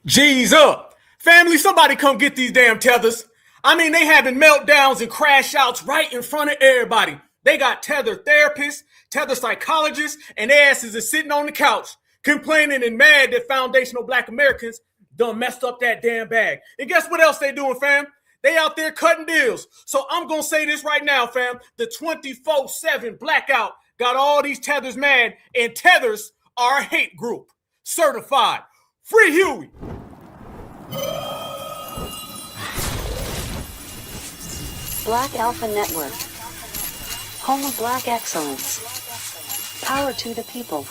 G's up. Family, somebody come get these damn tethers. I mean, they having meltdowns and crash outs right in front of everybody. They got tether therapists, tether psychologists, and their asses are sitting on the couch complaining and mad that foundational black Americans done messed up that damn bag. And guess what else they doing, fam? They out there cutting deals. So I'm going to say this right now, fam. The 24/7 blackout got all these tethers mad, and tethers are a hate group. Certified. Free Huey. Black Alpha Network. Home of Black Excellence. Power to the people.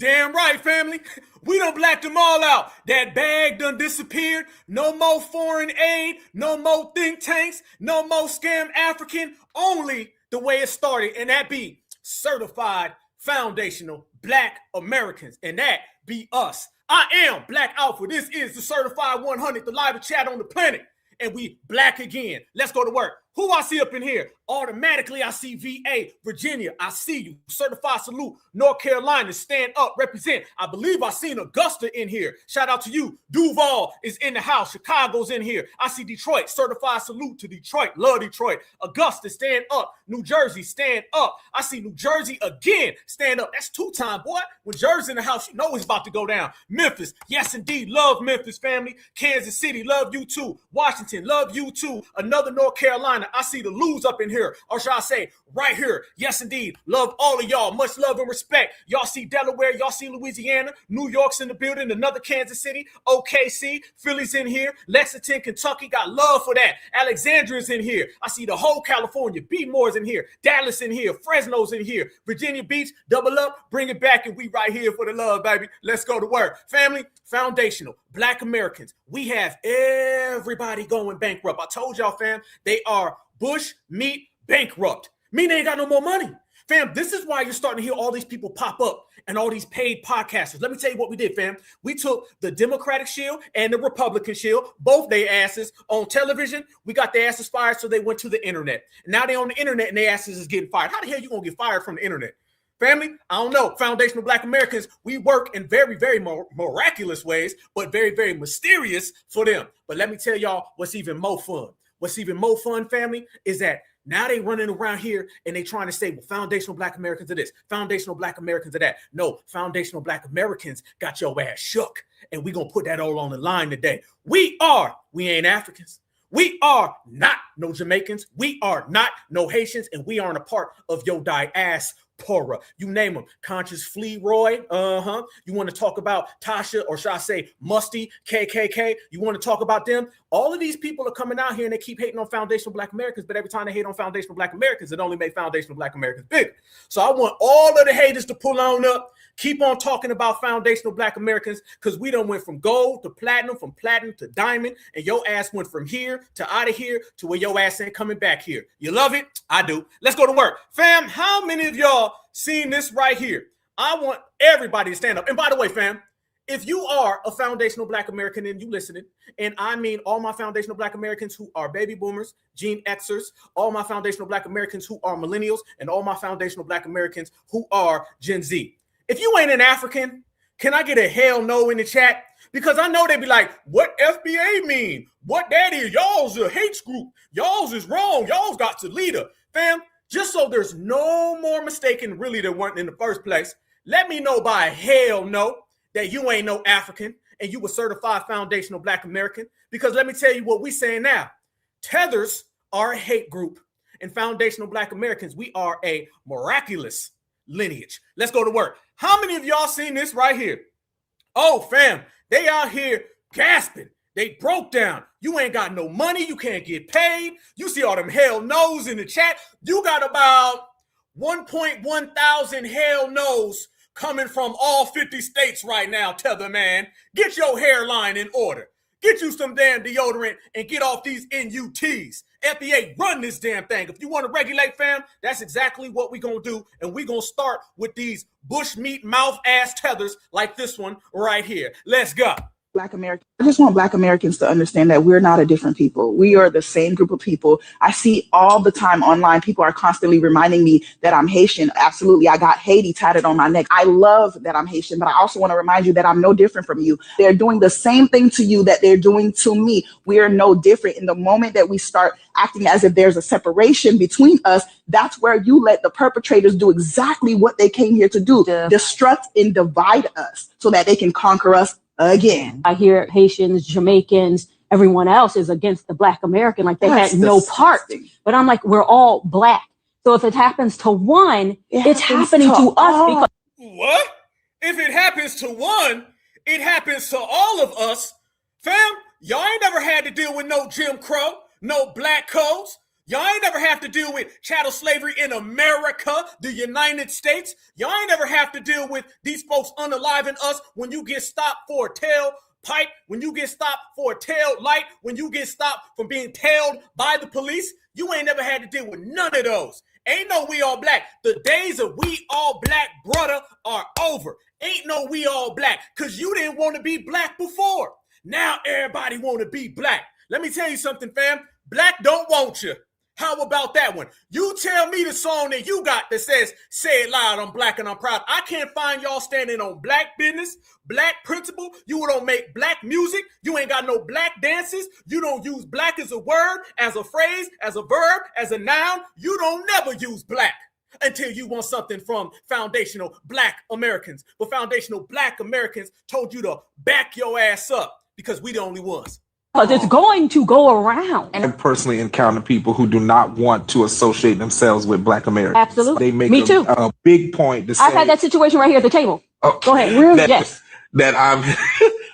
Damn right, family. We done blacked them all out. That bag done disappeared. No more foreign aid. No more think tanks. No more scam African. Only the way it started, and that be certified foundational black Americans. And that be us. I am Black Alpha. This is the Certified 100, the live chat on the planet. And we black again. Let's go to work. Who I see up in here? Automatically, I see VA, Virginia. I see you. Certified salute. North Carolina, stand up, represent. I believe I seen Augusta in here. Shout out to you. Duval is in the house. Chicago's in here. I see Detroit. Certified salute to Detroit. Love Detroit. Augusta, stand up. New Jersey, stand up. I see New Jersey again. Stand up. That's two-time, boy. When Jersey in the house, you know it's about to go down. Memphis, yes, indeed. Love Memphis, family. Kansas City, love you too. Washington, love you too. Another North Carolina. I see the Lou's up in here, or shall I say, right here. Yes, indeed. Love all of y'all. Much love and respect. Y'all see Delaware. Y'all see Louisiana. New York's in the building. Another Kansas City. OKC. Philly's in here. Lexington, Kentucky. Got love for that. Alexandria's in here. I see the whole California. B-Moore's in here. Dallas in here. Fresno's in here. Virginia Beach. Double up. Bring it back, and we right here for the love, baby. Let's go to work. Family, foundational. Black Americans. We have everybody going bankrupt. I told y'all, fam, they are bush meat bankrupt. Meaning they ain't got no more money. Fam, this is why you're starting to hear all these people pop up and all these paid podcasters. Let me tell you what we did, fam. We took the Democratic shield and the Republican shield, both their asses on television. We got their asses fired, so they went to the internet. And now they're on the internet and their asses is getting fired. How the hell you gonna get fired from the internet? Family, I don't know. Foundational Black Americans, we work in very, very miraculous ways, but very, very mysterious for them. But let me tell y'all what's even more fun. What's even more fun, family, is that now they running around here and they trying to say, well, foundational Black Americans are this, foundational Black Americans are that. No, foundational Black Americans got your ass shook. And we going to put that all on the line today. We ain't Africans. We are not no Jamaicans. We are not no Haitians. And we aren't a part of your diaspora. You name them. Conscious Flea Roy. You want to talk about Tasha, or should I say Musty, KKK? You want to talk about them? All of these people are coming out here and they keep hating on foundational Black Americans, but every time they hate on foundational Black Americans, it only makes foundational Black Americans bigger. So I want all of the haters to pull on up, keep on talking about foundational Black Americans, because we done went from gold to platinum, from platinum to diamond, and your ass went from here to out of here to where your ass ain't coming back here. You love it? I do. Let's go to work. Fam, how many of y'all seen this right here? I want everybody to stand up. And by the way, fam, if you are a foundational Black American and you listening, and I mean all my foundational Black Americans who are baby boomers, Gen Xers, all my foundational Black Americans who are millennials, and all my foundational Black Americans who are Gen Z. If you ain't an African, can I get a hell no in the chat? Because I know they be like, what FBA mean? What that is? Y'all's a hate group. Y'all's is wrong. Y'all's got to leader. Fam, just so there's no more mistaken really there weren't in the first place, let me know by a hell no that you ain't no African and you a certified foundational Black American. Because let me tell you what we saying now. Tethers are a hate group, and foundational Black Americans, we are a miraculous lineage. Let's go to work. How many of y'all seen this right here? Oh, fam, they out here gasping. They broke down. You ain't got no money. You can't get paid. You see all them hell no's in the chat. You got about 1.1 thousand hell no's coming from all 50 states right now, Tether man. Get your hairline in order. Get you some damn deodorant and get off these NUTs. FBA, run this damn thing. If you want to regulate, fam, that's exactly what we're going to do. And we're going to start with these bushmeat mouth ass tethers like this one right here. Let's go. Black Americans. I just want Black Americans to understand that we're not a different people. We are the same group of people. I see all the time online, people are constantly reminding me that I'm Haitian. Absolutely. I got Haiti tatted on my neck. I love that I'm Haitian, but I also want to remind you that I'm no different from you. They're doing the same thing to you that they're doing to me. We are no different. In the moment that we start acting as if there's a separation between us, that's where you let the perpetrators do exactly what they came here to do, destruct and divide us so that they can conquer us again. I hear Haitians, Jamaicans, everyone else is against the Black American, like they had no part. But I'm like, we're all Black. So if it happens to one, it's happening to us. Because what? If it happens to one, it happens to all of us. Fam, y'all ain't never had to deal with no Jim Crow, no black codes. Y'all ain't never have to deal with chattel slavery in America, the United States. Y'all ain't never have to deal with these folks unaliving us when you get stopped for a tailpipe, when you get stopped for a tail light, when you get stopped from being tailed by the police. You ain't never had to deal with none of those. Ain't no we all Black. The days of we all Black, brother, are over. Ain't no we all Black, because you didn't want to be Black before. Now everybody want to be Black. Let me tell you something, fam. Black don't want you. How about that one? You tell me the song that you got that says, say it loud, I'm Black and I'm proud. I can't find y'all standing on Black business, Black principle. You don't make Black music. You ain't got no Black dances. You don't use Black as a word, as a phrase, as a verb, as a noun. You don't never use Black until you want something from foundational Black Americans. But foundational Black Americans told you to back your ass up because we the only ones. because it's going to go around. I personally encounter people who do not want to associate themselves with Black Americans. Absolutely. They make Me too. a big point to say. I've had that situation right here at the table. Oh, go ahead. Really? Yes. That I'm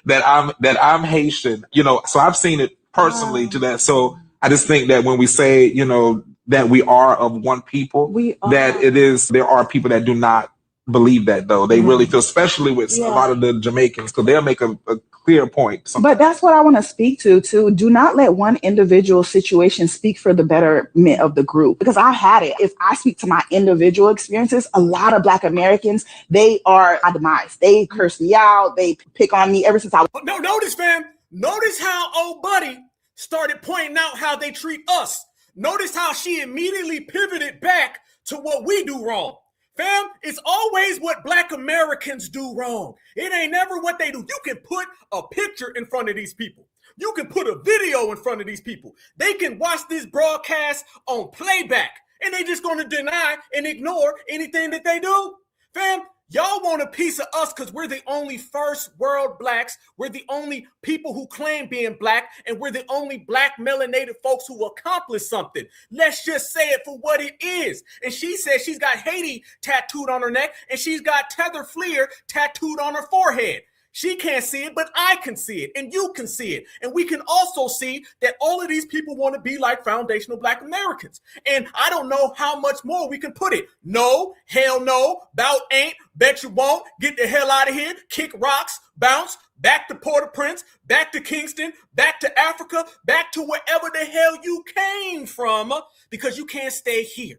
that I'm Haitian. You know, so I've seen it personally to that. So I just think that when we say, you know, that we are of one people, that it is, there are people that do not believe that, though. They really feel, especially with a lot of the Jamaicans, because they'll make a clear point sometimes. But that's what I want to speak to, too. Do not let one individual situation speak for the betterment of the group, because I've had it. If I speak to my individual experiences, a lot of Black Americans, they are my demise. They curse me out. They pick on me ever since I was. No, notice, fam. Notice how old buddy started pointing out how they treat us. Notice how she immediately pivoted back to what we do wrong. Fam, it's always what Black Americans do wrong. It ain't never what they do. You can put a picture in front of these people. You can put a video in front of these people. They can watch this broadcast on playback, and they just going to deny and ignore anything that they do. Fam, y'all want a piece of us because we're the only first world Blacks. We're the only people who claim being Black, and we're the only Black melanated folks who accomplished something. Let's just say it for what it is. And she says she's got Haiti tattooed on her neck, and she's got Tether Fleer tattooed on her forehead. She can't see it, but I can see it, and you can see it. And we can also see that all of these people want to be like foundational Black Americans. And I don't know how much more we can put it. No, hell no, bout ain't, bet you won't, get the hell out of here, kick rocks, bounce, back to Port-au-Prince, back to Kingston, back to Africa, back to wherever the hell you came from, because you can't stay here.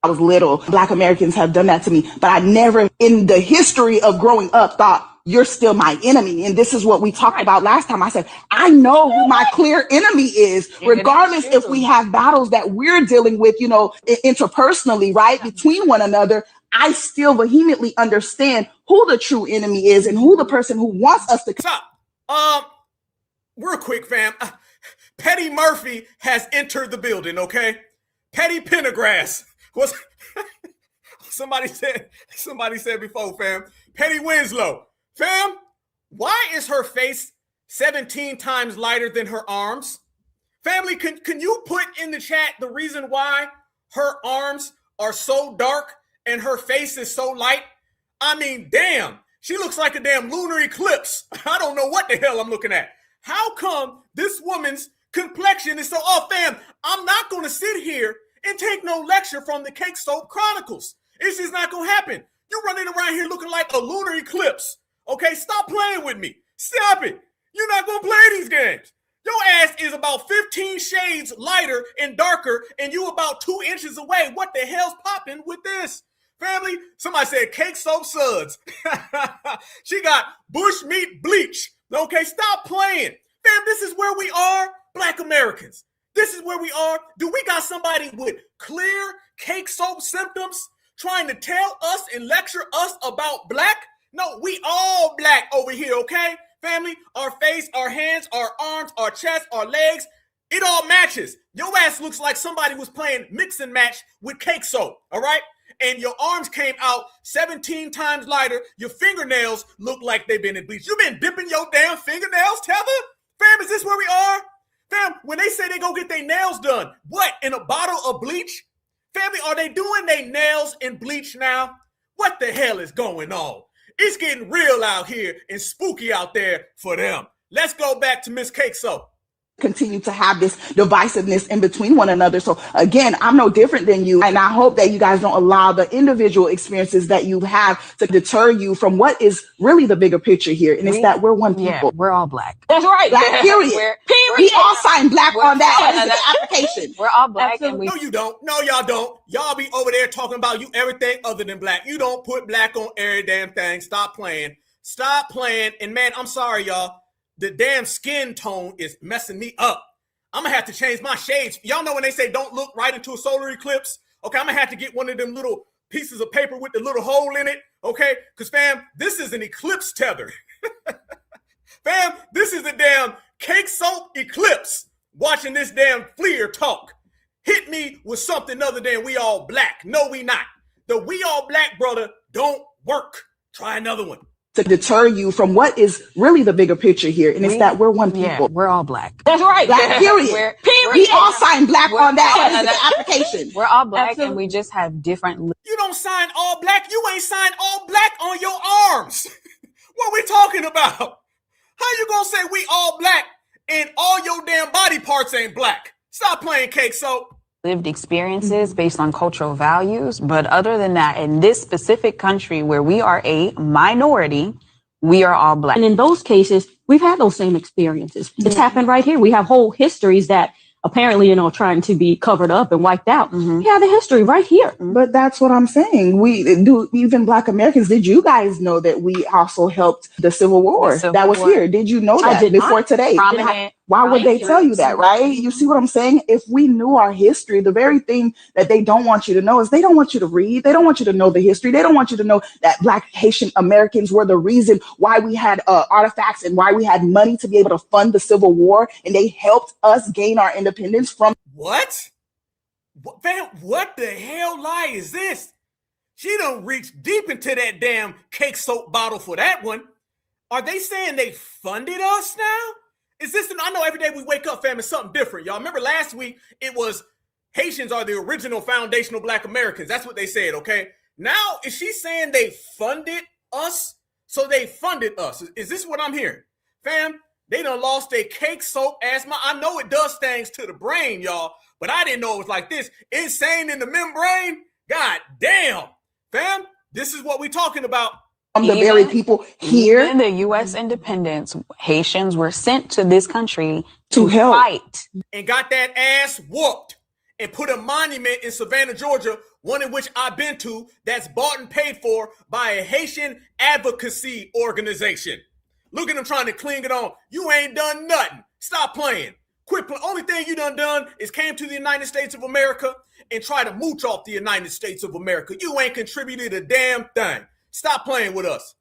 I was little. Black Americans have done that to me, but I never in the history of growing up thought, you're still my enemy. And this is what we talked about last time. I said, I know who my clear enemy is, regardless if we have battles that we're dealing with, you know, interpersonally, right, between one another. I still vehemently understand who the true enemy is and who the person who wants us to stop. Real quick, fam. Petty Murphy has entered the building, okay? Petty Pendergrass was somebody said before, fam. Petty Winslow. Fam, why is her face 17 times lighter than her arms? Family, can you put in the chat the reason why her arms are so dark and her face is so light? I mean, damn, she looks like a damn lunar eclipse. I don't know what the hell I'm looking at. How come this woman's complexion is so off? Fam, I'm not going to sit here and take no lecture from the Cake Soap Chronicles. It's just not going to happen. You're running around here looking like a lunar eclipse. Okay, stop playing with me. Stop it. You're not going to play these games. Your ass is about 15 shades lighter and darker, and you about 2 inches away. What the hell's popping with this? Family, somebody said Cake Soap Suds. She got bush meat bleach. Okay, stop playing. Fam, this is where we are, Black Americans. This is where we are. Do we got somebody with clear cake soap symptoms trying to tell us and lecture us about black? No, we all black over here, okay? Family, our face, our hands, our arms, our chest, our legs, it all matches. Your ass looks like somebody was playing mix and match with cake soap, all right? And your arms came out 17 times lighter. Your fingernails look like they've been in bleach. You been dipping your damn fingernails, Tether? Fam, is this where we are? Fam, when they say they go get their nails done, what, in a bottle of bleach? Family, are they doing their nails in bleach now? What the hell is going on? It's getting real out here and spooky out there for them. Let's go back to Miss Cake Soap. Continue to have this divisiveness in between one another. So again, I'm no different than you. And I hope that you guys don't allow the individual experiences that you have to deter you from what is really the bigger picture here. And it's that we're one people. Yeah, we're all black. That's right. Black, period. We all sign black on that application. We're all black. Absolutely. And No, you don't. No, y'all don't. Y'all be over there talking about you everything other than black. You don't put black on every damn thing. Stop playing. Stop playing. And man, I'm sorry, y'all. The damn skin tone is messing me up. I'm going to have to change my shades. Y'all know when they say don't look right into a solar eclipse? Okay, I'm going to have to get one of them little pieces of paper with the little hole in it. Okay, because fam, this is an eclipse tether. Fam, this is a damn Cake Soap eclipse. Watching this damn Fleer talk. Hit me with something other than we all black. No, we not. The we all black brother don't work. Try another one. To deter you from what is really the bigger picture here. And it's that we're one people. yeah, we're all black. That's right. Black, period. We all sign black on that application. We're all black. Absolutely. And we just have different. You don't sign all black. You ain't signed all black on your arms. What we talking about? How you gonna say we all black and all your damn body parts ain't black? Stop playing Cake Soap. Lived experiences based on cultural values. But other than that, in this specific country where we are a minority, we are all black. And in those cases, we've had those same experiences. It's happened right here. We have whole histories that apparently, trying to be covered up and wiped out. We have the history right here. But that's what I'm saying. We do, even Black Americans, did you guys know that we also helped the Civil War that was here? Did you know that before today? Prominent. Why would they tell you that, right? You see what I'm saying? If we knew our history, the very thing that they don't want you to know is they don't want you to read. They don't want you to know the history. They don't want you to know that Black Haitian Americans were the reason why we had artifacts and why we had money to be able to fund the Civil War. And they helped us gain our independence from. What? What the hell lie is this? She done reached deep into that damn Cake Soap bottle for that one. Are they saying they funded us now? Is this, I know every day we wake up, fam, it's something different. Y'all remember last week, it was Haitians are the original foundational Black Americans. That's what they said, okay? Now, is she saying they funded us? So they funded us. Is this what I'm hearing? Fam, they done lost their Cake Soap asthma. I know it does things to the brain, y'all, but I didn't know it was like this. Insane in the membrane? God damn. Fam, this is what we talking about. From the very people here. In the U.S. independence, Haitians were sent to this country to help fight. And got that ass whooped and put a monument in Savannah, Georgia, one in which I've been to, that's bought and paid for by a Haitian advocacy organization. Look at them trying to cling it on. You ain't done nothing. Stop playing. Quit playing. Only thing you done is came to the United States of America and try to mooch off the United States of America. You ain't contributed a damn thing. Stop playing with us.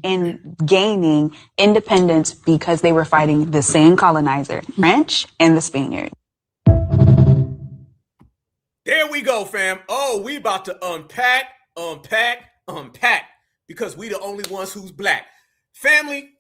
And gaining independence because they were fighting the same colonizer, French and the Spaniard. There we go, fam. Oh, we about to unpack, because we the only ones who's black. Family,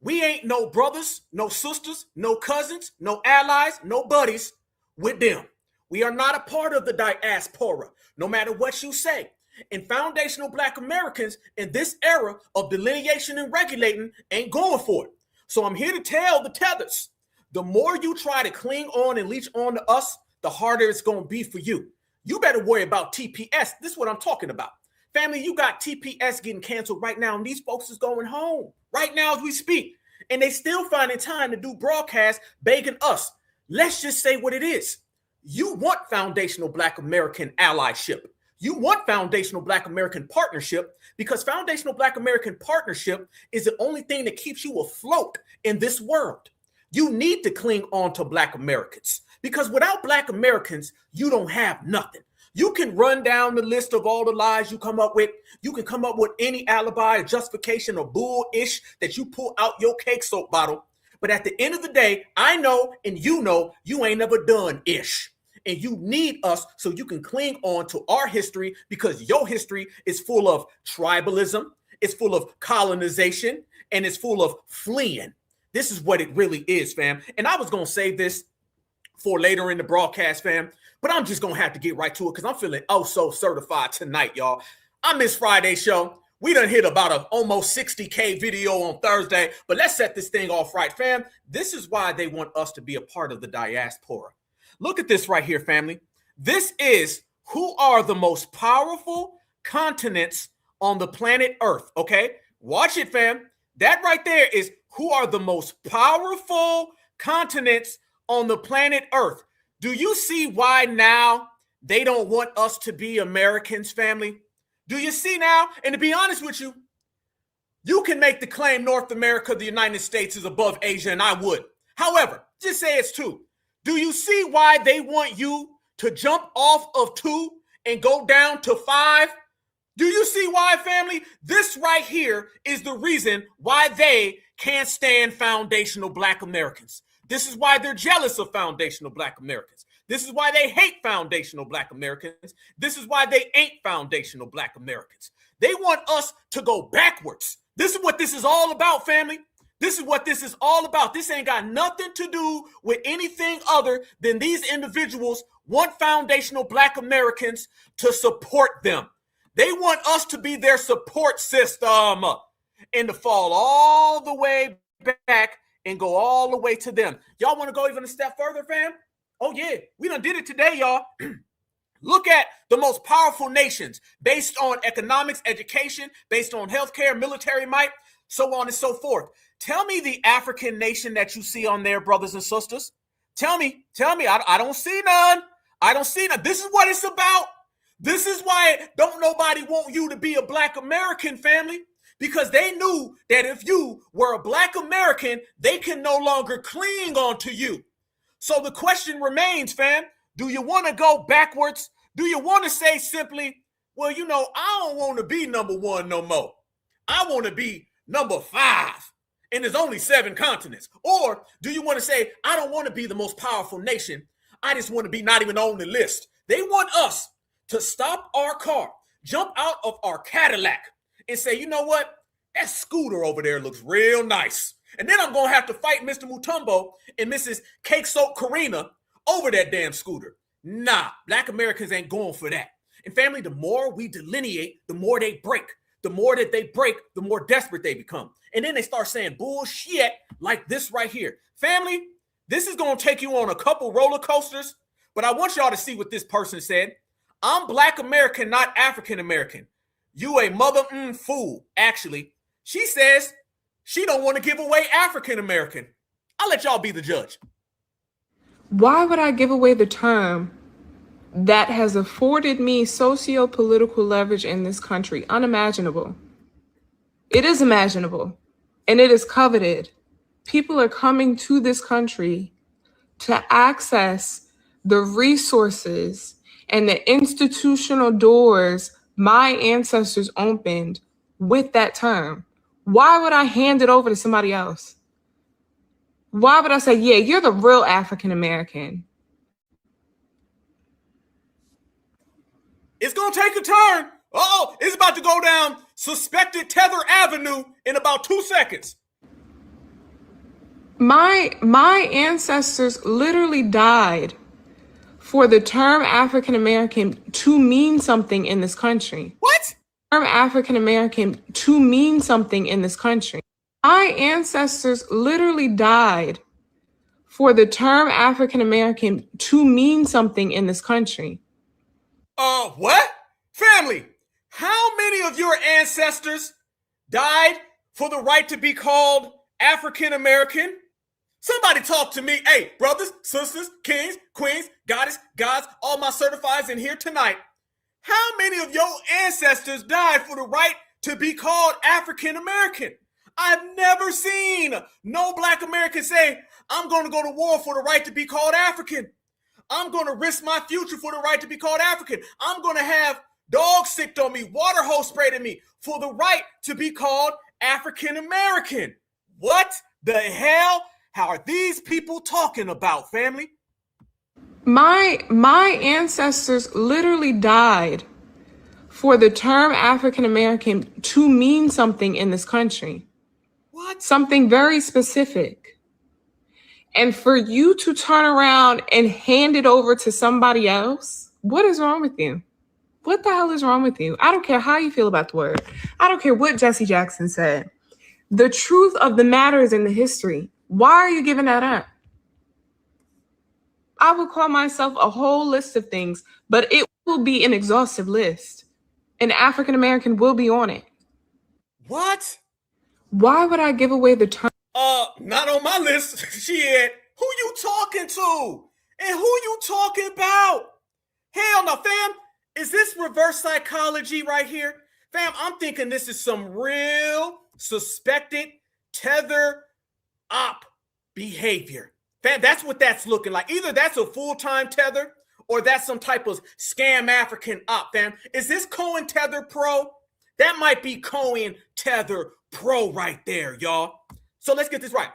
we ain't no brothers, no sisters, no cousins, no allies, no buddies with them. We are not a part of the diaspora, no matter what you say. And foundational Black Americans in this era of delineation and regulating ain't going for it. So I'm here to tell the tethers, the more you try to cling on and leech on to us, the harder it's going to be for you. You better worry about TPS. This is what I'm talking about. Family, you got TPS getting canceled right now, and these folks is going home right now as we speak. And they still finding time to do broadcasts begging us. Let's just say what it is. You want foundational Black American allyship. You want foundational Black American partnership, because foundational Black American partnership is the only thing that keeps you afloat in this world. You need to cling on to Black Americans, because without Black Americans, you don't have nothing. You can run down the list of all the lies you come up with. You can come up with any alibi or justification or bull-ish that you pull out your cake soap bottle. But at the end of the day, I know and you know you ain't never done ish. And you need us so you can cling on to our history, because your history is full of tribalism, it's full of colonization, and it's full of fleeing. This is what it really is, fam. And I was going to save this for later in the broadcast, fam, but I'm just going to have to get right to it because I'm feeling oh so certified tonight, y'all. I missed Friday's show. We done hit about a almost 60K video on Thursday, but let's set this thing off right, fam. This is why they want us to be a part of the diaspora. Look at this right here, family. This is who are the most powerful continents on the planet Earth, okay? Watch it, fam. That right there is who are the most powerful continents on the planet Earth. Do you see why now they don't want us to be Americans, family? Do you see now? And to be honest with you, you can make the claim North America, the United States, is above Asia, and I would. However, just say it's 2. Do you see why they want you to jump off of 2 and go down to 5? Do you see why, family? This right here is the reason why they can't stand foundational Black Americans. This is why they're jealous of foundational Black Americans. This is why they hate foundational Black Americans. This is why they ain't foundational Black Americans. They want us to go backwards. This is what this is all about, family. This is what this is all about. This ain't got nothing to do with anything other than these individuals want foundational Black Americans to support them. They want us to be their support system and to fall all the way back and go all the way to them. Y'all want to go even a step further, fam? Oh, yeah. We done did it today, y'all. Look at the most powerful nations based on economics, education, based on healthcare, military might, so on and so forth. Tell me the African nation that you see on there, brothers and sisters. Tell me. I don't see none. I don't see none. This is what it's about. This is why don't nobody want you to be a Black American, family, because they knew that if you were a Black American, they can no longer cling on to you. So the question remains, fam, do you want to go backwards? Do you want to say simply, well, you know, I don't want to be number 1 no more. I want to be number 5. And there's only 7 continents. Or do you want to say, I don't want to be the most powerful nation. I just want to be not even on the list. They want us to stop our car, jump out of our Cadillac and say, you know what? That scooter over there looks real nice. And then I'm going to have to fight Mr. Mutombo and Mrs. Cake Soap Karina over that damn scooter. Nah, Black Americans ain't going for that. And family, the more we delineate, the more they break. The more that they break, the more desperate they become. And then they start saying bullshit like this right here. Family, this is going to take you on a couple roller coasters, but I want y'all to see what this person said. I'm Black American, not African American. You a mother fool, actually. She says she don't want to give away African American. I'll let y'all be the judge. Why would I give away the term that has afforded me socio-political leverage in this country? Unimaginable. It is imaginable, and it is coveted. People are coming to this country to access the resources and the institutional doors my ancestors opened with that term. Why would I hand it over to somebody else? Why would I say, yeah, you're the real African American? It's going to take a turn. Uh-oh, it's about to go down suspected Tether Avenue in about 2 seconds. My ancestors literally died for the term African American to mean something in this country. What? The term African American to mean something in this country. My ancestors literally died for the term African American to mean something in this country. What? Family, how many of your ancestors died for the right to be called African American? Somebody talk to me. Hey, brothers, sisters, kings, queens, goddess, gods, all my certifieds in here tonight. How many of your ancestors died for the right to be called African American? I've never seen no Black American say, I'm going to go to war for the right to be called African. I'm going to risk my future for the right to be called African. I'm going to have dogs sicked on me, water hose sprayed at me for the right to be called African American. What the hell are these people talking about, family? My ancestors literally died for the term African American to mean something in this country. What? Something very specific. And for you to turn around and hand it over to somebody else, what is wrong with you? What the hell is wrong with you? I don't care how you feel about the word. I don't care what Jesse Jackson said. The truth of the matter is in the history. Why are you giving that up? I would call myself a whole list of things, but it will be an exhaustive list. An African American will be on it. What? Why would I give away the term? Not on my list. Shit. Who you talking to? And who you talking about? Hell no, fam. Is this reverse psychology right here? Fam, I'm thinking this is some real suspected tether op behavior. Fam, that's what that's looking like. Either that's a full-time tether or that's some type of scam African op, fam. Is this Cohen Tether Pro? That might be Cohen Tether Pro right there, y'all. So let's get this right.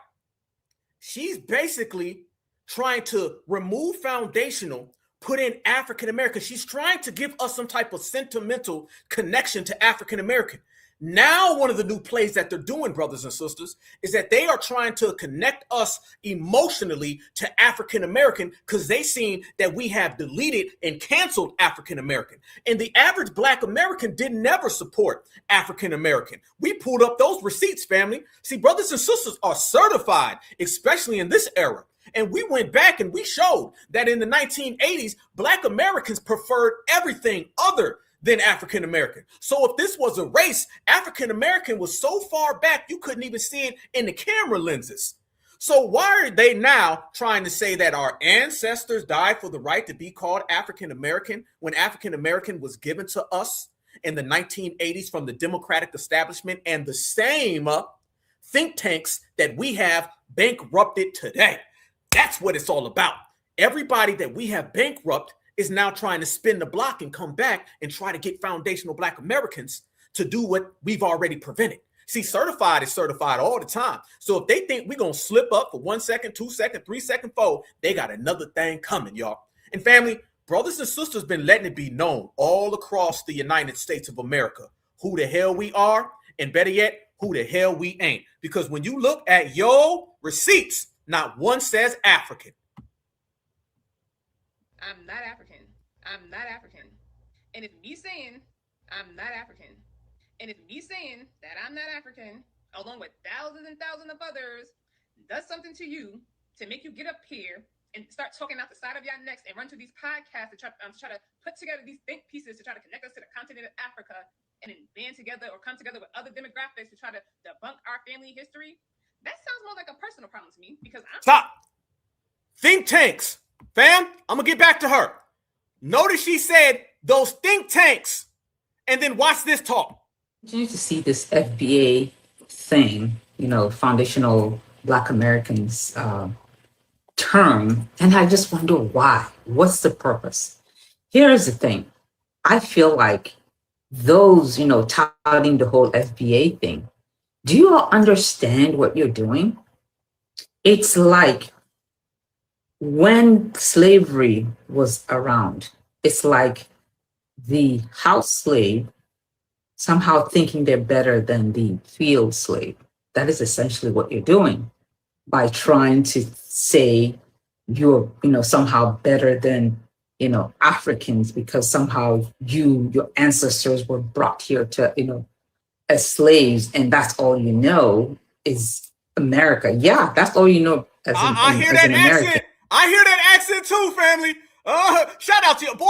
She's basically trying to remove foundational, put in African American. She's trying to give us some type of sentimental connection to African American. Now, one of the new plays that they're doing, brothers and sisters, is that they are trying to connect us emotionally to African American because they seen that we have deleted and canceled African American. And the average Black American didn't never support African American. We pulled up those receipts, family. See, brothers and sisters are certified, especially in this era. And we went back and we showed that in the 1980s, Black Americans preferred everything other than African American. So if this was a race, African American was so far back you couldn't even see it in the camera lenses. So why are they now trying to say that our ancestors died for the right to be called African American when African American was given to us in the 1980s from the Democratic establishment and the same think tanks that we have bankrupted today? That's what it's all about. Everybody that we have bankrupted is now trying to spin the block and come back and try to get foundational Black Americans to do what we've already prevented. See, certified is certified all the time. So if they think we're going to slip up for 1 second, 2 second, 3 second fold, they got another thing coming, y'all. And family, brothers and sisters been letting it be known all across the United States of America who the hell we are, and better yet, who the hell we ain't. Because when you look at your receipts, not one says African. I'm not African. I'm not African. And it's me saying I'm not African. And it's me saying that I'm not African, along with thousands and thousands of others, does something to you to make you get up here and start talking out the side of your necks and run to these podcasts to try to put together these think pieces to try to connect us to the continent of Africa and then band together or come together with other demographics to try to debunk our family history. That sounds more like a personal problem to me because I'm... Stop. Think tanks. Fam, I'm going to get back to her. Notice she said those think tanks. And then watch this talk. Continue to see this FBA thing, foundational Black Americans term. And I just wonder why. What's the purpose? Here's the thing. I feel like those, touting the whole FBA thing, do you all understand what you're doing? It's like when slavery was around, it's like the house slave somehow thinking they're better than the field slave. That is essentially what you're doing by trying to say you're, somehow better than, Africans because somehow your ancestors were brought here to, as slaves, and that's all you know. is America. Yeah, that's all you know as I hear as that an American. accent. I hear that accent too, family. Shout out to you, boy.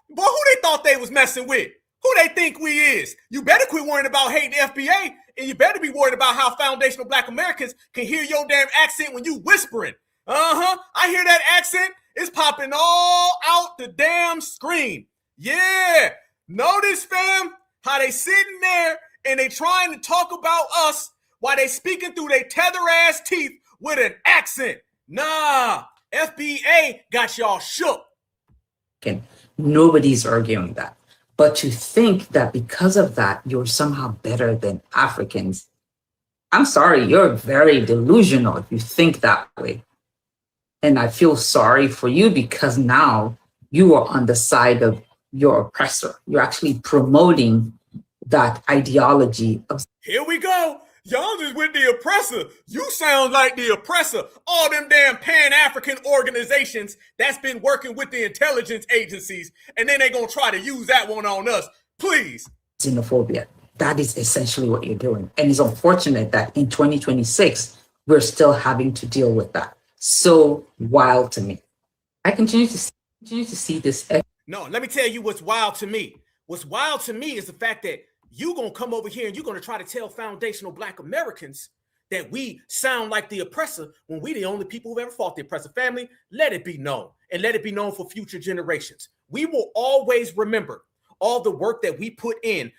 Boy, who they thought they was messing with? Who they think we is? You better quit worrying about hating the FBA, and you better be worried about how foundational Black Americans can hear your damn accent when you whispering. I hear that accent. It's popping all out the damn screen. Yeah. Notice, fam, how they sitting there and they trying to talk about us while they speaking through their tether ass teeth with an accent. Nah, FBA got y'all shook. Nobody's arguing that. But to think that because of that, you're somehow better than Africans, I'm sorry, you're very delusional if you think that way. And I feel sorry for you because now you are on the side of your oppressor. You're actually promoting that ideology of. Here we go. Y'all is with the oppressor. You sound like the oppressor. All them damn Pan-African organizations that's been working with the intelligence agencies, and then they gonna try to use that one on us. Please. Xenophobia. That is essentially what you're doing. And it's unfortunate that in 2026, we're still having to deal with that. So wild to me. I continue to see this. No, let me tell you what's wild to me. What's wild to me is the fact that you're going to come over here and you're going to try to tell foundational Black Americans that we sound like the oppressor when we the only people who've ever fought the oppressor. Family, let it be known, and let it be known for future generations. We will always remember all the work that we put in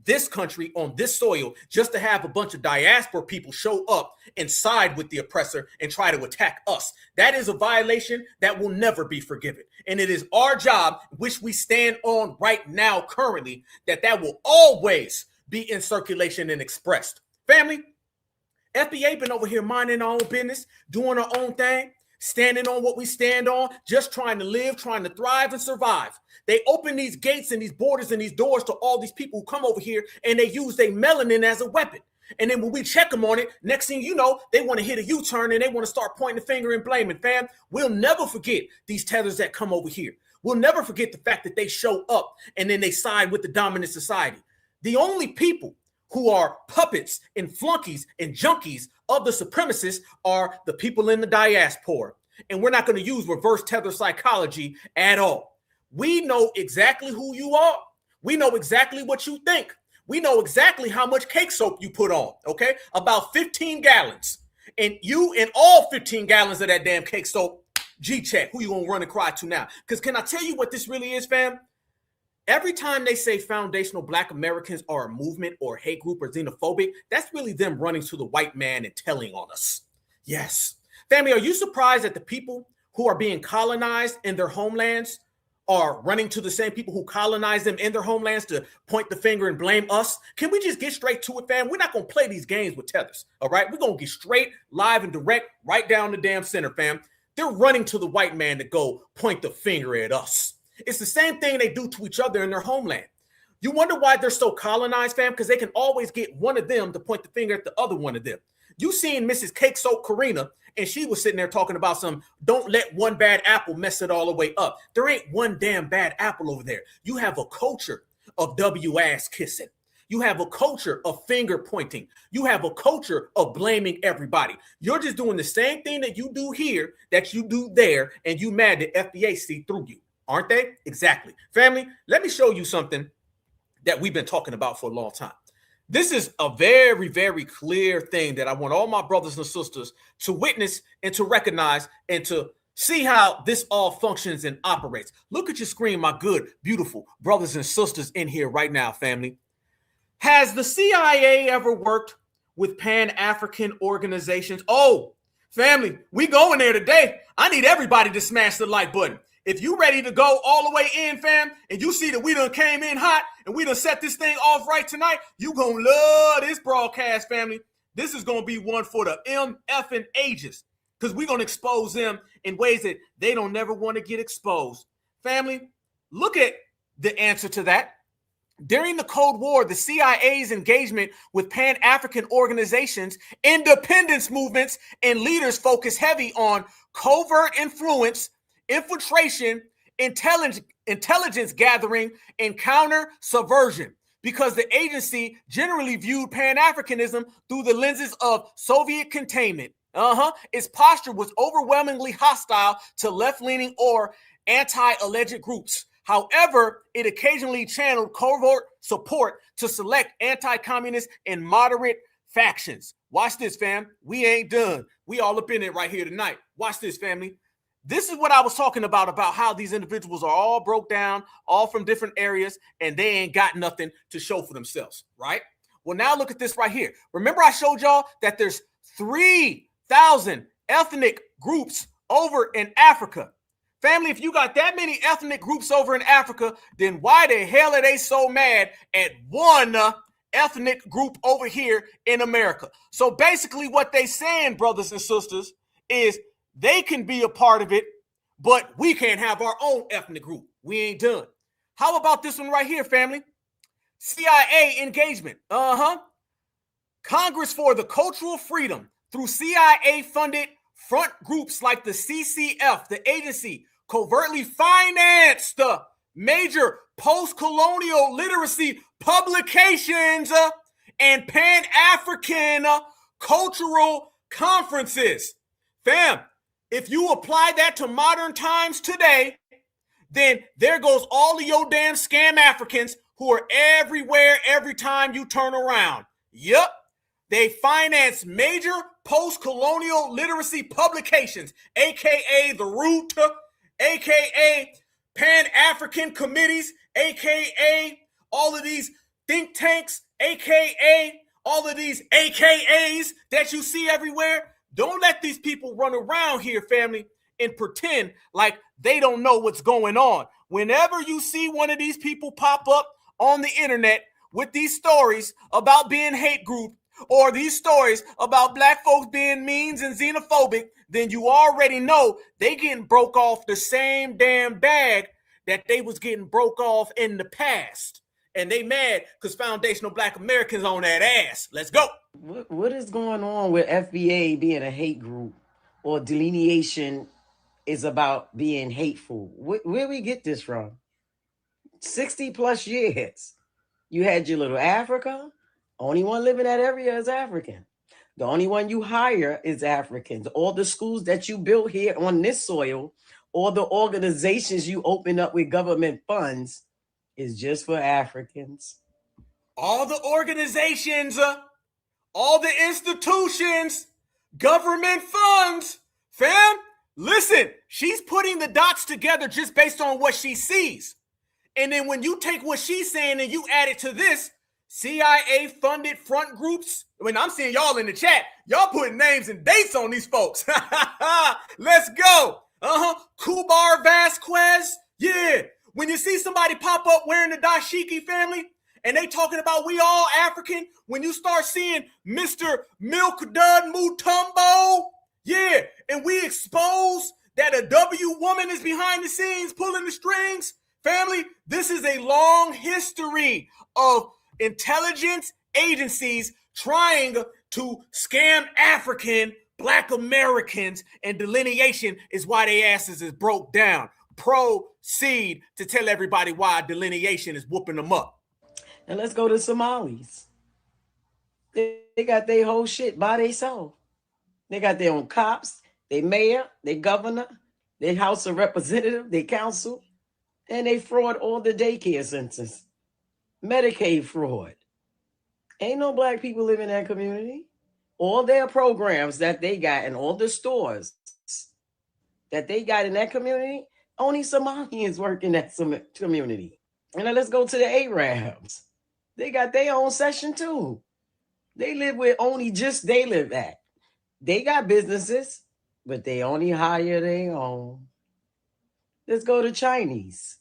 this country, on this soil, just to have a bunch of diaspora people show up and side with the oppressor and try to attack us. That is a violation that will never be forgiven. And it is our job, which we stand on right now currently, that will always be in circulation and expressed. Family, FBA been over here minding our own business, doing our own thing, standing on what we stand on, just trying to live, trying to thrive and survive. They open these gates and these borders and these doors to all these people who come over here, and they use their melanin as a weapon. And then when we check them on it, next thing you know, they want to hit a U-turn and they want to start pointing the finger and blaming. Fam, we'll never forget these tethers that come over here. We'll never forget the fact that they show up and then they side with the dominant society. The only people who are puppets and flunkies and junkies of the supremacists are the people in the diaspora. And we're not going to use reverse tether psychology at all. We know exactly who you are. We know exactly what you think. We know exactly how much cake soap you put on, okay? About 15 gallons. And you and all 15 gallons of that damn cake soap, G-check, who you gonna run and cry to now? Because can I tell you what this really is, fam? Every time they say foundational Black Americans are a movement or hate group or xenophobic, that's really them running to the white man and telling on us. Yes. Family, are you surprised that the people who are being colonized in their homelands are running to the same people who colonize them in their homelands to point the finger and blame us? Can we just get straight to it, fam? We're not going to play these games with tethers, all right? We're going to get straight, live, and direct right down the damn center, fam. They're running to the white man to go point the finger at us. It's the same thing they do to each other in their homeland. You wonder why they're so colonized, fam? Because they can always get one of them to point the finger at the other one of them. You seen Mrs. Cake Soap Karina, and she was sitting there talking about some, don't let one bad apple mess it all the way up. There ain't one damn bad apple over there. You have a culture of W-ass kissing. You have a culture of finger pointing. You have a culture of blaming everybody. You're just doing the same thing that you do here, that you do there, and you mad that FBA see through you, aren't they? Exactly. Family, let me show you something that we've been talking about for a long time. This is a very, very clear thing that I want all my brothers and sisters to witness and to recognize and to see how this all functions and operates. Look at your screen, my good, beautiful brothers and sisters in here right now, family. Has the CIA ever worked with Pan-African organizations? Oh, family, we going there today. I need everybody to smash the like button. If you ready to go all the way in, fam, and you see that we done came in hot and we done set this thing off right tonight, you gonna love this broadcast, family. This is gonna be one for the MFing ages, because we're gonna expose them in ways that they don't never want to get exposed. Family, look at the answer to that. During the Cold War, the CIA's engagement with Pan-African organizations, independence movements, and leaders focused heavy on covert influence, infiltration, intelligence gathering, and counter subversion. because the agency generally viewed Pan-Africanism through the lenses of Soviet containment. Its posture was overwhelmingly hostile to left-leaning or anti-alleged groups. However, it occasionally channeled covert support to select anti-communist and moderate factions. Watch this, fam. We ain't done. We all up in it right here tonight. Watch this, family. This is what I was talking about how these individuals are all broke down, all from different areas, and they ain't got nothing to show for themselves, right? Well, now look at this right here. Remember I showed y'all that there's 3,000 ethnic groups over in Africa. Family, if you got that many ethnic groups over in Africa, then why the hell are they so mad at one ethnic group over here in America? So basically what they saying, brothers and sisters, is they can be a part of it, but we can't have our own ethnic group. We ain't done. How about this one right here, family? CIA engagement. Congress for the Cultural Freedom through CIA-funded front groups like the CCF, the agency, covertly financed major post-colonial literacy publications and Pan-African cultural conferences. Fam, if you apply that to modern times today, then there goes all of your damn scam Africans who are everywhere every time you turn around. Yep. They finance major post-colonial literacy publications, aka The Root, aka Pan-African committees, aka all of these think tanks, aka all of these AKAs that you see everywhere. Don't let these people run around here, family, and pretend like they don't know what's going on. Whenever you see one of these people pop up on the internet with these stories about being hate group, or these stories about black folks being mean and xenophobic, then you already know they getting broke off the same damn bag that they was getting broke off in the past. And they mad because foundational black Americans on that ass. Let's go. What is going on with FBA being a hate group, or delineation is about being hateful? Where we get this from? 60 plus years. You had your little Africa. Only one living in that area is African. The only one you hire is Africans. All the schools that you built here on this soil, all the organizations you open up with government funds is just for Africans. All the organizations, all the institutions, government funds, fam, listen, she's putting the dots together just based on what she sees. And then when you take what she's saying and you add it to this, CIA-funded front groups. When I'm seeing y'all in the chat, y'all putting names and dates on these folks. Let's go. Kubar Vasquez. Yeah. When you see somebody pop up wearing the dashiki, family, and they talking about we all African, when you start seeing Mr. Milk Dud Mutombo, yeah, and we expose that a W woman is behind the scenes pulling the strings, family, this is a long history of intelligence agencies trying to scam African black Americans, and delineation is why their asses is broke down. Proceed to tell everybody why delineation is whooping them up. And let's go to Somalis. They got their whole shit by themselves. They got their own cops, their mayor, their governor, their House of Representatives, their council, and they fraud all the daycare centers. Medicaid fraud. Ain't no black people live in that community. All their programs that they got and all the stores that they got in that community, only Somalians work in that community. And now let's go to the Arabs. They got their own section too. They live where only just they live at. They got businesses, but they only hire their own. Let's go to Chinese.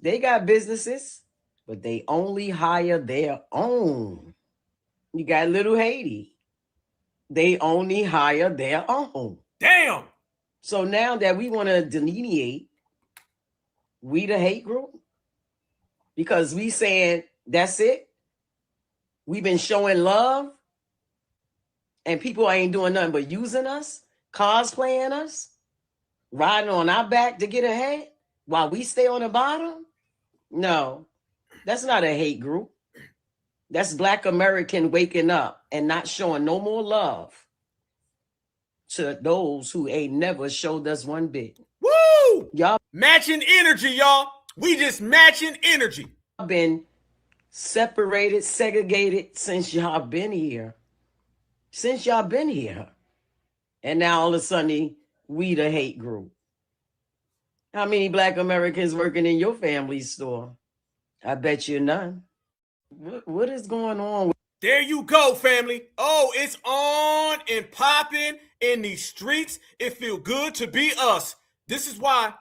They got businesses, but they only hire their own. You got little Haiti. They only hire their own. Damn. So now that we want to delineate, we the hate group, because we saying that's it. We've been showing love, and people ain't doing nothing but using us, cosplaying us, riding on our back to get ahead while we stay on the bottom. No, that's not a hate group. That's Black American waking up and not showing no more love to those who ain't never showed us one bit. Woo! Y'all matching energy, y'all. We just matching energy. Been separated, segregated since y'all been here. Since y'all been here. And now all of a sudden, we the hate group. How many Black Americans working in your family store? I bet you none. What is going on? There you go, family. Oh, it's on and popping in these streets. It feel good to be us. This is why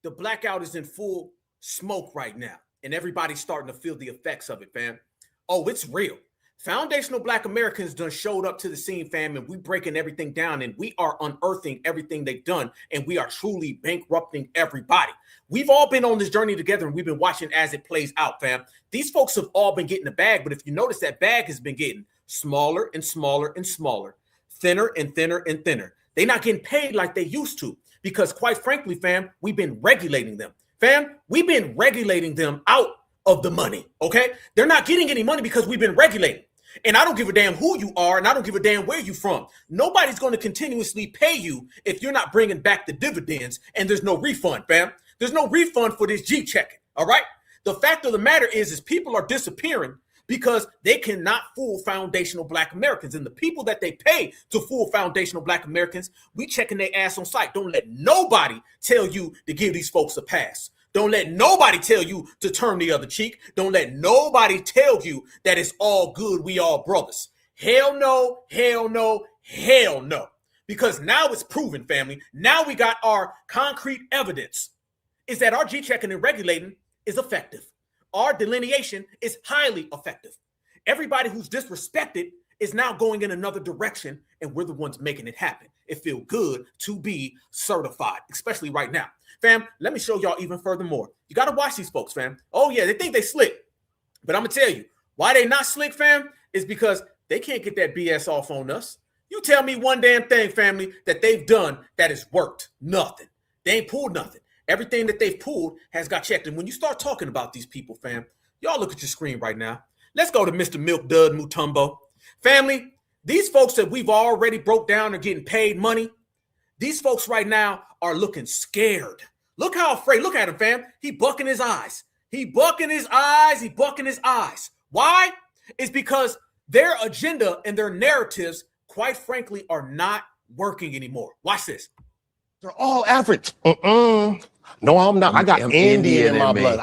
the blackout is in full smoke right now. And everybody's starting to feel the effects of it, fam. Oh, it's real. Foundational Black Americans done showed up to the scene, fam, and we breaking everything down, and we are unearthing everything they've done, and we are truly bankrupting everybody. We've all been on this journey together, and we've been watching as it plays out, fam. These folks have all been getting the bag, but if you notice, that bag has been getting smaller and smaller and smaller, thinner and thinner and thinner. They're not getting paid like they used to because, quite frankly, fam, we've been regulating them. Fam, we've been regulating them out of the money, okay? They're not getting any money because we've been regulating. And I don't give a damn who you are, and I don't give a damn where you're from. Nobody's going to continuously pay you if you're not bringing back the dividends, and there's no refund, fam. There's no refund for this G-checking, all right? The fact of the matter is people are disappearing because they cannot fool foundational Black Americans. And the people that they pay to fool foundational Black Americans, we checking their ass on sight. Don't let nobody tell you to give these folks a pass. Don't let nobody tell you to turn the other cheek. Don't let nobody tell you that it's all good, we all brothers. Hell no, hell no, hell no. Because now it's proven, family. Now we got our concrete evidence is that our G-checking and regulating is effective. Our delineation is highly effective. Everybody who's disrespected is now going in another direction, and we're the ones making it happen. It feels good to be certified, especially right now. Fam, let me show y'all even furthermore. You got to watch these folks, fam. Oh, yeah, they think they slick. But I'm going to tell you, why they not slick, fam, is because they can't get that BS off on us. You tell me one damn thing, family, that they've done that has worked. Nothing. They ain't pulled nothing. Everything that they've pulled has got checked. And when you start talking about these people, fam, y'all look at your screen right now. Let's go to Mr. Milk Dud Mutombo. Family, these folks that we've already broke down are getting paid money. These folks right now are looking scared. Look how afraid. Look at him, fam. He bucking his eyes. He bucking his eyes. He bucking his eyes. Why? It's because their agenda and their narratives, quite frankly, are not working anymore. Watch this. They're all African. No, I'm not. I got Indian in my blood.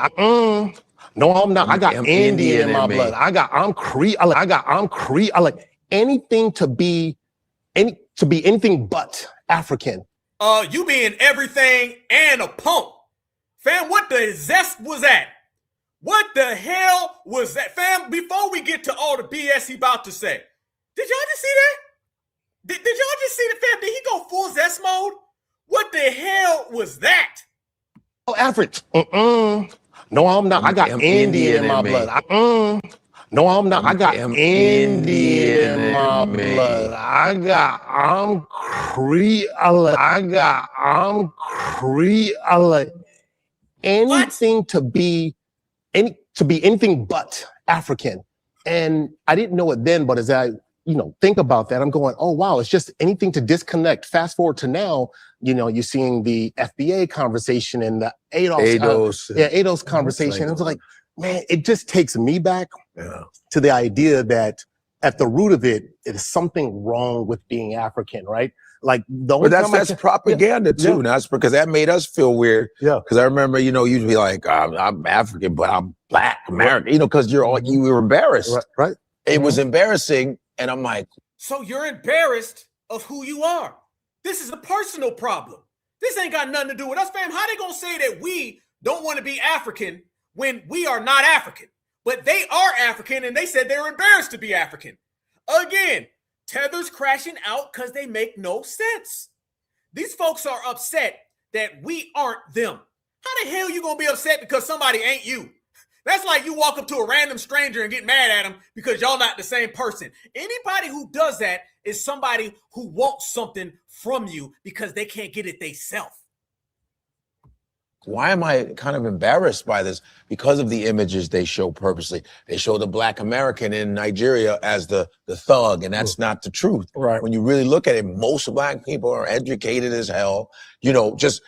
No, I'm not. I got Indian in my blood. I'm Cree. I'm Cree. I like anything to be anything but African. You being everything and a punk. Fam, what the zest was that? What the hell was that? Fam, before we get to all the BS he about to say, did y'all just see that? Did y'all just see the fam? Did he go full zest mode? What the hell was that? Oh, African. No, I'm not. I got Indian in my blood. No, I'm not. I got Indian in my blood. I'm Cree. I'm Cree. Anything to be anything but African. And I didn't know it then, but as I think about that, I'm going, oh wow, it's just anything to disconnect. Fast forward to now, you're seeing the FBA conversation and the ADOS conversation. It's like, man, it just takes me back to the idea that at the root of it is something wrong with being African, right? Like that's propaganda too. Yeah. That's because that made us feel weird. Yeah. Because I remember, you'd be like, I'm African, but I'm Black American. Because you were embarrassed. Right. It was embarrassing, and I'm like, so you're embarrassed of who you are. This is a personal problem. This ain't got nothing to do with us, fam. How they gonna say that we don't want to be African when we are not African? But they are African, and they said they're embarrassed to be African. Again, tethers crashing out because they make no sense. These folks are upset that we aren't them. How the hell you gonna be upset because somebody ain't you? That's like you walk up to a random stranger and get mad at them because y'all not the same person. Anybody who does that is somebody who wants something from you because they can't get it themselves. Why am I kind of embarrassed by this? Because of the images they show purposely. They show the Black American in Nigeria as the thug, and that's not the truth. Right. When you really look at it, most Black people are educated as hell. You know, just,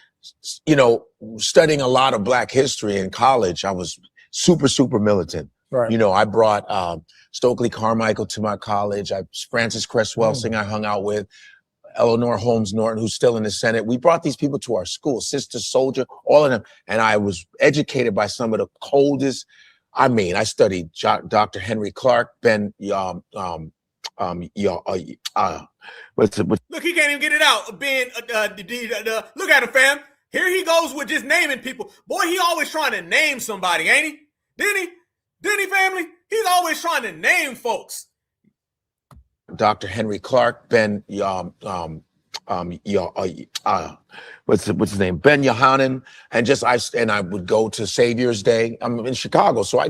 you know, studying a lot of Black history in college, I was super, super militant. Right. You know, I brought Stokely Carmichael to my college. Francis Cress Welsing I hung out with. Eleanor Holmes Norton, who's still in the Senate. We brought these people to our school, Sister Soldier, all of them. And I was educated by some of the coldest. I mean, I studied Dr. Henry Clark, Look, he can't even get it out. Look at him, fam. Here he goes with just naming people. Boy, he always trying to name somebody, ain't he? Didn't he, family? He's always trying to name folks. Dr. Henry Clark, what's his name? Ben Yohanan, and I would go to Savior's Day. I'm in Chicago, so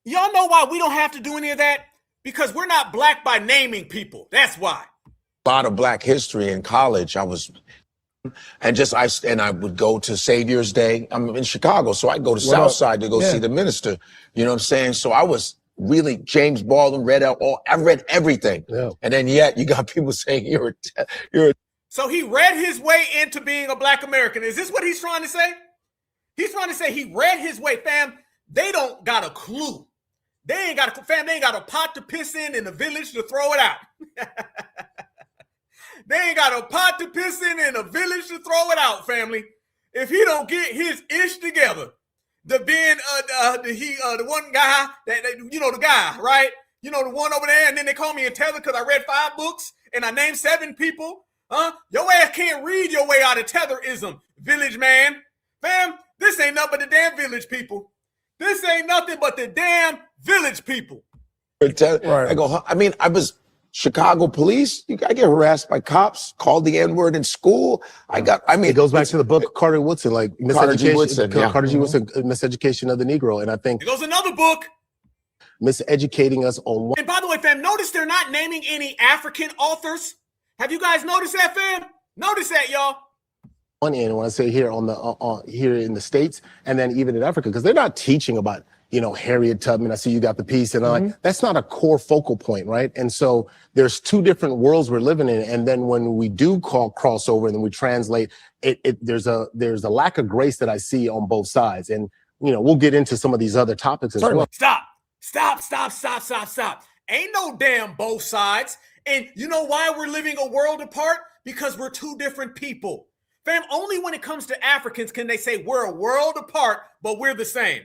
Y'all know why we don't have to do any of that? Because we're not Black by naming people. That's why. A lot of Black history in college. I would go to Savior's Day. I'm in Chicago, so I go to Southside to go see the minister. You know what I'm saying? So I was really James Baldwin, I read everything. Yeah. And then yet you got people saying you're So he read his way into being a Black American. Is this what he's trying to say? He's trying to say he read his way, fam. They don't got a clue. They ain't got a pot to piss in the village to throw it out. They ain't got a pot to piss in a village to throw it out, family. If he don't get his ish together, the one guy the guy, right? You know, the one over there, and then they call me a tether because I read 5 books and I named 7 people. Your ass can't read your way out of tetherism, village man. Fam, this ain't nothing but the damn village people. This ain't nothing but the damn village people. Right. I was Chicago police. I get harassed by cops, called the N-word in school. It goes back to the book Carter Woodson, like Carter G. Woodson, Miseducation of the Negro. And I think it goes another book. Miseducating us on one. And by the way, fam, notice they're not naming any African authors. Have you guys noticed that, fam? Notice that, y'all. One end, when I say here here in the States, and then even in Africa, because they're not teaching about, Harriet Tubman. I see you got the piece, and that's not a core focal point, right? And so there's 2 different worlds we're living in, and then when we do call crossover and then we translate, there's a lack of grace that I see on both sides, and we'll get into some of these other topics as well. Stop. Ain't no damn both sides. And you know why we're living a world apart? Because we're 2 different people. Fam, only when it comes to Africans can they say we're a world apart, but we're the same.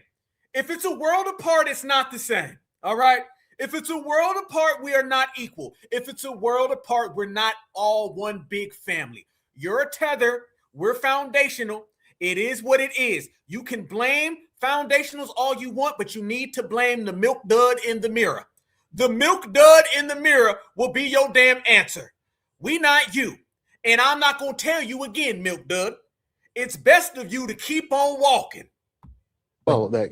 If it's a world apart, it's not the same. All right? If it's a world apart, we are not equal. If it's a world apart, we're not all one big family. You're a tether. We're foundational. It is what it is. You can blame foundationals all you want, but you need to blame the milk dud in the mirror. The milk dud in the mirror will be your damn answer. We not you. And I'm not going to tell you again, milk dud. It's best of you to keep on walking. Well, but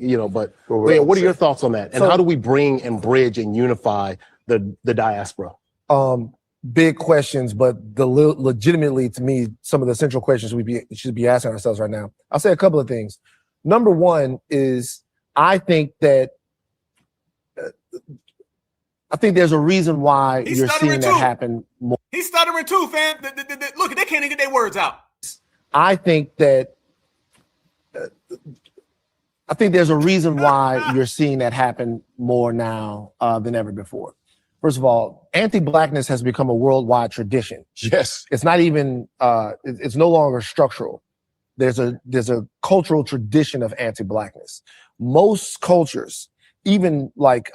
what are your thoughts on that? And how do we bring and bridge and unify the diaspora? Big questions, but legitimately to me, some of the central questions we should be asking ourselves right now. I'll say a couple of things. Number one is I think there's a reason why you're seeing that happen more. He's stuttering too, fam. Look, they can't even get their words out. I think there's a reason why you're seeing that happen more now than ever before. First of all, anti-Blackness has become a worldwide tradition. Yes. It's not even, it's no longer structural. There's a cultural tradition of anti-Blackness. Most cultures, even like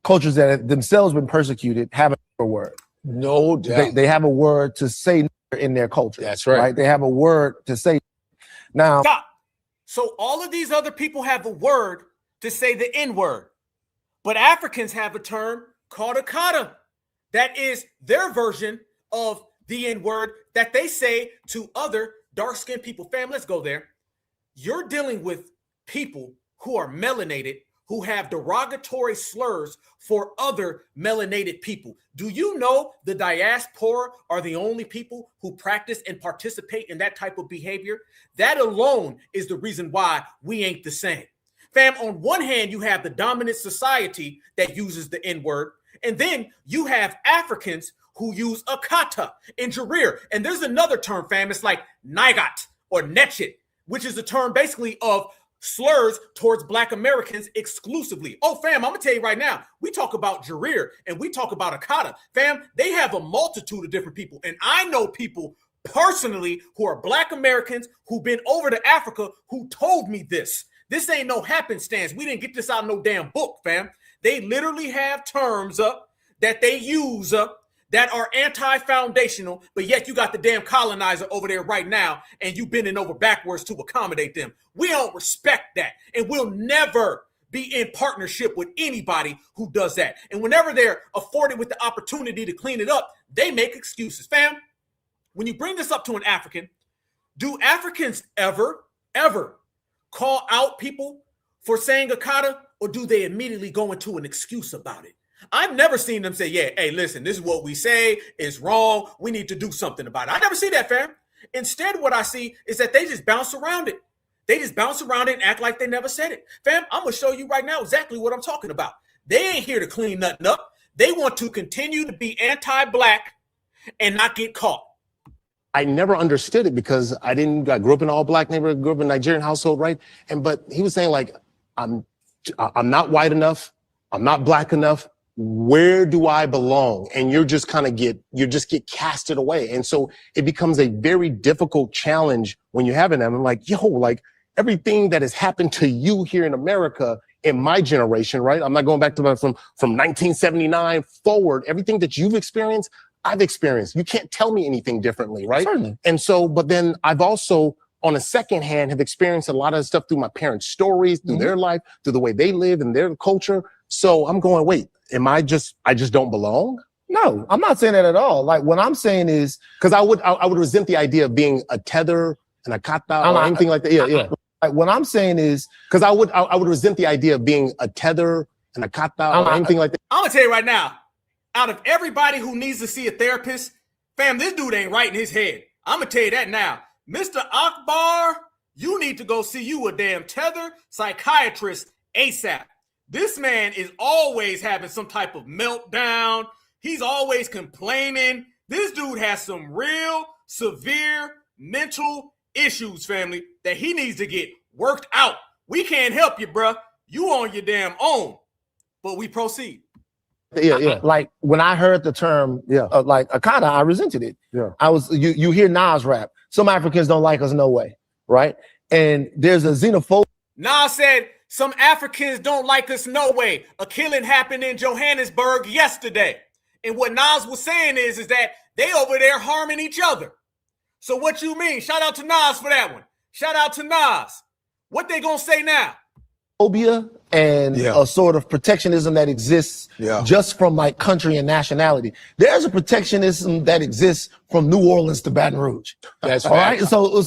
cultures that have themselves been persecuted, have a word. No doubt. They have a word to say in their culture. That's right. They have a word to say. Now, stop. So all of these other people have a word to say the N-word, but Africans have a term called a kata. That is their version of the N-word that they say to other dark-skinned people. Fam, let's go there. You're dealing with people who are melanated, who have derogatory slurs for other melanated people. Do you know the diaspora are the only people who practice and participate in that type of behavior? That alone is the reason why we ain't the same. Fam, on one hand, you have the dominant society that uses the N-word, and then you have Africans who use akata and jarir. And there's another term, fam, it's like nigat or netchit, which is a term basically of slurs towards Black Americans exclusively. Oh, fam, I'm gonna tell you right now, we talk about jarir and we talk about akata. Fam, they have a multitude of different people. And I know people personally who are Black Americans who've been over to Africa who told me this. This ain't no happenstance. We didn't get this out of no damn book, fam. They literally have terms that they use that are anti-foundational, but yet you got the damn colonizer over there right now, and you bending over backwards to accommodate them. We don't respect that, and we'll never be in partnership with anybody who does that. And whenever they're afforded with the opportunity to clean it up, they make excuses. Fam, when you bring this up to an African, do Africans ever call out people for saying akata, or do they immediately go into an excuse about it? I've never seen them say, yeah, hey, listen, this is what we say is wrong. We need to do something about it. I never see that, fam. Instead, what I see is that they just bounce around it. They just bounce around it and act like they never said it. Fam, I'm going to show you right now exactly what I'm talking about. They ain't here to clean nothing up. They want to continue to be anti-Black and not get caught. I never understood it because I grew up in an all Black neighborhood, grew up in a Nigerian household, right? But he was saying like, I'm not white enough. I'm not Black enough. Where do I belong? And you just get casted away. And so it becomes a very difficult challenge when you have it. I'm like, yo, like everything that has happened to you here in America in my generation, right? I'm not going back to from 1979 forward. Everything that you've experienced, I've experienced. You can't tell me anything differently, right? Certainly. And so, but then I've also, on a second hand, have experienced a lot of stuff through my parents' stories, through their life, through the way they live and their culture. So I'm going, wait, I just don't belong? No, I'm not saying that at all. Like what I'm saying is, because I would resent the idea of being a tether and a kata or anything like that. Yeah. Like what I'm saying is, because I would resent the idea of being a tether and a kata or anything like that. I'm gonna tell you right now, out of everybody who needs to see a therapist, fam, this dude ain't right in his head. I'm gonna tell you that now. Mr. Akbar, you need to go see you a damn tether psychiatrist ASAP. This man is always having some type of meltdown. He's always complaining. This dude has some real severe mental issues, family, that he needs to get worked out. We can't help you, bruh. You on your damn own. But we proceed. Yeah. Like when I heard the term, like akata, I resented it. Yeah. You hear Nas rap. Some Africans don't like us, no way, right? And there's a xenophobic. Nas said, some Africans don't like us, no way. A killing happened in Johannesburg yesterday. And what Nas was saying is that they over there harming each other. So what you mean? Shout out to Nas for that one. Shout out to Nas. What they gonna say now? Phobia and a sort of protectionism that exists just from like country and nationality. There's a protectionism that exists from New Orleans to Baton Rouge. That's all right. So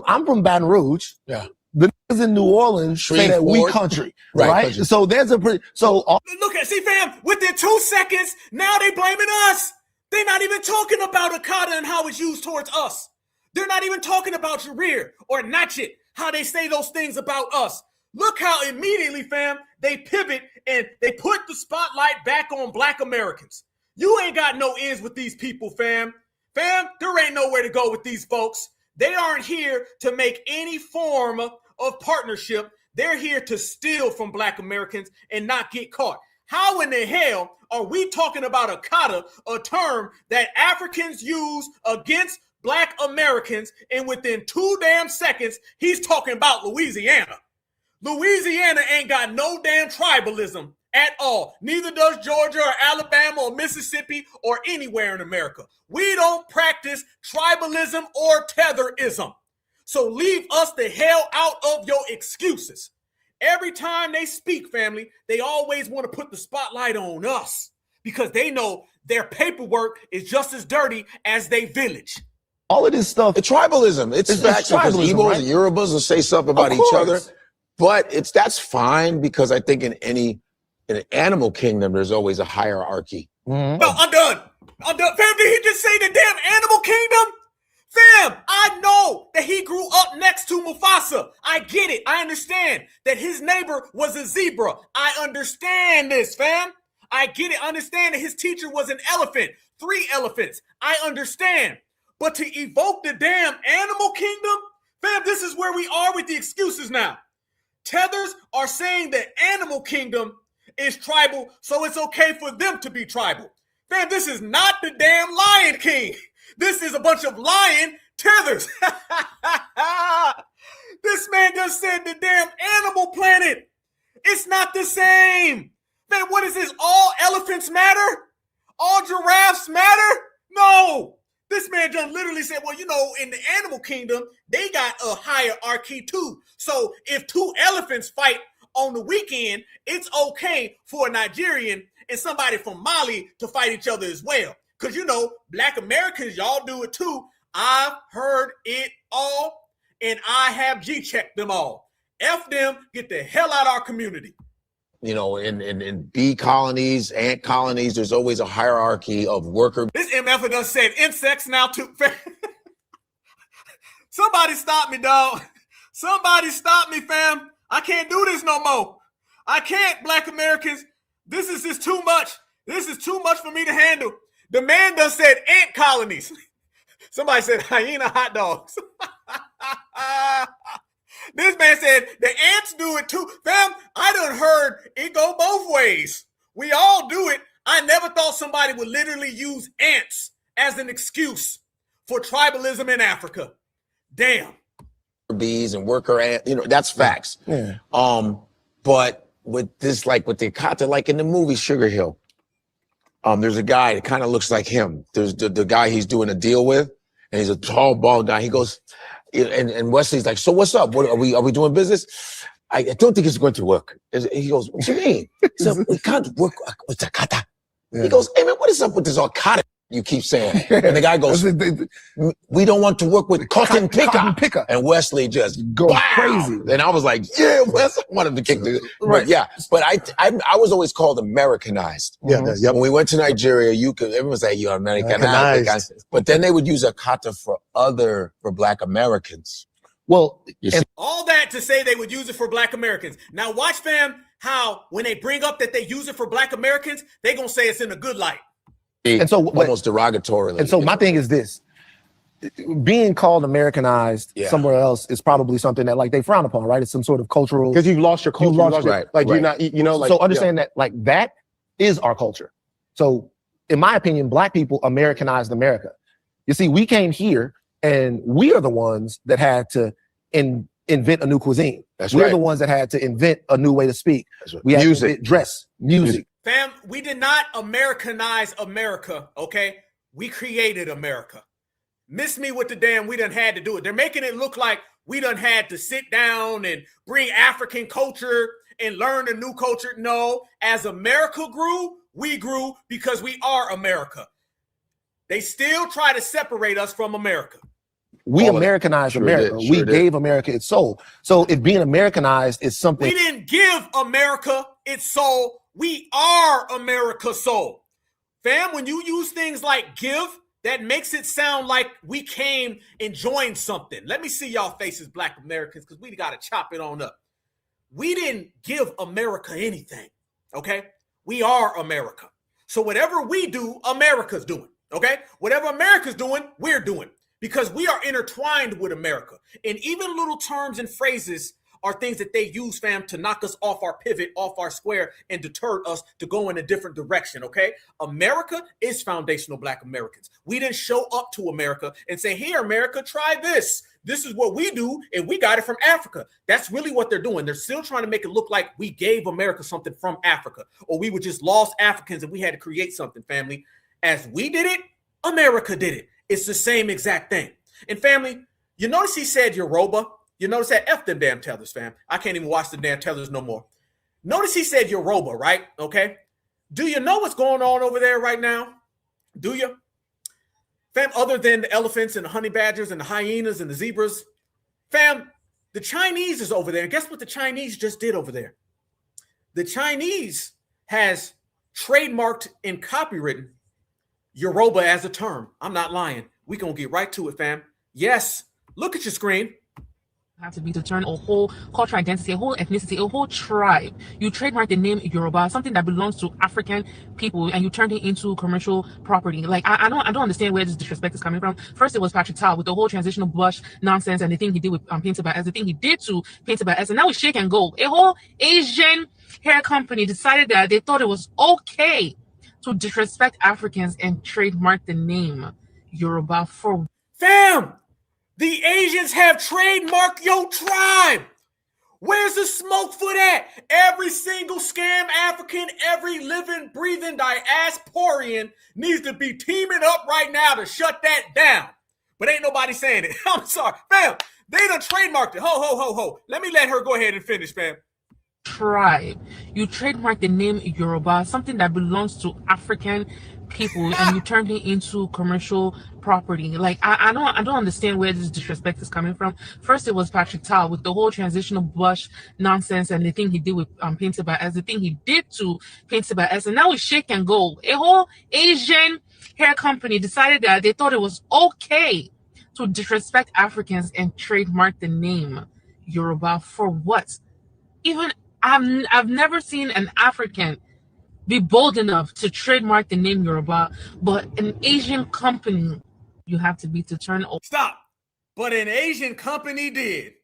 I'm from Baton Rouge. Yeah. The niggas in New Orleans say that we country, right? So there's a look at, see, fam, within 2 seconds, now they blaming us. They're not even talking about akata and how it's used towards us. They're not even talking about jarir or nachit, how they say those things about us. Look how immediately, fam, they pivot and they put the spotlight back on Black Americans. You ain't got no ends with these people, fam. Fam, there ain't nowhere to go with these folks. They aren't here to make any form of partnership. They're here to steal from Black Americans and not get caught. How in the hell are we talking about akata, a term that Africans use against Black Americans, and within 2 damn seconds, he's talking about Louisiana. Louisiana ain't got no damn tribalism at all. Neither does Georgia or Alabama or Mississippi or anywhere in America. We don't practice tribalism or tetherism. So leave us the hell out of your excuses. Every time they speak, family, they always want to put the spotlight on us because they know their paperwork is just as dirty as they village. All of this stuff. It's tribalism. It's facts because tribalism, Igbos right? and Yorubas will say stuff about Of each other. course. But that's fine because I think in an animal kingdom, there's always a hierarchy. Mhm. No, I'm done. Fam, did he just say the damn animal kingdom? Fam, I know that he grew up next to Mufasa. I get it. I understand that his neighbor was a zebra. I understand this, fam. I get it. I understand that his teacher was an elephant. 3 elephants. I understand. But to evoke the damn animal kingdom, fam, this is where we are with the excuses now. Tethers are saying that animal kingdom is tribal, so it's okay for them to be tribal. Fam, this is not the damn Lion King. This is a bunch of lion tethers. This man just said the damn Animal Planet. It's not the same. Man, what is this? All elephants matter? All giraffes matter? No. This man just literally said, well, you know, in the animal kingdom, they got a hierarchy too. So if 2 elephants fight on the weekend, it's okay for a Nigerian and somebody from Mali to fight each other as well. Because, you know, Black Americans, y'all do it too. I've heard it all, and I have G-checked them all. F them, get the hell out of our community. You know, in bee colonies, ant colonies, there's always a hierarchy of worker. This MF done said insects now too. Somebody stop me, dog. Somebody stop me, fam. I can't do this no more. I can't, Black Americans. This is just too much. This is too much for me to handle. The man done said ant colonies. Somebody said hyena hot dogs. This man said the ants do it too. Fam, I done heard it go both ways. We all do it. I never thought somebody would literally use ants as an excuse for tribalism in Africa. Damn. Bees and worker ant, you know, that's facts. Yeah. But with this, like with the kata, like in the movie Sugar Hill, there's a guy that kind of looks like him. There's the guy he's doing a deal with, and he's a tall, bald guy. He goes, and Wesley's like, so what's up? What are we doing business? I don't think it's going to work. He goes, what do you mean? He said, we can't work with the kata. Yeah. He goes, hey man, what is up with this kata you keep saying? And the guy goes, we don't want to work with cotton picker. And Wesley just go crazy. And I was like, yeah, Wesley wanted to kick the right. But yeah, but I was always called Americanized. Yeah. When we went to Nigeria, everyone was like, you're Americanized. But then they would use a kata for Black Americans. Well, all that to say they would use it for Black Americans. Now watch, fam, how when they bring up that they use it for Black Americans, they gonna say it's in a good light. And so almost derogatorily. And so my thing is this: being called Americanized somewhere else is probably something that like they frown upon, right? It's some sort of cultural, because you've lost your culture. You're not, you know, like, so understand that like that is our culture. So in my opinion, Black people Americanized America. You see, we came here and we are the ones that had to invent a new cuisine. We're the ones that had to invent a new way to speak. We had to invent dress, music. Fam, we did not Americanize America, okay? We created America. Miss me with the damn we done had to do it. They're making it look like we done had to sit down and bring African culture and learn a new culture. No, as America grew, we grew because we are America. They still try to separate us from America. We Americanized America. We gave America its soul. So if being Americanized is something... We didn't give America its soul. We are America's soul. Fam, when you use things like give, that makes it sound like we came and joined something. Let me see y'all faces, Black Americans, because we got to chop it on up. We didn't give America anything, okay? We are America. So whatever we do, America's doing, okay? Whatever America's doing, we're doing, because we are intertwined with America. And even little terms and phrases are things that they use, fam, to knock us off our pivot, off our square, and deter us to go in a different direction, okay? America is foundational Black Americans. We didn't show up to America and say, here, America, try this. This is what we do, and we got it from Africa. That's really what they're doing. They're still trying to make it look like we gave America something from Africa, or we were just lost Africans and we had to create something, family. As we did it, America did it. It's the same exact thing. And family, you notice he said Yoruba. You notice that? F them damn tellers, fam. I can't even watch the damn tellers no more. Notice he said Yoruba, right? Okay. Do you know what's going on over there right now? Do you? Fam, other than the elephants and the honey badgers and the hyenas and the zebras, fam, the Chinese is over there. And guess what the Chinese just did over there? The Chinese has trademarked and copywritten Yoruba as a term. I'm not lying. We gonna get right to it, fam. Yes, look at your screen. Have to be to turn a whole cultural identity, a whole ethnicity, a whole tribe. You trademark the name Yoruba, something that belongs to African people, and you turned it into commercial property. Like I don't understand where this disrespect is coming from. First, it was Patrick Tal with the whole transitional blush nonsense and the thing he did with Painted by S, the thing he did to Painted by S, and now it's Shake and Go. A whole Asian hair company decided that they thought it was okay to disrespect Africans and trademark the name Yoruba for fam. The Asians have trademarked your tribe. Where's the smoke for that? Every single scam African, every living, breathing diasporian needs to be teaming up right now to shut that down. But ain't nobody saying it. I'm sorry. Fam, they done trademarked it. Ho, ho, ho, ho. Let me let her go ahead and finish, fam. Tribe. You trademark the name Yoruba, something that belongs to African people, and you turned it into commercial property. Like I don't understand where this disrespect is coming from. First, it was Patrick Tal with the whole transitional blush nonsense and the thing he did with Painted by S, the thing he did to Painted by S, and now it's Shake and Go. A whole Asian hair company decided that they thought it was okay to disrespect Africans and trademark the name Yoruba for what? Even I've never seen an African be bold enough to trademark the name Yoruba, but an Asian company you have to be to turn over. Stop. But an Asian company did.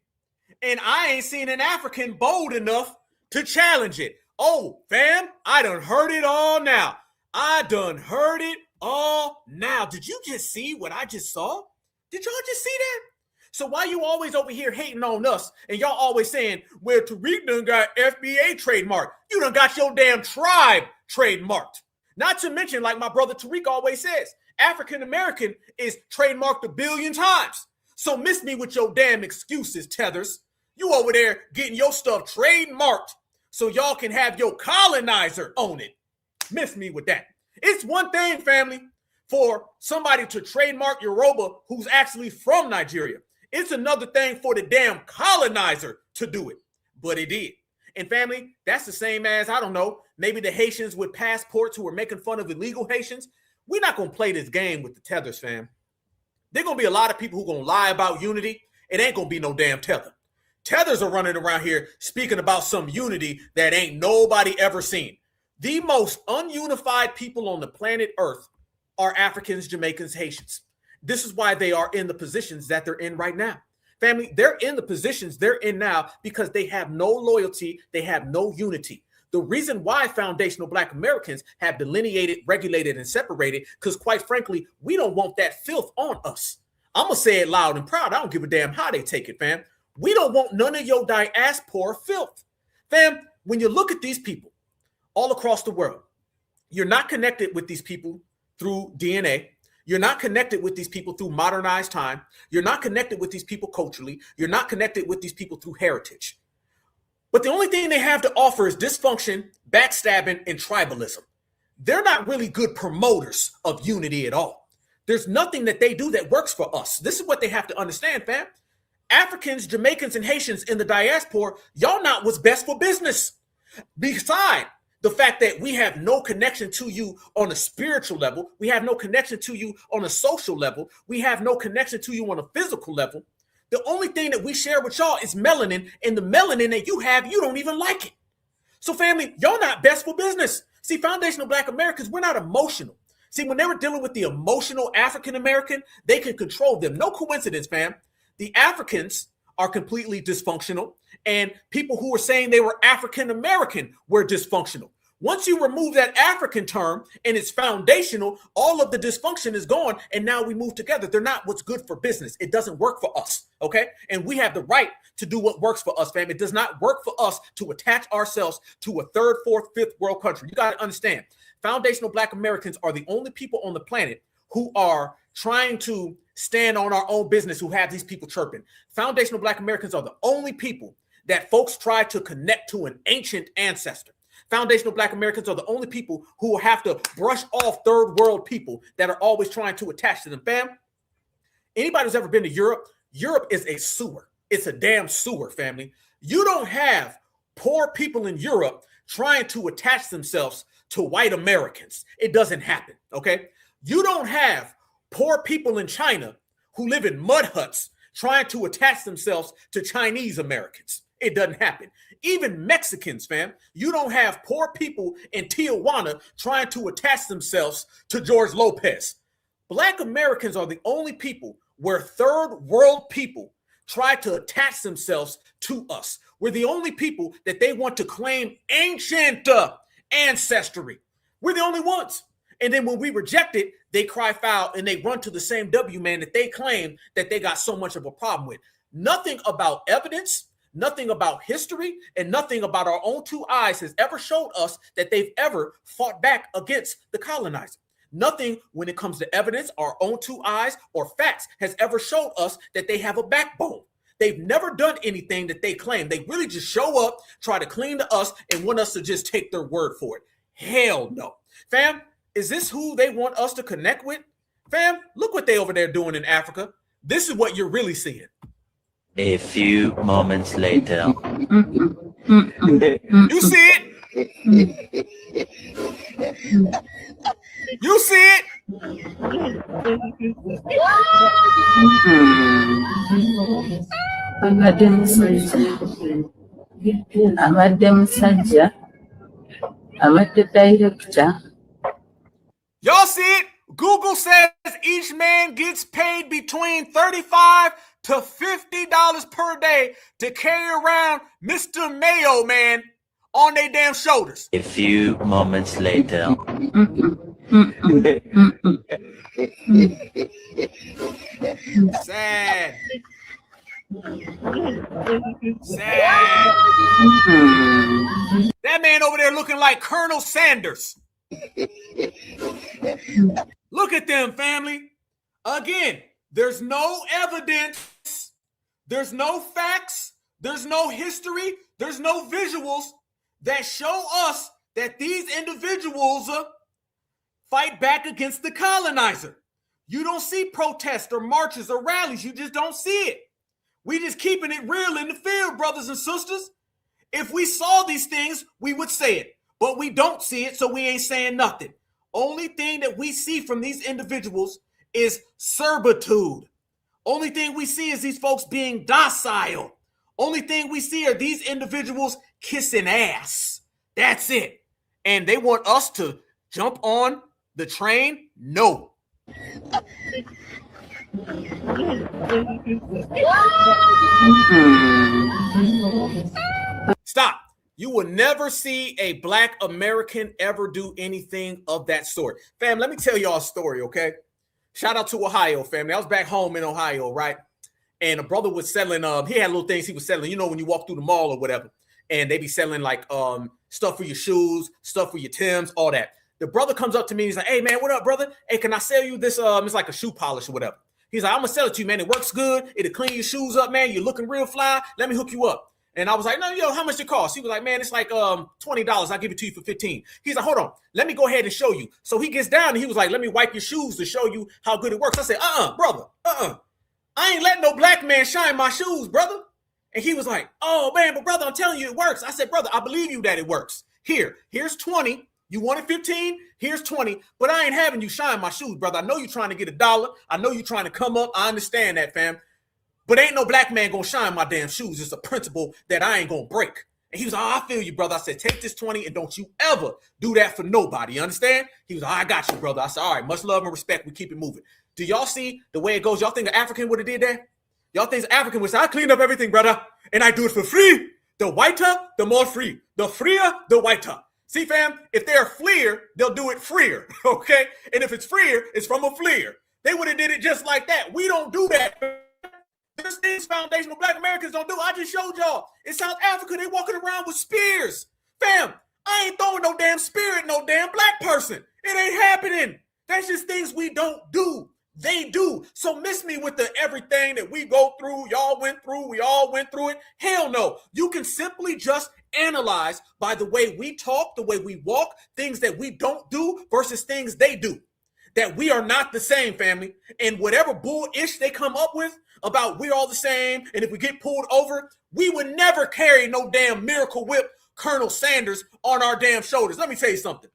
And I ain't seen an African bold enough to challenge it. Oh, fam, I done heard it all now. I done heard it all now. Did you just see what I just saw? Did y'all just see that? So why you always over here hating on us and y'all always saying, well, Tariq done got FBA trademark. You done got your damn tribe trademarked. Not to mention, like my brother Tariq always says, African-American is trademarked 1 billion times. So miss me with your damn excuses, Tethers. You over there getting your stuff trademarked so y'all can have your colonizer own it. Miss me with that. It's one thing, family, for somebody to trademark Yoruba who's actually from Nigeria. It's another thing for the damn colonizer to do it, but it did. And family, that's the same as, I don't know, maybe the Haitians with passports who are making fun of illegal Haitians. We're not going to play this game with the Tethers, fam. There going to be a lot of people who going to lie about unity. It ain't going to be no damn Tether. Tethers are running around here speaking about some unity that ain't nobody ever seen. The most ununified people on the planet Earth are Africans, Jamaicans, Haitians. This is why they are in the positions that they're in right now. Family, they're in the positions they're in now because they have no loyalty, they have no unity. The reason why foundational Black Americans have delineated, regulated, and separated, because quite frankly, we don't want that filth on us. I'm going to say it loud and proud. I don't give a damn how they take it, fam. We don't want none of your diaspora filth. Fam, when you look at these people all across the world, you're not connected with these people through DNA. You're not connected with these people through modernized time. You're not connected with these people culturally. You're not connected with these people through heritage. But the only thing they have to offer is dysfunction, backstabbing, and tribalism. They're not really good promoters of unity at all. There's nothing that they do that works for us. This is what they have to understand, fam. Africans, Jamaicans, and Haitians in the diaspora, y'all not what's best for business. Besides the fact that we have no connection to you on a spiritual level, we have no connection to you on a social level, we have no connection to you on a physical level. The only thing that we share with y'all is melanin, and the melanin that you have, you don't even like it. So family, y'all not best for business. See, foundational Black Americans, we're not emotional. See, when they were dealing with the emotional African American, they can control them. No coincidence, fam. The Africans are completely dysfunctional, and people who were saying they were African American were dysfunctional. Once you remove that African term and it's foundational, all of the dysfunction is gone, and now we move together. They're not what's good for business. It doesn't work for us, okay? And we have the right to do what works for us, fam. It does not work for us to attach ourselves to a third, fourth, fifth world country. You got to understand, foundational Black Americans are the only people on the planet who are trying to stand on our own business, who have these people chirping. Foundational Black Americans are the only people that folks try to connect to an ancient ancestor. Foundational Black Americans are the only people who will have to brush off third world people that are always trying to attach to them. Fam, anybody who's ever been to Europe, Europe is a sewer. It's a damn sewer, family. You don't have poor people in Europe trying to attach themselves to white Americans. It doesn't happen, okay? You don't have poor people in China who live in mud huts trying to attach themselves to Chinese Americans. It doesn't happen. Even Mexicans, fam, you don't have poor people in Tijuana trying to attach themselves to George Lopez. Black Americans are the only people where third world people try to attach themselves to us. We're the only people that they want to claim ancient ancestry. We're the only ones. And then when we reject it, they cry foul and they run to the same W man that they claim that they got so much of a problem with. Nothing about evidence, nothing about history, and nothing about our own two eyes has ever showed us that they've ever fought back against the colonizer. Nothing when it comes to evidence, our own two eyes, or facts has ever showed us that they have a backbone. They've never done anything that they claim. They really just show up, try to cling to us, and want us to just take their word for it. Hell no. Fam, is this who they want us to connect with? Fam, look what they over there doing in Africa. This is what you're really seeing. A few moments later. You see it? You see it? Y'all see it? Google says each man gets paid between $35 to $50 per day to carry around Mr. Mayo Man on their damn shoulders. A few moments later. Sad. That man over there looking like Colonel Sanders. Look at them, family. Again, there's no evidence, there's no facts, there's no history, there's no visuals that show us that these individuals fight back against the colonizer. You don't see protests or marches or rallies. You just don't see it. We just keeping it real in the field, brothers and sisters. If we saw these things, we would say it. But we don't see it, so we ain't saying nothing. Only thing that we see from these individuals is servitude. Only thing we see is these folks being docile. Only thing we see are these individuals kissing ass. That's it. And they want us to jump on the train? No. Stop. You will never see a Black American ever do anything of that sort. Fam, let me tell y'all a story, okay? Shout out to Ohio, family. I was back home in Ohio, right? And a brother was selling, he had little things he was selling, you know, when you walk through the mall or whatever, and they be selling like stuff for your shoes, stuff for your Timbs, all that. The brother comes up to me, he's like, hey man, what up, brother? Hey, can I sell you this? It's like a shoe polish or whatever. He's like, I'm gonna sell it to you, man. It works good. It'll clean your shoes up, man. You're looking real fly. Let me hook you up. And I was like, no, yo, how much it cost? He was like, man, it's like $20. I'll give it to you for $15. He's like, hold on, let me go ahead and show you. So he gets down and he was like, let me wipe your shoes to show you how good it works. I said, brother, I ain't letting no black man shine my shoes, brother. And he was like, oh man, but brother, I'm telling you it works. I said, brother, I believe you that it works. Here's 20. You wanted 15? Here's 20. But I ain't having you shine my shoes, brother. I know you're trying to get $1. I know you're trying to come up. I understand that, fam. But ain't no black man gonna shine my damn shoes. It's a principle that I ain't gonna break. And he was like, I feel you, brother. I said, take this 20 and don't you ever do that for nobody. You understand? He was like, I got you, brother. I said, all right, much love and respect. We keep it moving. Do y'all see the way it goes? Y'all think an African would have did that? Y'all think an African would say, I cleaned up everything, brother, and I do it for free. The whiter, the more free. The freer, the whiter. See, fam, if they're a fleer, they'll do it freer, okay? And if it's freer, it's from a fleer. They would have did it just like that. We don't do that. There's things foundational Black Americans don't do. I just showed y'all. In South Africa, they walking around with spears. Fam, I ain't throwing no damn spear at no damn black person. It ain't happening. That's just things we don't do. They do. So miss me with the everything that we go through, y'all went through, we all went through it. Hell no. You can simply just analyzed by the way we talk, the way we walk, things that we don't do versus things they do. That we are not the same, family. And whatever bull-ish they come up with about we're all the same, and if we get pulled over, we would never carry no damn Miracle Whip Colonel Sanders on our damn shoulders. Let me tell you something.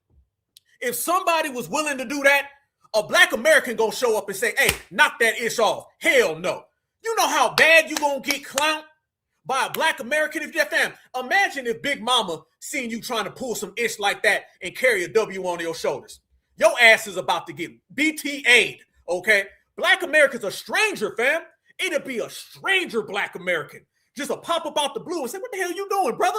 If somebody was willing to do that, a black American gonna show up and say, hey, knock that ish off. Hell no. You know how bad you gonna get clowned by a black American if you're fam. Imagine if Big Mama seen you trying to pull some ish like that and carry a W on your shoulders. Your ass is about to get BTA'd, okay? Black American's a stranger, fam. It'll be a stranger black American. Just a pop up out the blue and say, what the hell you doing, brother?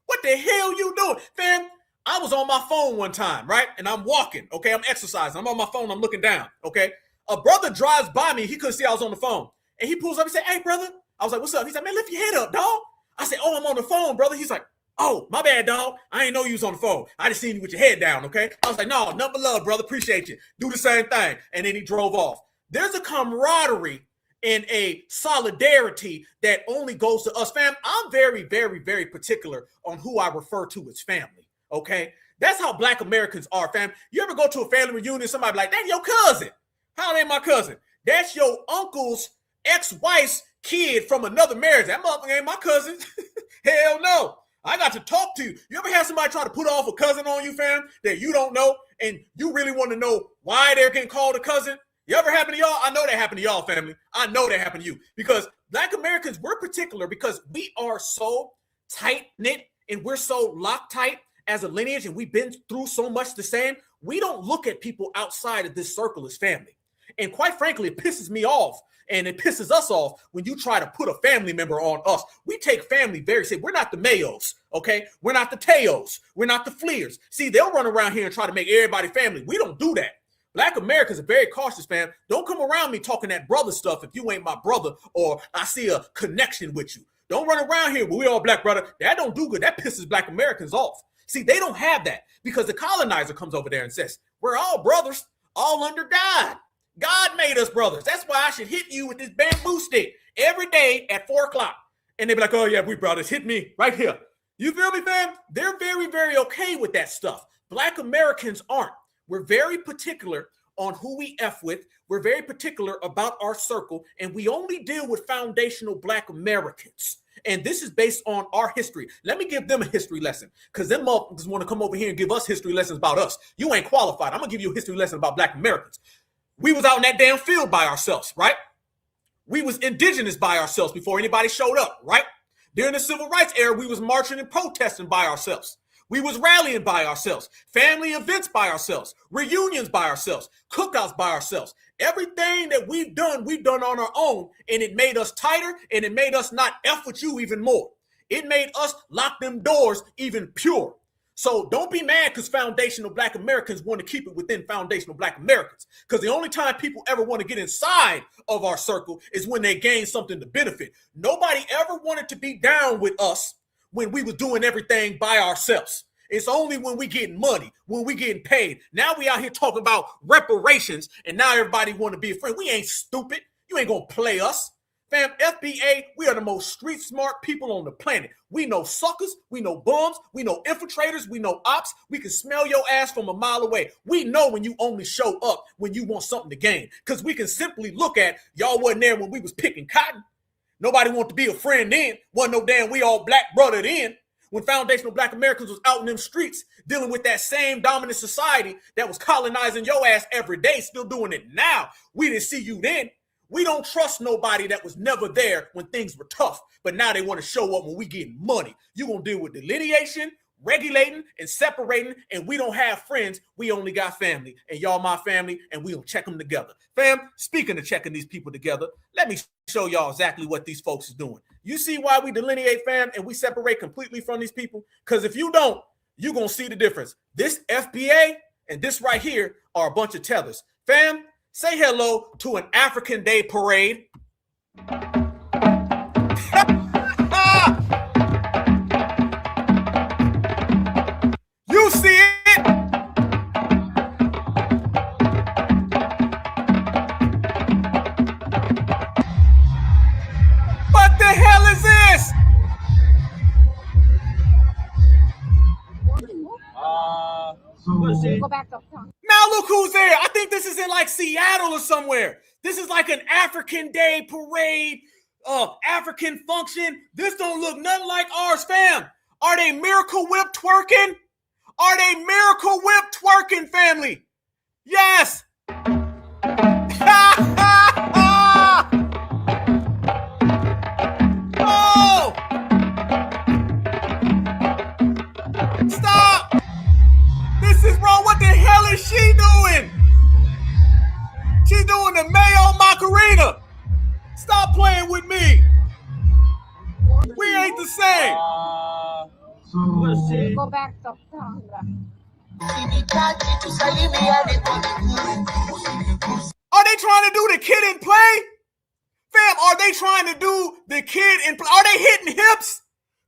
What the hell you doing? Fam, I was on my phone one time, right? And I'm walking, okay? I'm exercising. I'm on my phone. I'm looking down, okay? A brother drives by me. He couldn't see I was on the phone. And he pulls up and said, hey, brother. I was like, what's up? He said, man, lift your head up, dog. I said, oh, I'm on the phone, brother. He's like, oh, my bad, dog. I ain't know you was on the phone. I just seen you with your head down, okay? I was like, no, nothing but love, brother. Appreciate you. Do the same thing. And then he drove off. There's a camaraderie and a solidarity that only goes to us, fam. I'm very, very, very particular on who I refer to as family, okay? That's how black Americans are, fam. You ever go to a family reunion, somebody be like, that's your cousin. How they my cousin? That's your uncle's ex-wife's kid from another marriage. That motherfucker ain't my cousin. Hell no. I got to talk to you. You ever had somebody try to put off a cousin on you, fam, that you don't know, and you really want to know why they're getting called a cousin? You ever happen to y'all? I know that happened to y'all, family. I know that happened to you. Because black Americans, we're particular because we are so tight-knit and we're so Loctite as a lineage, and we've been through so much the same. We don't look at people outside of this circle as family. And quite frankly, it pisses me off. And it pisses us off when you try to put a family member on us. We take family very seriously. We're not the Mayos, okay? We're not the Teos. We're not the Fleers. See, they'll run around here and try to make everybody family. We don't do that. Black Americans are very cautious, fam. Don't come around me talking that brother stuff if you ain't my brother or I see a connection with you. Don't run around here, we all black, brother. That don't do good. That pisses black Americans off. See, they don't have that because the colonizer comes over there and says, we're all brothers, all under God. God made us brothers. That's why I should hit you with this bamboo stick every day at 4 o'clock. And they be like, oh, yeah, we brothers. Hit me right here. You feel me, fam? They're very, very okay with that stuff. Black Americans aren't. We're very particular on who we F with. We're very particular about our circle. And we only deal with foundational black Americans. And this is based on our history. Let me give them a history lesson because them motherfuckers want to come over here and give us history lessons about us. You ain't qualified. I'm going to give you a history lesson about black Americans. We was out in that damn field by ourselves, right? We was indigenous by ourselves before anybody showed up, right? During the civil rights era, we was marching and protesting by ourselves. We was rallying by ourselves, family events by ourselves, reunions by ourselves, cookouts by ourselves. Everything that we've done on our own, and it made us tighter, and it made us not F with you even more. It made us lock them doors even pure. So don't be mad because foundational black Americans want to keep it within foundational black Americans. Because the only time people ever want to get inside of our circle is when they gain something to benefit. Nobody ever wanted to be down with us when we was doing everything by ourselves. It's only when we getting money, when we getting paid. Now we out here talking about reparations, and now everybody want to be a friend. We ain't stupid. You ain't gonna play us. Fam, FBA, we are the most street smart people on the planet. We know suckers, we know bums, we know infiltrators, we know ops. We can smell your ass from a mile away. We know when you only show up when you want something to gain. Because we can simply look at, y'all wasn't there when we was picking cotton. Nobody want to be a friend then. Wasn't no damn we all black brother then. When foundational black Americans was out in them streets dealing with that same dominant society that was colonizing your ass every day, still doing it now. We didn't see you then. We don't trust nobody that was never there when things were tough, but now they want to show up when we getting money. You're going to deal with delineation, regulating, and separating, and we don't have friends. We only got family, and y'all my family, and we don't check them together. Fam, speaking of checking these people together, let me show y'all exactly what these folks is doing. You see why we delineate, fam, and we separate completely from these people? Because if you don't, you're going to see the difference. This FBA and this right here are a bunch of tethers. Fam, say hello to an African Day parade. You see it? What the hell is this? Seattle or somewhere. This is like an African Day parade, African function. This don't look nothing like ours, fam. Are they Miracle Whip twerking? Are they Miracle Whip twerking, family? Yes. Oh! Stop! This is wrong. What the hell is she doing? She's doing the Mayo Macarena. Stop playing with me. We ain't the same. Go back to Are they trying to do the kid in play? Fam, are they trying to do the kid in play? Are they hitting hips?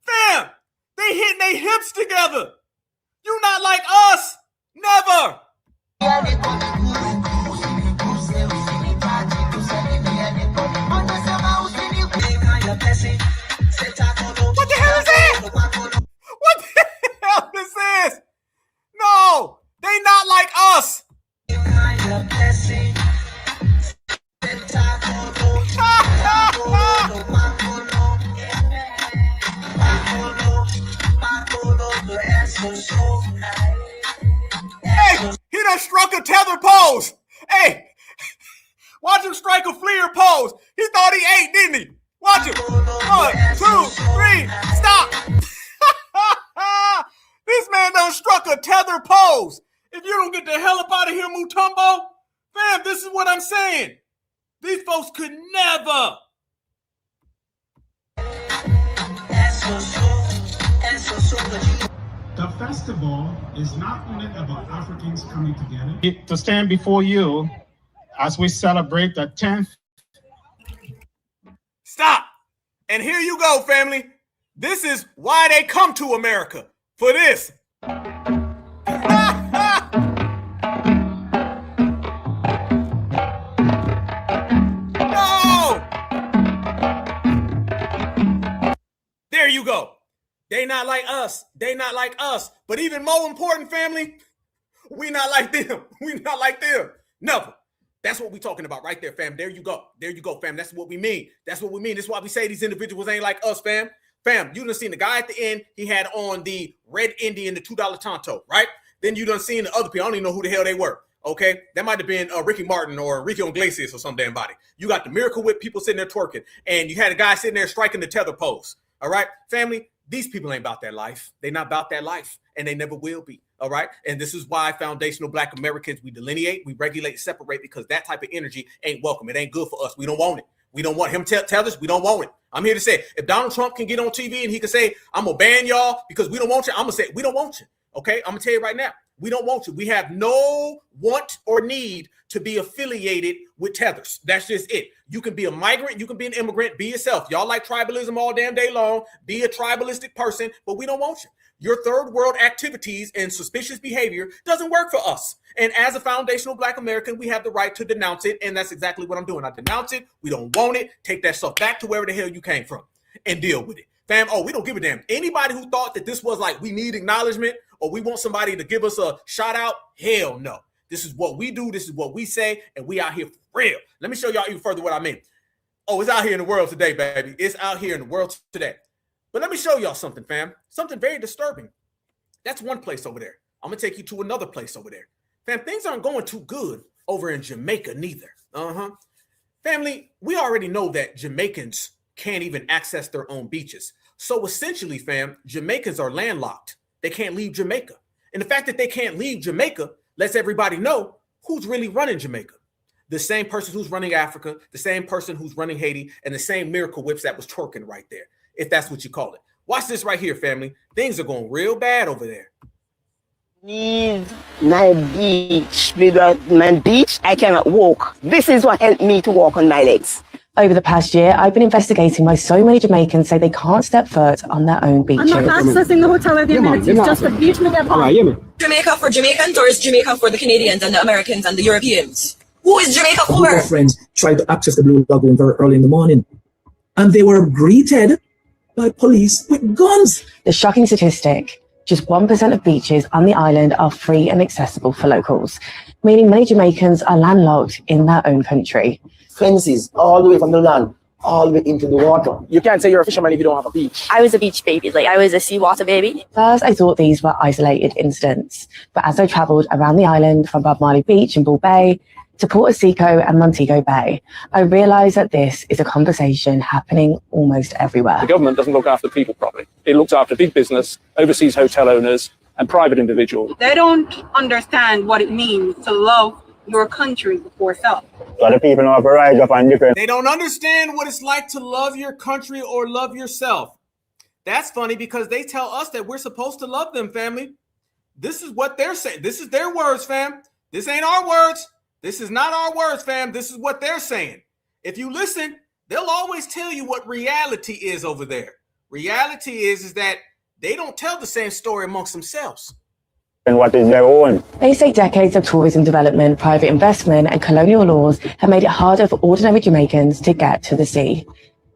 Fam, they hitting their hips together. You not like us. Never. What the hell is that? What the hell is this? No, they not like us. Hey, he done struck a tether pose. Hey, watch him strike a fleer pose. He thought he ate, didn't he? Watch him. 1, 2, 3, stop. This man done struck a tether pose. If you don't get the hell up out of here, Mutombo, fam, this is what I'm saying. These folks could never. The festival is not only about Africans coming together. To stand before you as we celebrate the 10th. Stop. And here you go, family. This is why they come to America. For this. No! There you go. They not like us. They not like us. But even more important, family, we not like them. We not like them. Never. That's what we talking about right there, fam. There you go. There you go, fam. That's what we mean. That's what we mean. That's why we say these individuals ain't like us, fam. Fam, you done seen the guy at the end. He had on the red Indian, the $2 Tonto, right? Then you done seen the other people. I don't even know who the hell they were. Okay, that might have been Ricky Martin or Ricky Iglesias or some damn body. You got the Miracle Whip people sitting there twerking, and you had a guy sitting there striking the tether pose. All right, family, these people ain't about that life. They not about that life, and they never will be. All right, and this is why foundational Black Americans, we delineate, we regulate, separate, because that type of energy ain't welcome. It ain't good for us. We don't want it. We don't want him tell us we don't want it. I'm here to say, if Donald Trump can get on TV and he can say, I'm going to ban y'all because we don't want you, I'm going to say, we don't want you. Okay, I'm going to tell you right now, we don't want you. We have no want or need to be affiliated with tethers. That's just it. You can be a migrant, you can be an immigrant, be yourself. Y'all like tribalism all damn day long, be a tribalistic person, but we don't want you. Your third world activities and suspicious behavior doesn't work for us. And as a foundational Black American, we have the right to denounce it. And that's exactly what I'm doing. I denounce it. We don't want it. Take that stuff back to wherever the hell you came from and deal with it. Fam, we don't give a damn. Anybody who thought that this was like we need acknowledgement or we want somebody to give us a shout out, hell no. This is what we do. This is what we say. And we out here for real. Let me show y'all even further what I mean. Oh, it's out here in the world today, baby. It's out here in the world today. But let me show y'all something, fam. Something very disturbing. That's one place over there. I'm going to take you to another place over there. Fam, things aren't going too good over in Jamaica neither. Family, we already know that Jamaicans can't even access their own beaches. So essentially, fam, Jamaicans are landlocked. They can't leave Jamaica. And the fact that they can't leave Jamaica lets everybody know who's really running Jamaica. The same person who's running Africa, the same person who's running Haiti, and the same Miracle Whips that was twerking right there, if that's what you call it. Watch this right here, family. Things are going real bad over there. Need my beach. Without my beach, I cannot walk. This is what helped me to walk on my legs. Over the past year, I've been investigating why so many Jamaicans say they can't step foot on their own beaches. I'm not accessing the hotel with the amenities, just the beach with their Jamaica for Jamaicans, or is Jamaica for the Canadians and the Americans and the Europeans? Who is Jamaica for? Our friends tried to access the Blue Lagoon very early in the morning, and they were greeted by police with guns. The shocking statistic Just 1% of beaches on the island are free and accessible for locals, meaning many Jamaicans are landlocked in their own country. Fences all the way from the land, all the way into the water. You can't say you're a fisherman if you don't have a beach. I was a beach baby, like I was a seawater baby. First, I thought these were isolated incidents, but as I travelled around the island from Bob Marley Beach and Bull Bay to Puerto Rico and Montego Bay, I realised that this is a conversation happening almost everywhere. The government doesn't look after people properly. It looks after big business, overseas hotel owners, and private individuals. They don't understand what it means to love your country before self. They don't understand what it's like to love your country or love yourself. That's funny because they tell us that we're supposed to love them, family. This is what they're saying. This is their words, fam. This ain't our words. This is not our words, fam. This is what they're saying. If you listen, they'll always tell you what reality is over there. Reality is that they don't tell the same story amongst themselves. And what is their own? They say decades of tourism development, private investment and colonial laws have made it harder for ordinary Jamaicans to get to the sea.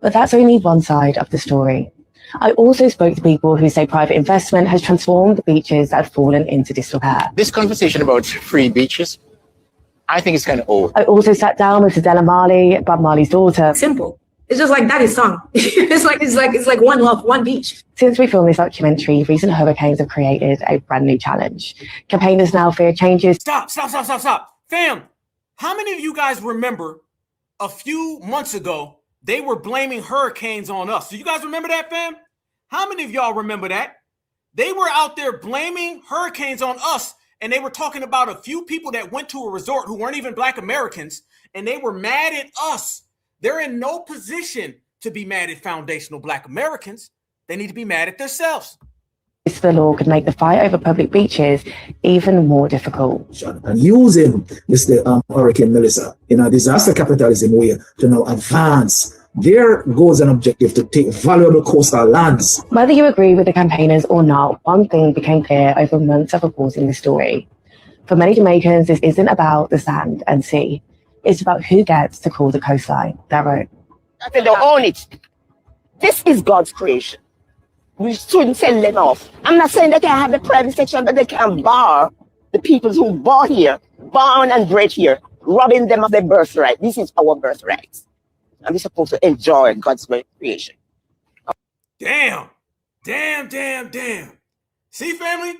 But that's only one side of the story. I also spoke to people who say private investment has transformed the beaches that had fallen into disrepair. This conversation about free beaches, I think it's kind of old. I also sat down with Adela Marley, Bob Marley's daughter. Simple. It's just like that is song. it's like one love, one beach. Since we filmed this documentary, recent hurricanes have created a brand new challenge. Campaigners now fear changes. Stop. Fam, how many of you guys remember a few months ago, they were blaming hurricanes on us? Do you guys remember that, fam? How many of y'all remember that? They were out there blaming hurricanes on us, and they were talking about a few people that went to a resort who weren't even Black Americans, and they were mad at us. They're in no position to be mad at foundational Black Americans. They need to be mad at themselves. The law could make the fight over public beaches even more difficult. And using Mr. Hurricane Melissa in a disaster capitalism way to now advance their goals and objective to take valuable coastal lands. Whether you agree with the campaigners or not, one thing became clear over months of reporting the story. For many Jamaicans, this isn't about the sand and sea. It's about who gets to call the coastline their own. They don't own it. This is God's creation. We shouldn't sell them off. I'm not saying they can have the private section, but they can bar the people who born here, born and bred here, robbing them of their birthright. This is our birthright. And we're supposed to enjoy God's creation. Damn. See, family?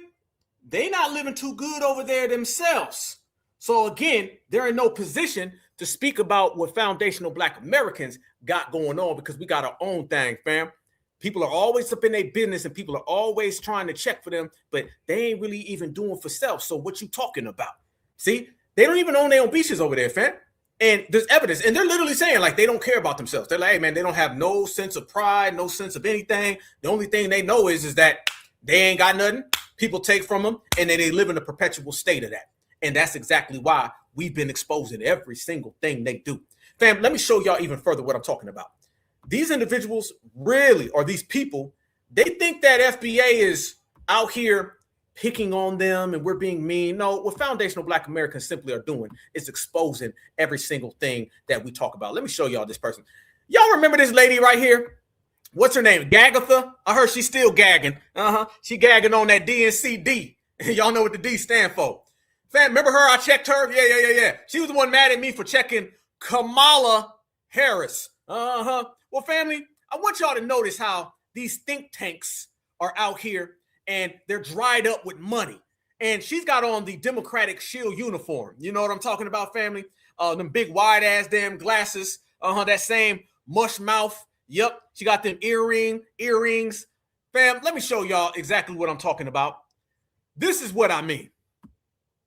They not living too good over there themselves. So again, they're in no position to speak about what foundational Black Americans got going on because we got our own thing, fam. People are always up in their business and people are always trying to check for them, but they ain't really even doing for self. So what you talking about? See, they don't even own their own beaches over there, fam. And there's evidence, and they're literally saying like they don't care about themselves. They're like, hey man, they don't have no sense of pride, no sense of anything. The only thing they know is that they ain't got nothing. People take from them, and then they live in a perpetual state of that. And that's exactly why we've been exposing every single thing they do. Fam, let me show y'all even further what I'm talking about. These individuals really, or these people, they think that FBA is out here picking on them and we're being mean. No, what foundational Black Americans simply are doing is exposing every single thing that we talk about. Let me show y'all this person. Y'all remember this lady right here? What's her name? Gagatha? I heard she's still gagging. She gagging on that DNCD. Y'all know what the D stand for. Fam, remember her? I checked her. Yeah. She was the one mad at me for checking Kamala Harris. Well, family, I want y'all to notice how these think tanks are out here and they're dried up with money. And she's got on the Democratic Shield uniform. You know what I'm talking about, family? Them big wide ass damn glasses. That same mush mouth. Yep. She got them earrings. Fam, let me show y'all exactly what I'm talking about. This is what I mean.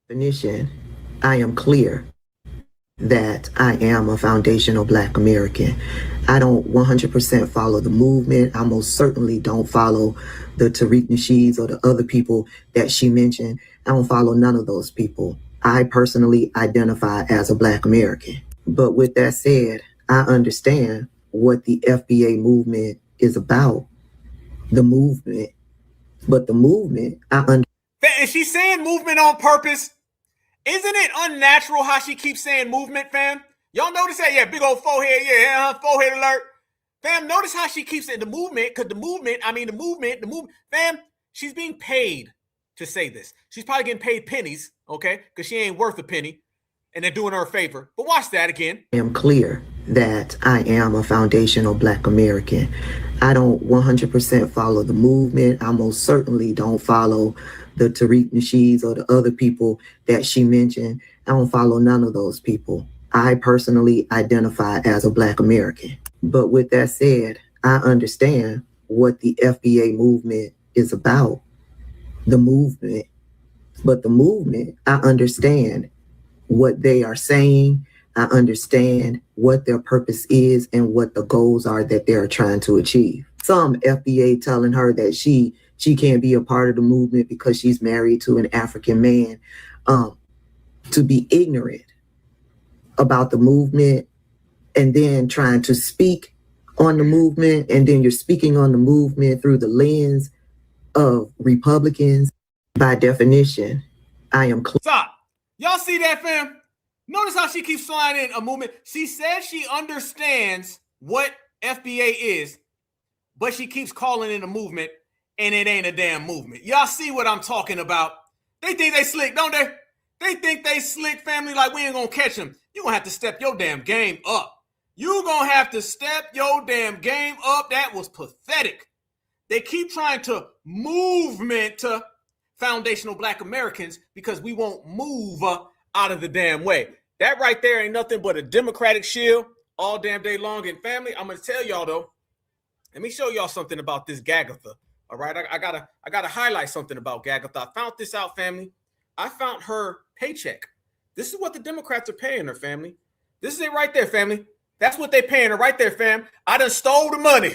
Definition, I am clear that I am a foundational Black American. I don't 100% follow the movement. I most certainly don't follow the Tariq Nasheeds or the other people that she mentioned. I don't follow none of those people. I personally identify as a Black American. But with that said, I understand what the FBA movement is about. The movement. But the movement, Is she saying movement on purpose? Isn't it unnatural how she keeps saying movement, fam? Y'all notice that? Yeah, big old forehead. Yeah, forehead alert. Fam, notice how she keeps saying the movement, because the movement. Fam, She's being paid to say this. She's probably getting paid pennies, okay, because she ain't worth a penny, and they're doing her a favor. But watch that again. I am clear that I am a foundational Black American. I don't 100% follow the movement. I most certainly don't follow the Tariq Nasheeds or the other people that she mentioned. I don't follow none of those people. I personally identify as a Black American. But with that said, I understand what the FBA movement is about. The movement. But the movement, I understand what they are saying. I understand what their purpose is and what the goals are that they're trying to achieve. Some FBA telling her that she can't be a part of the movement because she's married to an African man. To be ignorant about the movement and then trying to speak on the movement, and then you're speaking on the movement through the lens of Republicans. By definition, I am Stop. Y'all see that, fam? Notice how she keeps flying in a movement. She says she understands what FBA is, but she keeps calling it a movement, and it ain't a damn movement. Y'all see what I'm talking about? They think they slick, don't they? They think they slick, family, like we ain't gonna catch them. You're gonna have to step your damn game up. You're gonna have to step your damn game up. That was pathetic. They keep trying to movement to foundational Black Americans because we won't move out of the damn way. That right there ain't nothing but a Democratic shield all damn day long. And family, I'm gonna tell y'all though, let me show y'all something about this Gagatha. All right, I gotta highlight something about Gagatha. I found this out, family. I found her paycheck. This is what the Democrats are paying her, family. This is it right there, family. That's what they paying her right there, fam. I done stole the money.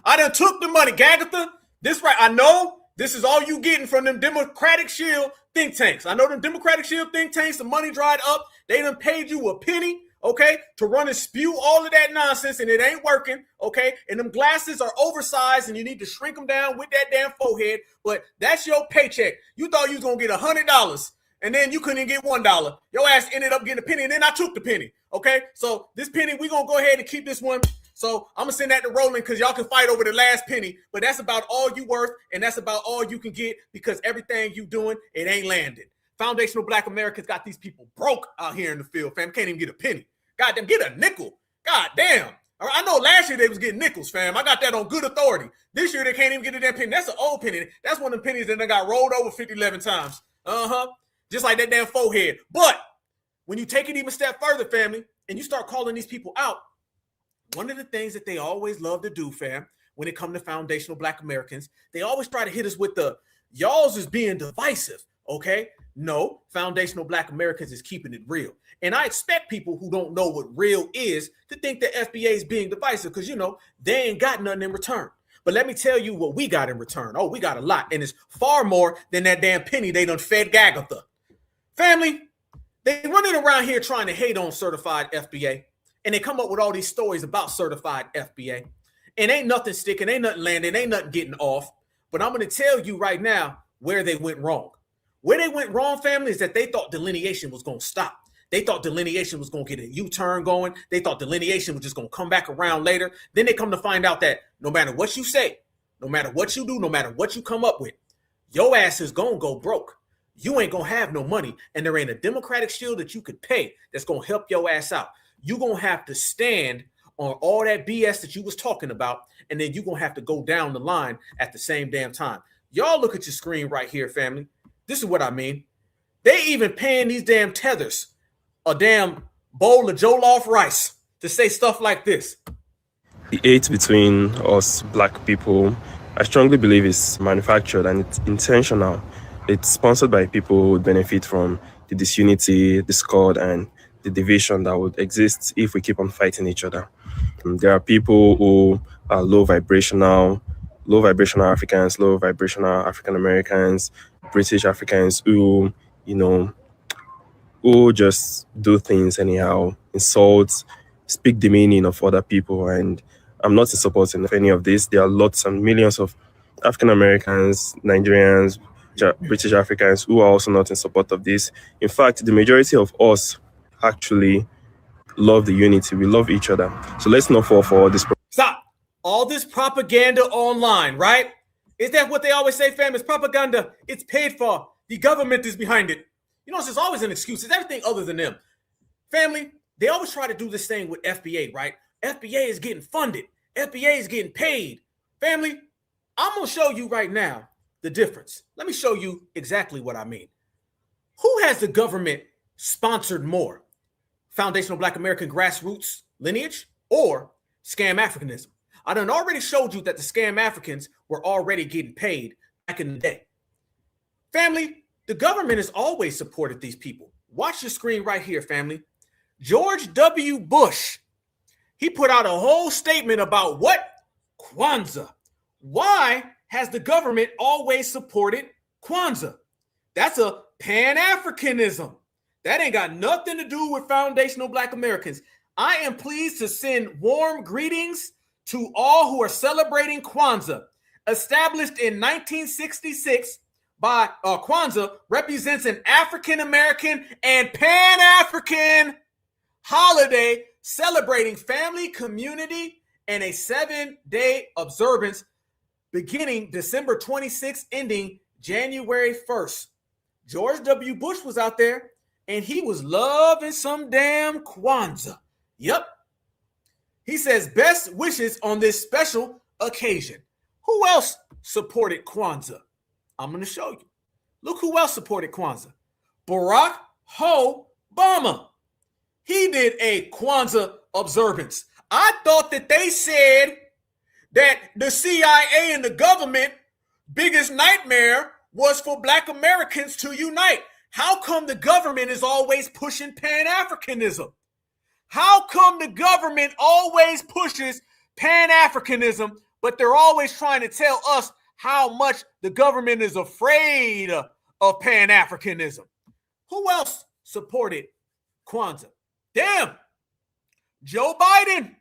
I done took the money. Gagatha, this right. I know this is all you getting from them Democratic Shield think tanks. I know them Democratic Shield think tanks, the money dried up. They done paid you a penny, okay, to run and spew all of that nonsense, and it ain't working, okay? And them glasses are oversized, and you need to shrink them down with that damn forehead, but that's your paycheck. You thought you was going to get $100, and then you couldn't get $1. Your ass ended up getting a penny, and then I took the penny, okay? So this penny, we're going to go ahead and keep this one. So I'm going to send that to Roland because y'all can fight over the last penny, but that's about all you worth, and that's about all you can get because everything you doing, it ain't landed. Foundational Black Americans got these people broke out here in the field, fam. Can't even get a penny. Goddamn, get a nickel. Goddamn. I know last year they was getting nickels, fam. I got that on good authority. This year they can't even get a damn penny. That's an old penny. That's one of the pennies that done got rolled over 11 times. Just like that damn forehead. But when you take it even a step further, family, and you start calling these people out, one of the things that they always love to do, fam, when it comes to foundational Black Americans, they always try to hit us with the y'all's is being divisive, okay? No, foundational Black Americans is keeping it real. And I expect people who don't know what real is to think that FBA is being divisive because, you know, they ain't got nothing in return. But let me tell you what we got in return. Oh, we got a lot. And it's far more than that damn penny they done fed Gagatha. Family, they running around here trying to hate on certified FBA. And they come up with all these stories about certified FBA. And ain't nothing sticking, ain't nothing landing, ain't nothing getting off. But I'm going to tell you right now where they went wrong. Where they went wrong, family, is that they thought delineation was going to stop. They thought delineation was going to get a U-turn going. They thought delineation was just going to come back around later. Then they come to find out that no matter what you say, no matter what you do, no matter what you come up with, your ass is going to go broke. You ain't going to have no money. And there ain't a Democratic shield that you could pay that's going to help your ass out. You're going to have to stand on all that BS that you was talking about, and then you're going to have to go down the line at the same damn time. Y'all look at your screen right here, family. This is what I mean. They even paying these damn tethers a damn bowl of jollof rice to say stuff like this. The hate between us Black people, I strongly believe is manufactured and it's intentional. It's sponsored by people who would benefit from the disunity, discord, and the division that would exist if we keep on fighting each other. There are people who are low vibrational Africans, low vibrational African Americans, British Africans who, you know, who just do things anyhow, insult, speak demeaning of other people. And I'm not in support of any of this. There are lots and millions of African Americans, Nigerians, British Africans who are also not in support of this. In fact, the majority of us actually love the unity. We love each other. So let's not fall for all this. Stop. All this propaganda online, right? Is that what they always say, fam? It's propaganda. It's paid for. The government is behind it. You know, it's always an excuse. It's everything other than them. Family, they always try to do this thing with FBA, right? FBA is getting funded. FBA is getting paid. Family, I'm going to show you right now the difference. Let me show you exactly what I mean. Who has the government sponsored more? Foundational Black American grassroots lineage or scam Africanism? I done already showed you that the scam Africans were already getting paid back in the day. Family, the government has always supported these people. Watch your screen right here, family. George W. Bush, he put out a whole statement about what? Kwanzaa. Why has the government always supported Kwanzaa? That's a Pan-Africanism. That ain't got nothing to do with foundational Black Americans. I am pleased to send warm greetings to all who are celebrating Kwanzaa. Established in 1966 by Kwanzaa, represents an African-American and Pan-African holiday celebrating family, community, and a 7-day observance beginning December 26th, ending January 1st. George W. Bush was out there, and he was loving some damn Kwanzaa. Yep. He says best wishes on this special occasion. Who else supported Kwanzaa? I'm going to show you. Look who else supported Kwanzaa. Barack Obama. He did a Kwanzaa observance. I thought that they said that the CIA and the government biggest nightmare was for Black Americans to unite. How come the government is always pushing Pan-Africanism? How come the government always pushes Pan-Africanism, but they're always trying to tell us how much the government is afraid of Pan-Africanism? Who else supported Kwanzaa? Damn, Joe Biden.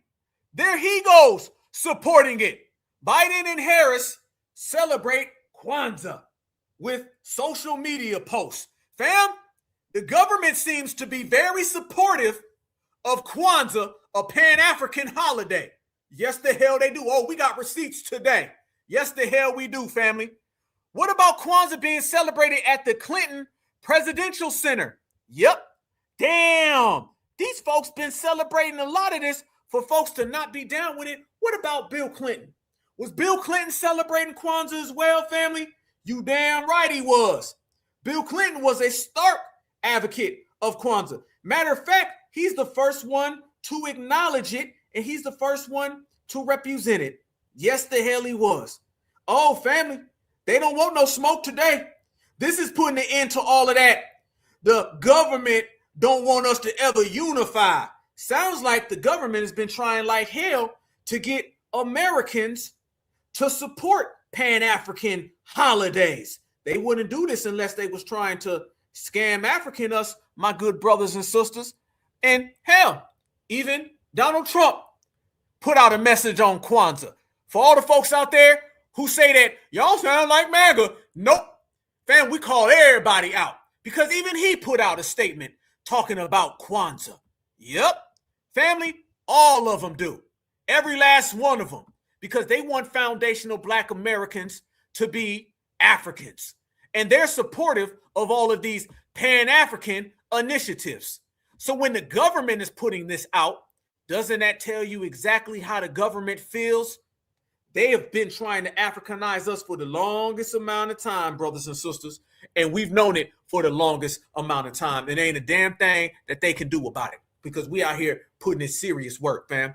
There he goes, supporting it. Biden and Harris celebrate Kwanzaa with social media posts. Fam, the government seems to be very supportive of Kwanzaa, a Pan-African holiday. Yes, the hell they do. Oh, we got receipts today. Yes, the hell we do, family. What about Kwanzaa being celebrated at the Clinton Presidential Center? Yep. Damn. These folks been celebrating a lot of this for folks to not be down with it. What about Bill Clinton? Was Bill Clinton celebrating Kwanzaa as well, family? You damn right he was. Bill Clinton was a stark advocate of Kwanzaa. Matter of fact, he's the first one to acknowledge it, and he's the first one to represent it. Yes, the hell he was. Oh, family, they don't want no smoke today. This is putting an end to all of that. The government don't want us to ever unify. Sounds like the government has been trying like hell to get Americans to support Pan-African holidays. They wouldn't do this unless they was trying to scam African us, my good brothers and sisters. And hell, even Donald Trump put out a message on Kwanzaa. For all the folks out there who say that y'all sound like MAGA, nope. Fam, we call everybody out because even he put out a statement talking about Kwanzaa. Yep. Family, all of them do. Every last one of them. Because they want foundational Black Americans to be Africans. And they're supportive of all of these Pan-African initiatives. So when the government is putting this out, doesn't that tell you exactly how the government feels? They have been trying to Africanize us for the longest amount of time, brothers and sisters. And we've known it for the longest amount of time. And there ain't a damn thing that they can do about it because we out here putting in serious work, fam.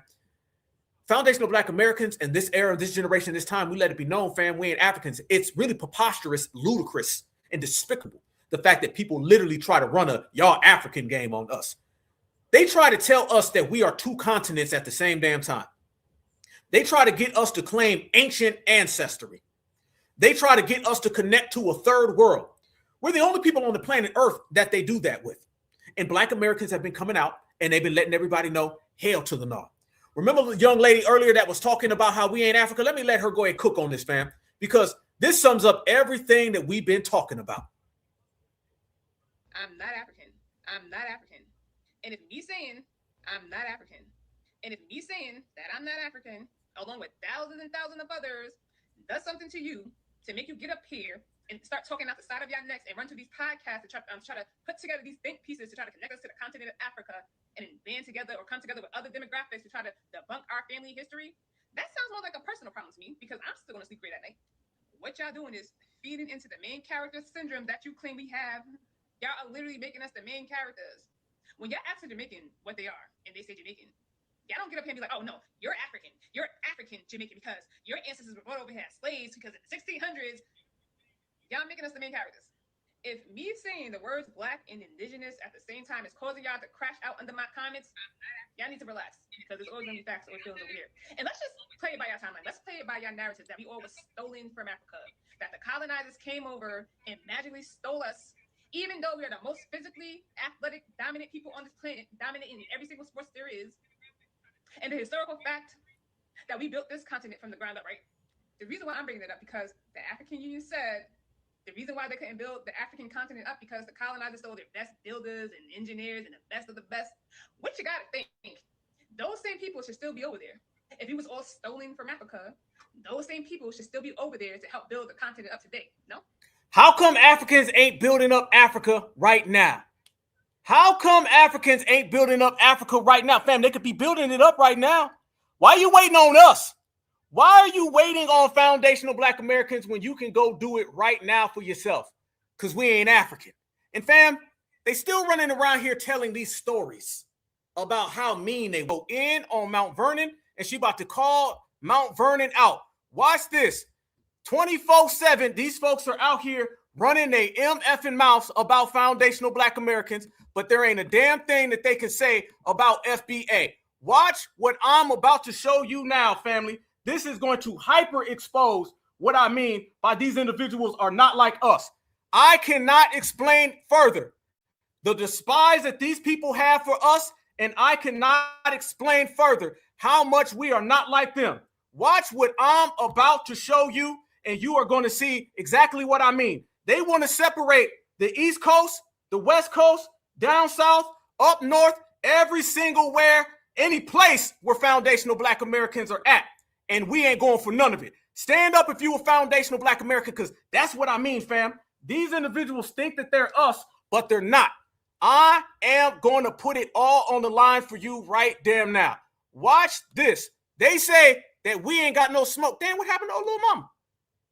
Foundational Black Americans in this era, this generation, this time, we let it be known, fam, we ain't Africans. It's really preposterous, ludicrous, and despicable. The fact that people literally try to run a y'all African game on us. They try to tell us that we are two continents at the same damn time. They try to get us to claim ancient ancestry. They try to get us to connect to a third world. We're the only people on the planet Earth that they do that with. And Black Americans have been coming out and they've been letting everybody know, hail to the North. Remember the young lady earlier that was talking about how we ain't Africa? Let me let her go ahead and cook on this, fam, because this sums up everything that we've been talking about. I'm not African. I'm not African. And if me saying I'm not African, and if me saying that I'm not African, along with thousands and thousands of others, does something to you, to make you get up here and start talking out the side of your necks and run to these podcasts to try to put together these think pieces to try to connect us to the continent of Africa and band together or come together with other demographics to try to debunk our family history. That sounds more like a personal problem to me because I'm still going to sleep great at night. What y'all doing is feeding into the main character syndrome that you claim we have. Y'all are literally making us the main characters. When y'all ask a Jamaican what they are and they say Jamaican, y'all don't get up here and be like, oh no, you're African. You're African Jamaican because your ancestors were brought over here as slaves because in the 1600s, y'all making us the main characters. If me saying the words black and indigenous at the same time is causing y'all to crash out under my comments, y'all need to relax because it's always gonna be facts or feelings over here. And let's just play it by your timeline. Let's play it by your narrative that we all was stolen from Africa, that the colonizers came over and magically stole us. Even though we are the most physically athletic, dominant people on this planet, dominant in every single sports there is, and the historical fact that we built this continent from the ground up, right? The reason why I'm bringing it up because the African Union said the reason why they couldn't build the African continent up because the colonizers stole their best builders and engineers and the best of the best. What you gotta think? Those same people should still be over there. If it was all stolen from Africa, those same people should still be over there to help build the continent up today. No? How come Africans ain't building up Africa right now? How come Africans ain't building up Africa right now? Fam, they could be building it up right now. Why are you waiting on us? Why are you waiting on foundational Black Americans when you can go do it right now for yourself? Because we ain't African. And fam, they still running around here telling these stories about how mean they go in on Mount Vernon, and she about to call Mount Vernon out. Watch this. 24/7, these folks are out here running their MFing mouths about foundational Black Americans, but there ain't a damn thing that they can say about FBA. Watch what I'm about to show you now, family. This is going to hyper expose what I mean by these individuals are not like us. I cannot explain further the despise that these people have for us, and I cannot explain further how much we are not like them. Watch what I'm about to show you, and you are going to see exactly what I mean. They want to separate the East Coast, the West Coast, down south, up north, every single where, any place where foundational Black Americans are at. And we ain't going for none of it. Stand up if you a foundational Black American, because that's what I mean, fam. These individuals think that they're us, but they're not. I am going to put it all on the line for you right damn now. Watch this. They say that we ain't got no smoke. Damn, what happened to old little mama?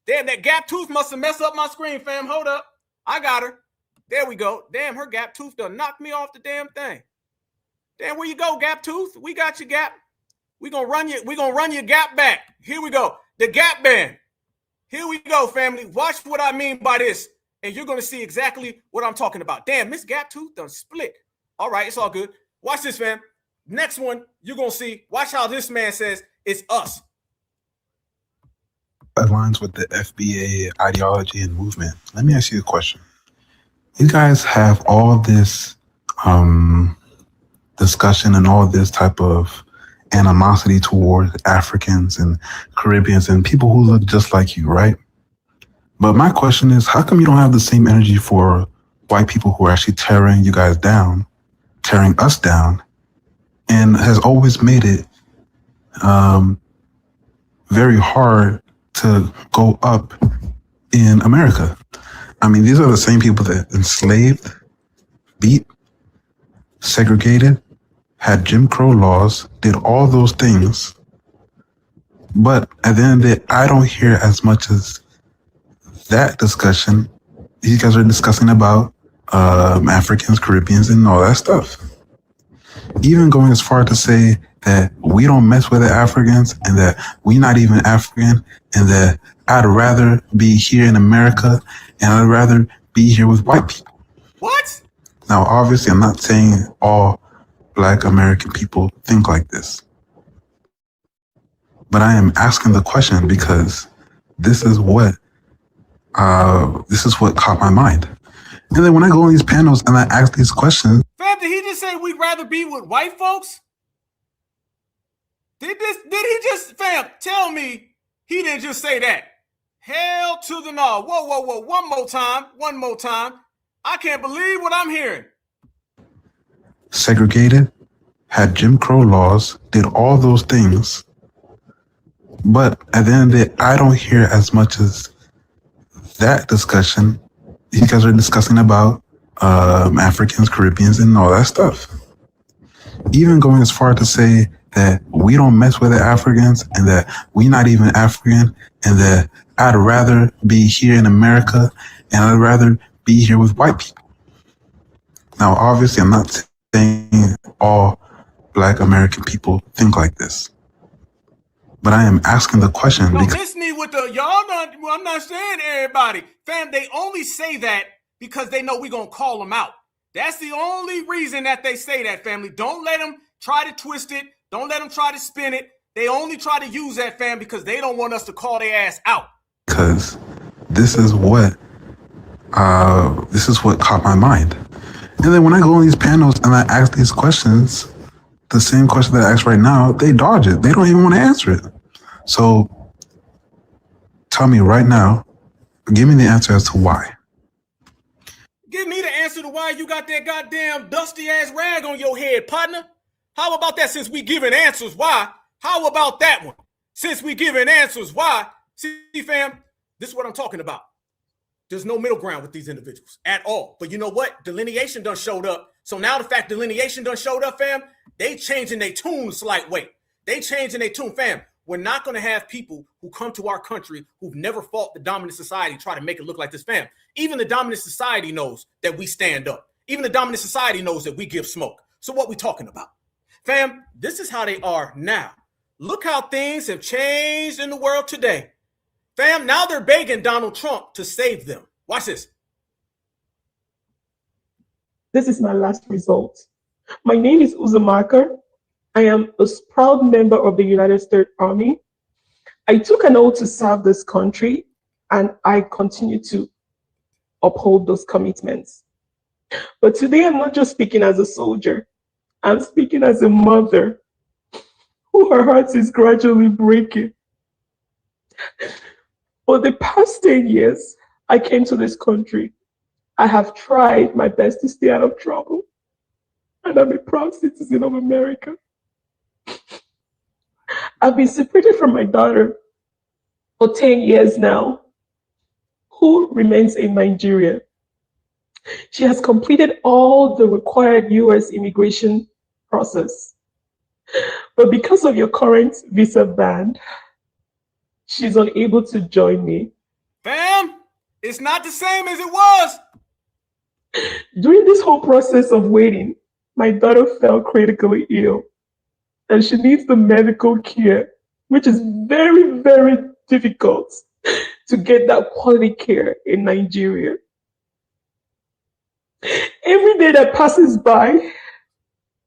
Damn, that gap tooth must have messed up my screen, fam. Hold up. I got her. There we go. Damn, her gap tooth done knocked me off the damn thing. Damn, where you go, gap tooth? We got your gap. We're gonna run your gap back. Here we go. The gap band. Here we go, family. Watch what I mean by this, and you're gonna see exactly what I'm talking about. Damn, Miss Gap Tooth done split. All right, it's all good. Watch this, fam. Next one, you're gonna see. Watch how this man says it's us. Aligns with the FBA ideology and movement. Let me ask you a question. You guys have all this discussion and all this type of animosity toward Africans and Caribbeans and people who look just like you, right? But my question is, how come you don't have the same energy for white people who are actually tearing you guys down, tearing us down, and has always made it very hard to go up in America? I mean, these are the same people that enslaved, beat, segregated, had Jim Crow laws, did all those things. But at the end of the day, I don't hear as much as that discussion. You guys are discussing about Africans, Caribbeans, and all that stuff. Even going as far to say that we don't mess with the Africans and that we're not even African and that I'd rather be here in America and I'd rather be here with white people. What? Now, obviously, I'm not saying all Black American people think like this, but I am asking the question because this is what caught my mind. And then when I go on these panels and I ask these questions, Fam, did he just say we'd rather be with white folks? Did he just, fam, tell me he didn't just say that? Hell to the no. Whoa. One more time. I can't believe what I'm hearing. segregated, had Jim Crow laws, did all those things. But at the end of the day, I don't hear as much as that discussion, you guys are discussing about Africans, Caribbeans, and all that stuff. Even going as far to say that we don't mess with the Africans and that we not even African and that I'd rather be here in America and I'd rather be here with white people. Now, obviously, I'm not saying all Black American people think like this, but I am asking the question No, because listen with the y'all not. I'm not saying everybody, fam. They only say that because they know we gonna call them out. That's the only reason that they say that, family. Don't let them try to twist it. Don't let them try to spin it. They only try to use that, fam, because they don't want us to call their ass out. because this is what caught my mind. And then when I go on these panels and I ask these questions, the same question that I ask right now, they dodge it. They don't even want to answer it. So tell me right now, give me the answer as to why. Give me the answer to why you got that goddamn dusty ass rag on your head, partner. How about that? Since we giving answers, why? How about that one? Since we giving answers, why? See, fam, this is what I'm talking about. There's no middle ground with these individuals at all. But you know what? Delineation done showed up. So now the fact delineation done showed up, fam, they changing their tune slight way. They changing their tune, fam. We're not going to have people who come to our country who've never fought the dominant society try to make it look like this, fam. Even the dominant society knows that we stand up. Even the dominant society knows that we give smoke. So what we talking about? Fam, this is how they are now. Look how things have changed in the world today. Fam, now they're begging Donald Trump to save them. Watch this. This is my last result. My name is Uzumaka. I am a proud member of the United States Army. I took an oath to serve this country, and I continue to uphold those commitments. But today, I'm not just speaking as a soldier. I'm speaking as a mother who her heart is gradually breaking. For the past 10 years, I came to this country. I have tried my best to stay out of trouble, and I'm a proud citizen of America. I've been separated from my daughter for 10 years now, who remains in Nigeria. She has completed all the required US immigration process. But because of your current visa ban, she's unable to join me. Fam, it's not the same as it was. During this whole process of waiting, my daughter fell critically ill, and she needs the medical care, which is very, very difficult to get that quality care in Nigeria. Every day that passes by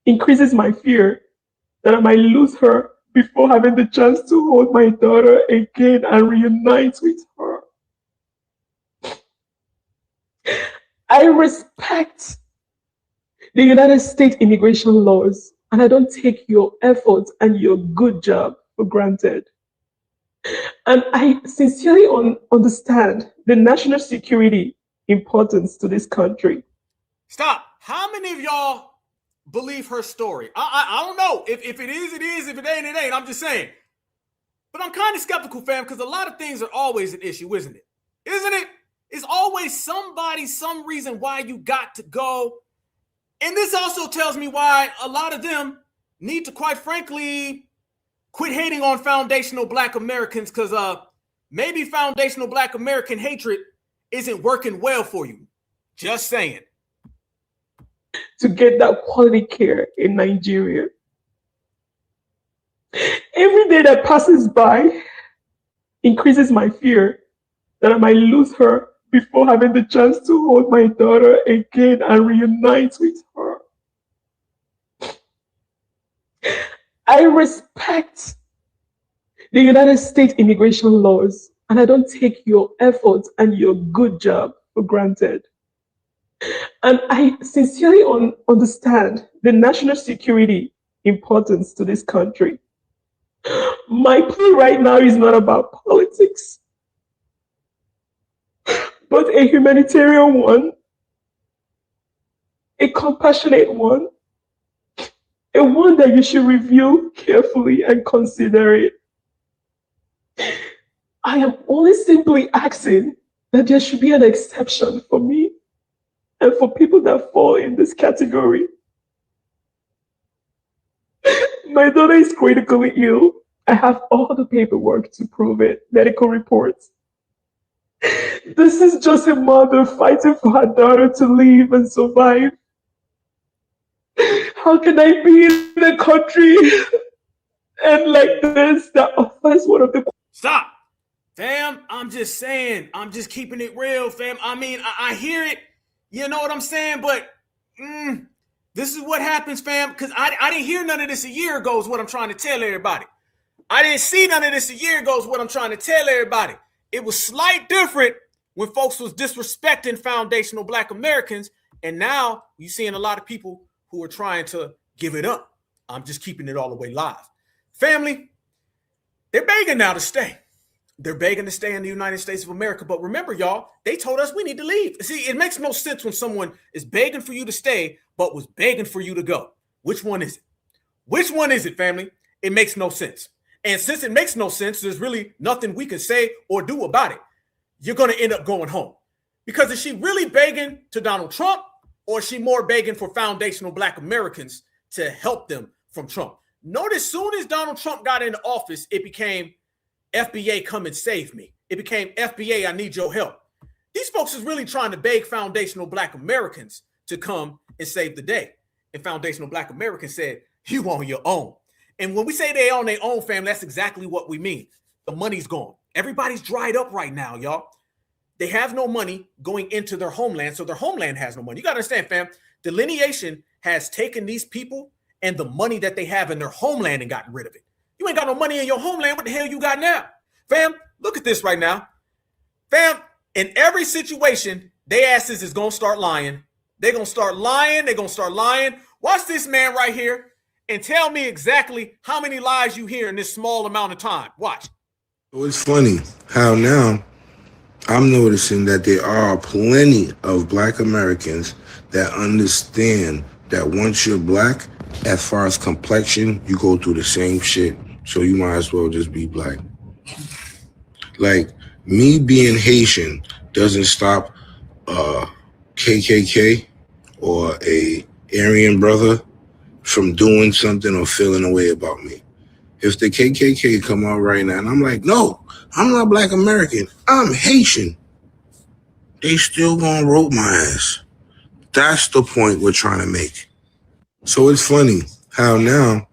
increases my fear that I might lose her before having the chance to hold my daughter again and reunite with her. I respect the United States immigration laws, and I don't take your efforts and your good job for granted. And I sincerely understand the national security importance to this country. Stop. How many of y'all believe her story? I don't know. If it is, it is. If it ain't, it ain't. I'm just saying. But I'm kind of skeptical, fam, because a lot of things are always an issue, isn't it? Isn't it? It's always somebody, some reason why you got to go. And this also tells me why a lot of them need to, quite frankly, quit hating on foundational Black Americans, because maybe foundational Black American hatred isn't working well for you. Just saying. To get that quality care in Nigeria. Every day that passes by increases my fear that I might lose her before having the chance to hold my daughter again and reunite with her. I respect the United States immigration laws, and I don't take your efforts and your good job for granted. And I sincerely understand the national security importance to this country. My plea right now is not about politics, but a humanitarian one, a compassionate one, a one that you should review carefully and consider it. I am only simply asking that there should be an exception for me and for people that fall in this category. My daughter is critically ill. I have all the paperwork to prove it, medical reports. This is just a mother fighting for her daughter to live and survive. How can I be in a country and like this that offers one of the... Stop. Fam, I'm just saying, I'm just keeping it real, fam. I mean, I hear it, you know what I'm saying? But this is what happens, fam, because I didn't hear none of this a year ago is what I'm trying to tell everybody. I didn't see none of this a year ago is what I'm trying to tell everybody. It was slight different when folks was disrespecting foundational Black Americans, and now you're seeing a lot of people who are trying to give it up. I'm just keeping it all the way live. Family, they're begging now to stay. They're begging to stay in the United States of America. But remember, y'all, they told us we need to leave. See, it makes no sense when someone is begging for you to stay, but was begging for you to go. Which one is it? Which one is it, family? It makes no sense. And since it makes no sense, there's really nothing we can say or do about it. You're going to end up going home. Because is she really begging to Donald Trump, or is she more begging for foundational Black Americans to help them from Trump? Notice soon as Donald Trump got into office, it became FBA, come and save me. It became FBA, I need your help. These folks is really trying to beg foundational Black Americans to come and save the day. And foundational Black Americans said, you on your own. And when we say they on their own, fam, that's exactly what we mean. The money's gone. Everybody's dried up right now, y'all. They have no money going into their homeland, so their homeland has no money. You got to understand, fam, delineation has taken these people and the money that they have in their homeland and gotten rid of it. You ain't got no money in your homeland. What the hell you got now? Fam, look at this right now. Fam, in every situation, they asses is going to start lying. They're going to start lying. They're going to start lying. Watch this man right here and tell me exactly how many lies you hear in this small amount of time. Watch. So it's funny how now I'm noticing that there are plenty of Black Americans that understand that once you're Black, as far as complexion, you go through the same shit. So you might as well just be Black. Like, me being Haitian doesn't stop KKK or a Aryan brother from doing something or feeling a way about me. If the KKK come out right now and I'm like, no, I'm not Black American, I'm Haitian, they still gonna rope my ass. That's the point we're trying to make. So it's funny how now,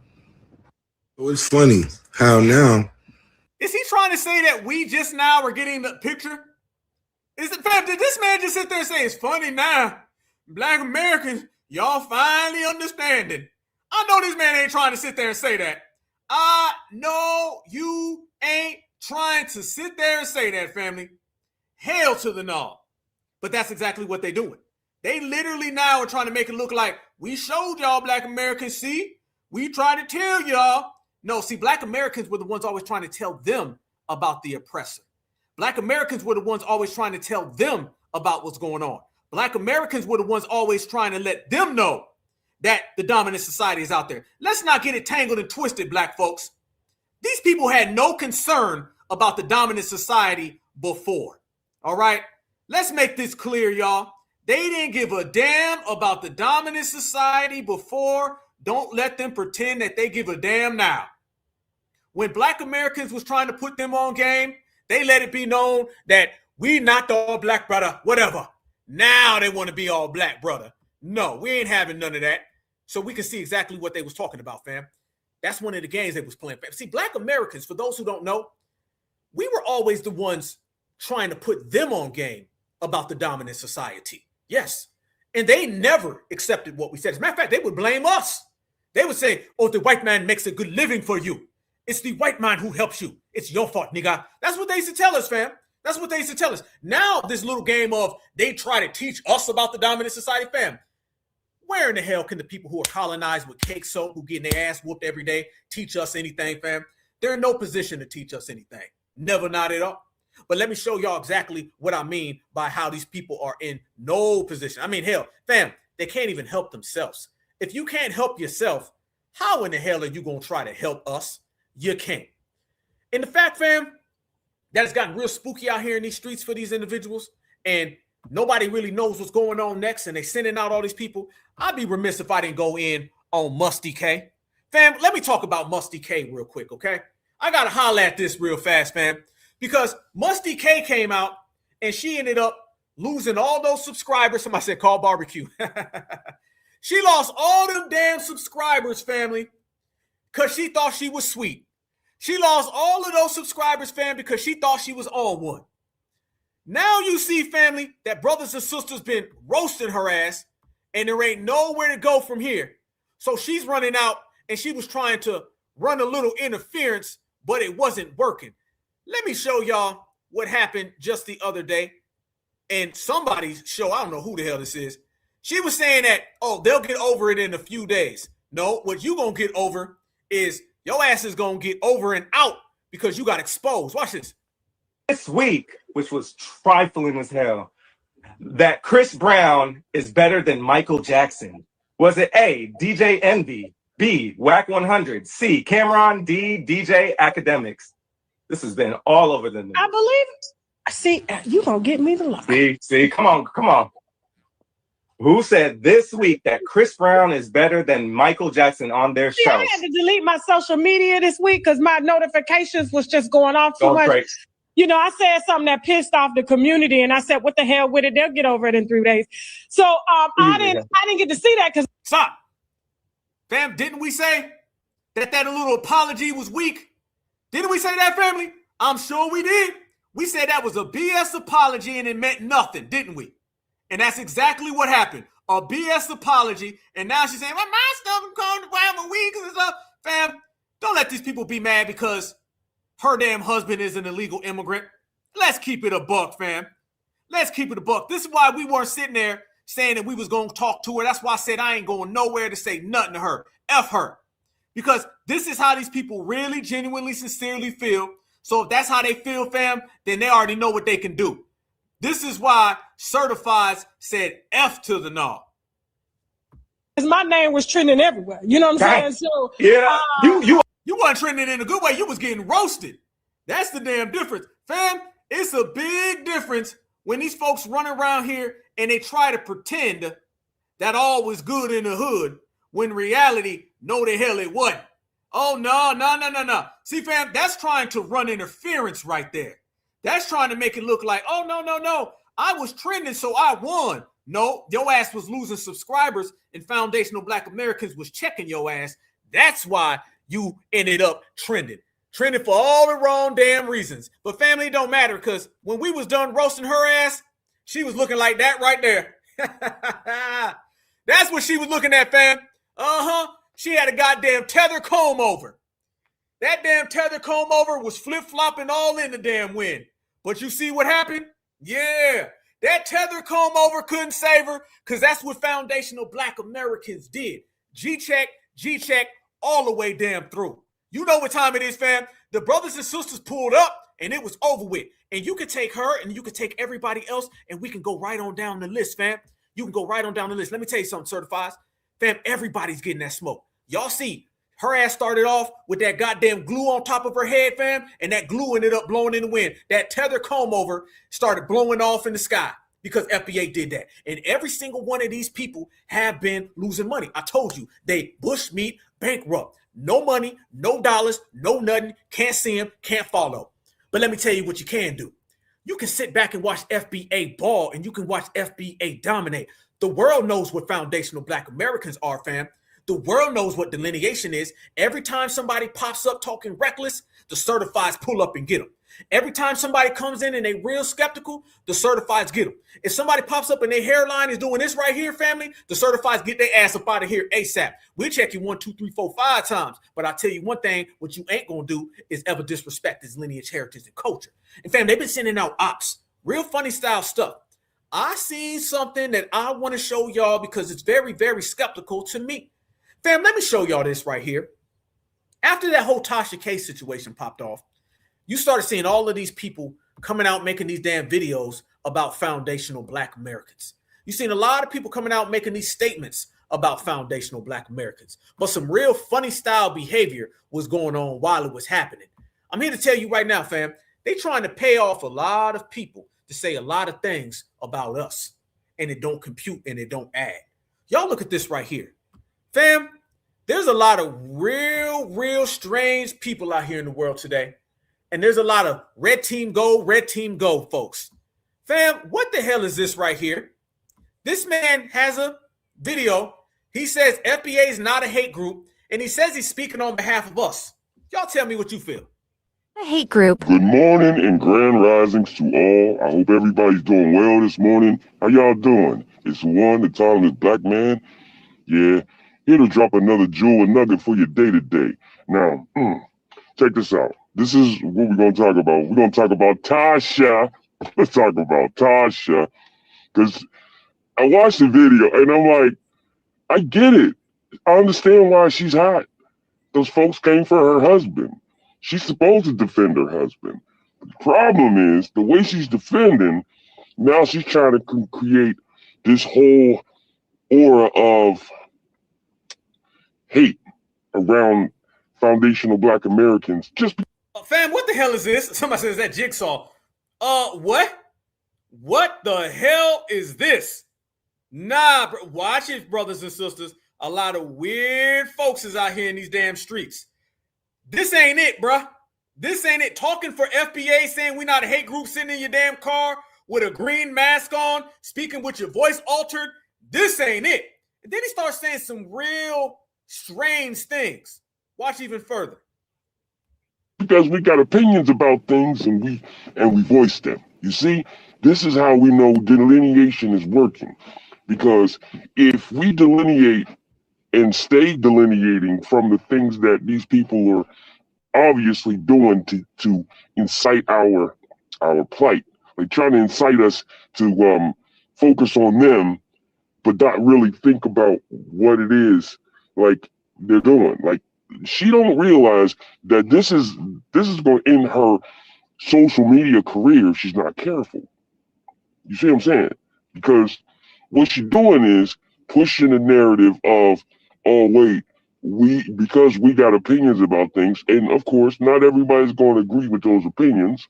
Is he trying to say that we just now are getting the picture? Did this man just sit there and say, it's funny now, Black Americans, y'all finally understanding? I know this man ain't trying to sit there and say that. I know you ain't trying to sit there and say that, family. Hell to the no. But that's exactly what they're doing. They literally now are trying to make it look like we showed y'all, Black Americans, see? We tried to tell y'all. No, see, Black Americans were the ones always trying to tell them about the oppressor. Black Americans were the ones always trying to tell them about what's going on. Black Americans were the ones always trying to let them know that the dominant society is out there. Let's not get it tangled and twisted, Black folks. These people had no concern about the dominant society before. All right? Let's make this clear, y'all. They didn't give a damn about the dominant society before. Don't let them pretend that they give a damn now. When Black Americans was trying to put them on game, they let it be known that we not the all Black brother, whatever. Now they want to be all Black brother. No, we ain't having none of that. So we can see exactly what they was talking about, fam. That's one of the games they was playing, fam. See, Black Americans, for those who don't know, we were always the ones trying to put them on game about the dominant society. Yes. And they never accepted what we said. As a matter of fact, they would blame us. They would say, oh, the white man makes a good living for you. It's the white man who helps you. It's your fault, nigga. That's what they used to tell us, fam. That's what they used to tell us. Now, this little game of they try to teach us about the dominant society, fam. Where in the hell can the people who are colonized with cake soap, who getting their ass whooped every day, teach us anything, fam? They're in no position to teach us anything. Never, not at all. But let me show y'all exactly what I mean by how these people are in no position. I mean, hell, fam, they can't even help themselves. If you can't help yourself, how in the hell are you going to try to help us? You can't. And the fact, fam, that's gotten real spooky out here in these streets for these individuals, and nobody really knows what's going on next, and they sending out all these people. I'd be remiss if I didn't go in on Musty K. Fam, let me talk about Musty K real quick, okay? I got to holler at this real fast, fam, because Musty K came out, and she ended up losing all those subscribers. Somebody said, call barbecue. She lost all them damn subscribers, family, because she thought she was sweet. She lost all of those subscribers, fam, because she thought she was on one. Now you see, family, that brothers and sisters been roasting her ass, and there ain't nowhere to go from here. So she's running out, and she was trying to run a little interference, but it wasn't working. Let me show y'all what happened just the other day. And somebody's show, I don't know who the hell this is. She was saying that, oh, they'll get over it in a few days. No, what you gonna get over is your ass is gonna get over and out because you got exposed. Watch this. This week, which was trifling as hell, that Chris Brown is better than Michael Jackson. Was it A, DJ Envy, B, Whack 100, C, Cameron, D, DJ Academics? This has been all over the news. I believe it. See, you gonna get me the lie. See, come on. Who said this week that Chris Brown is better than Michael Jackson on their show? I had to delete my social media this week because my notifications was just going off too much. Great. You know, I said something that pissed off the community, and I said, "What the hell with it? They'll get over it in 3 days." So I didn't get to see that because stop, fam. Didn't we say that little apology was weak? Didn't we say that, family? I'm sure we did. We said that was a BS apology and it meant nothing, didn't we? And that's exactly what happened. A BS apology, and now she's saying, well, my stuff is going to grab a week and stuff. Fam, don't let these people be mad because her damn husband is an illegal immigrant. Let's keep it a buck, fam. Let's keep it a buck. This is why we weren't sitting there saying that we was going to talk to her. That's why I said I ain't going nowhere to say nothing to her. F her. Because this is how these people really, genuinely, sincerely feel. So if that's how they feel, fam, then they already know what they can do. This is why Certifieds said F to the no. my name was trending everywhere. You know what I'm saying? So yeah, you weren't trending in a good way. You was getting roasted. That's the damn difference, fam. It's a big difference when these folks run around here and they try to pretend that all was good in the hood when reality, no the hell it wasn't. Oh, no. See, fam, that's trying to run interference right there. That's trying to make it look like, oh, no. I was trending, so I won. No, your ass was losing subscribers and Foundational Black Americans was checking your ass. That's why you ended up trending. Trending for all the wrong damn reasons. But family, don't matter because when we was done roasting her ass, she was looking like that right there. That's what she was looking at, fam. She had a goddamn tether comb over. That damn tether comb over was flip-flopping all in the damn wind. But you see what happened? Yeah. That tether comb over couldn't save her because that's what Foundational Black Americans did. G-check, all the way damn through. You know what time it is, fam. The brothers and sisters pulled up and it was over with. And you could take her and you could take everybody else and we can go right on down the list, fam. You can go right on down the list. Let me tell you something, Certifieds. Fam, everybody's getting that smoke. Y'all see, her ass started off with that goddamn glue on top of her head, fam, and that glue ended up blowing in the wind. That tether comb over started blowing off in the sky because FBA did that. And every single one of these people have been losing money. I told you, they bushmeat bankrupt. No money, no dollars, no nothing, can't see them, can't follow. But let me tell you what you can do. You can sit back and watch FBA ball and you can watch FBA dominate. The world knows what Foundational Black Americans are, fam. The world knows what delineation is. Every time somebody pops up talking reckless, the Certifieds pull up and get them. Every time somebody comes in and they real skeptical, the Certifieds get them. If somebody pops up and their hairline is doing this right here, family, the Certifieds get their ass up out of here ASAP. We'll check you 1, 2, 3, 4, 5 times. But I'll tell you one thing, what you ain't going to do is ever disrespect this lineage, heritage, and culture. And fam, they've been sending out ops, real funny style stuff. I seen something that I want to show y'all because it's very, very skeptical to me. Fam, let me show y'all this right here. After that whole Tasha K situation popped off, you started seeing all of these people coming out making these damn videos about Foundational Black Americans. You've seen a lot of people coming out making these statements about Foundational Black Americans. But some real funny style behavior was going on while it was happening. I'm here to tell you right now, fam, They trying to pay off a lot of people to say a lot of things about us, and it don't compute and it don't add. Y'all look at this right here. Fam, there's a lot of real strange people out here in the world today. And there's a lot of red team go, folks. Fam, what the hell is this right here? This man has a video. He says FBA is not a hate group, and he says he's speaking on behalf of us. Y'all tell me what you feel. A hate group. Good morning and grand risings to all. I hope everybody's doing well this morning. How y'all doing? It's one, the title is Black Man. Yeah, here to drop another jewel and nugget for your day-to-day. Now, check this out. This is what we're going to talk about. We're going to talk about Tasha. Let's talk about Tasha. Because I watched the video and I'm like, I get it. I understand why she's hot. Those folks came for her husband. She's supposed to defend her husband. The problem is the way she's defending, now she's trying to create this whole aura of hate around foundational Black Americans. Just fam, what the hell is this? Somebody says that Jigsaw. What? What the hell is this? Nah, bro. Watch it, brothers and sisters. A lot of weird folks is out here in these damn streets. This ain't it, bruh. This ain't it. Talking for FBA, saying we're not a hate group, sitting in your damn car with a green mask on, speaking with your voice altered. This ain't it. And then he starts saying some real strange things. Watch even further. Because we got opinions about things and we voice them. You see, this is how we know delineation is working. Because if we delineate and stay delineating from the things that these people are obviously doing to incite our plight, like trying to incite us to focus on them, but not really think about what it is like they're doing. Like she don't realize that this is going to end her social media career if she's not careful. You see what I'm saying? Because what she's doing is pushing the narrative of, oh wait, because we got opinions about things, and of course not everybody's going to agree with those opinions,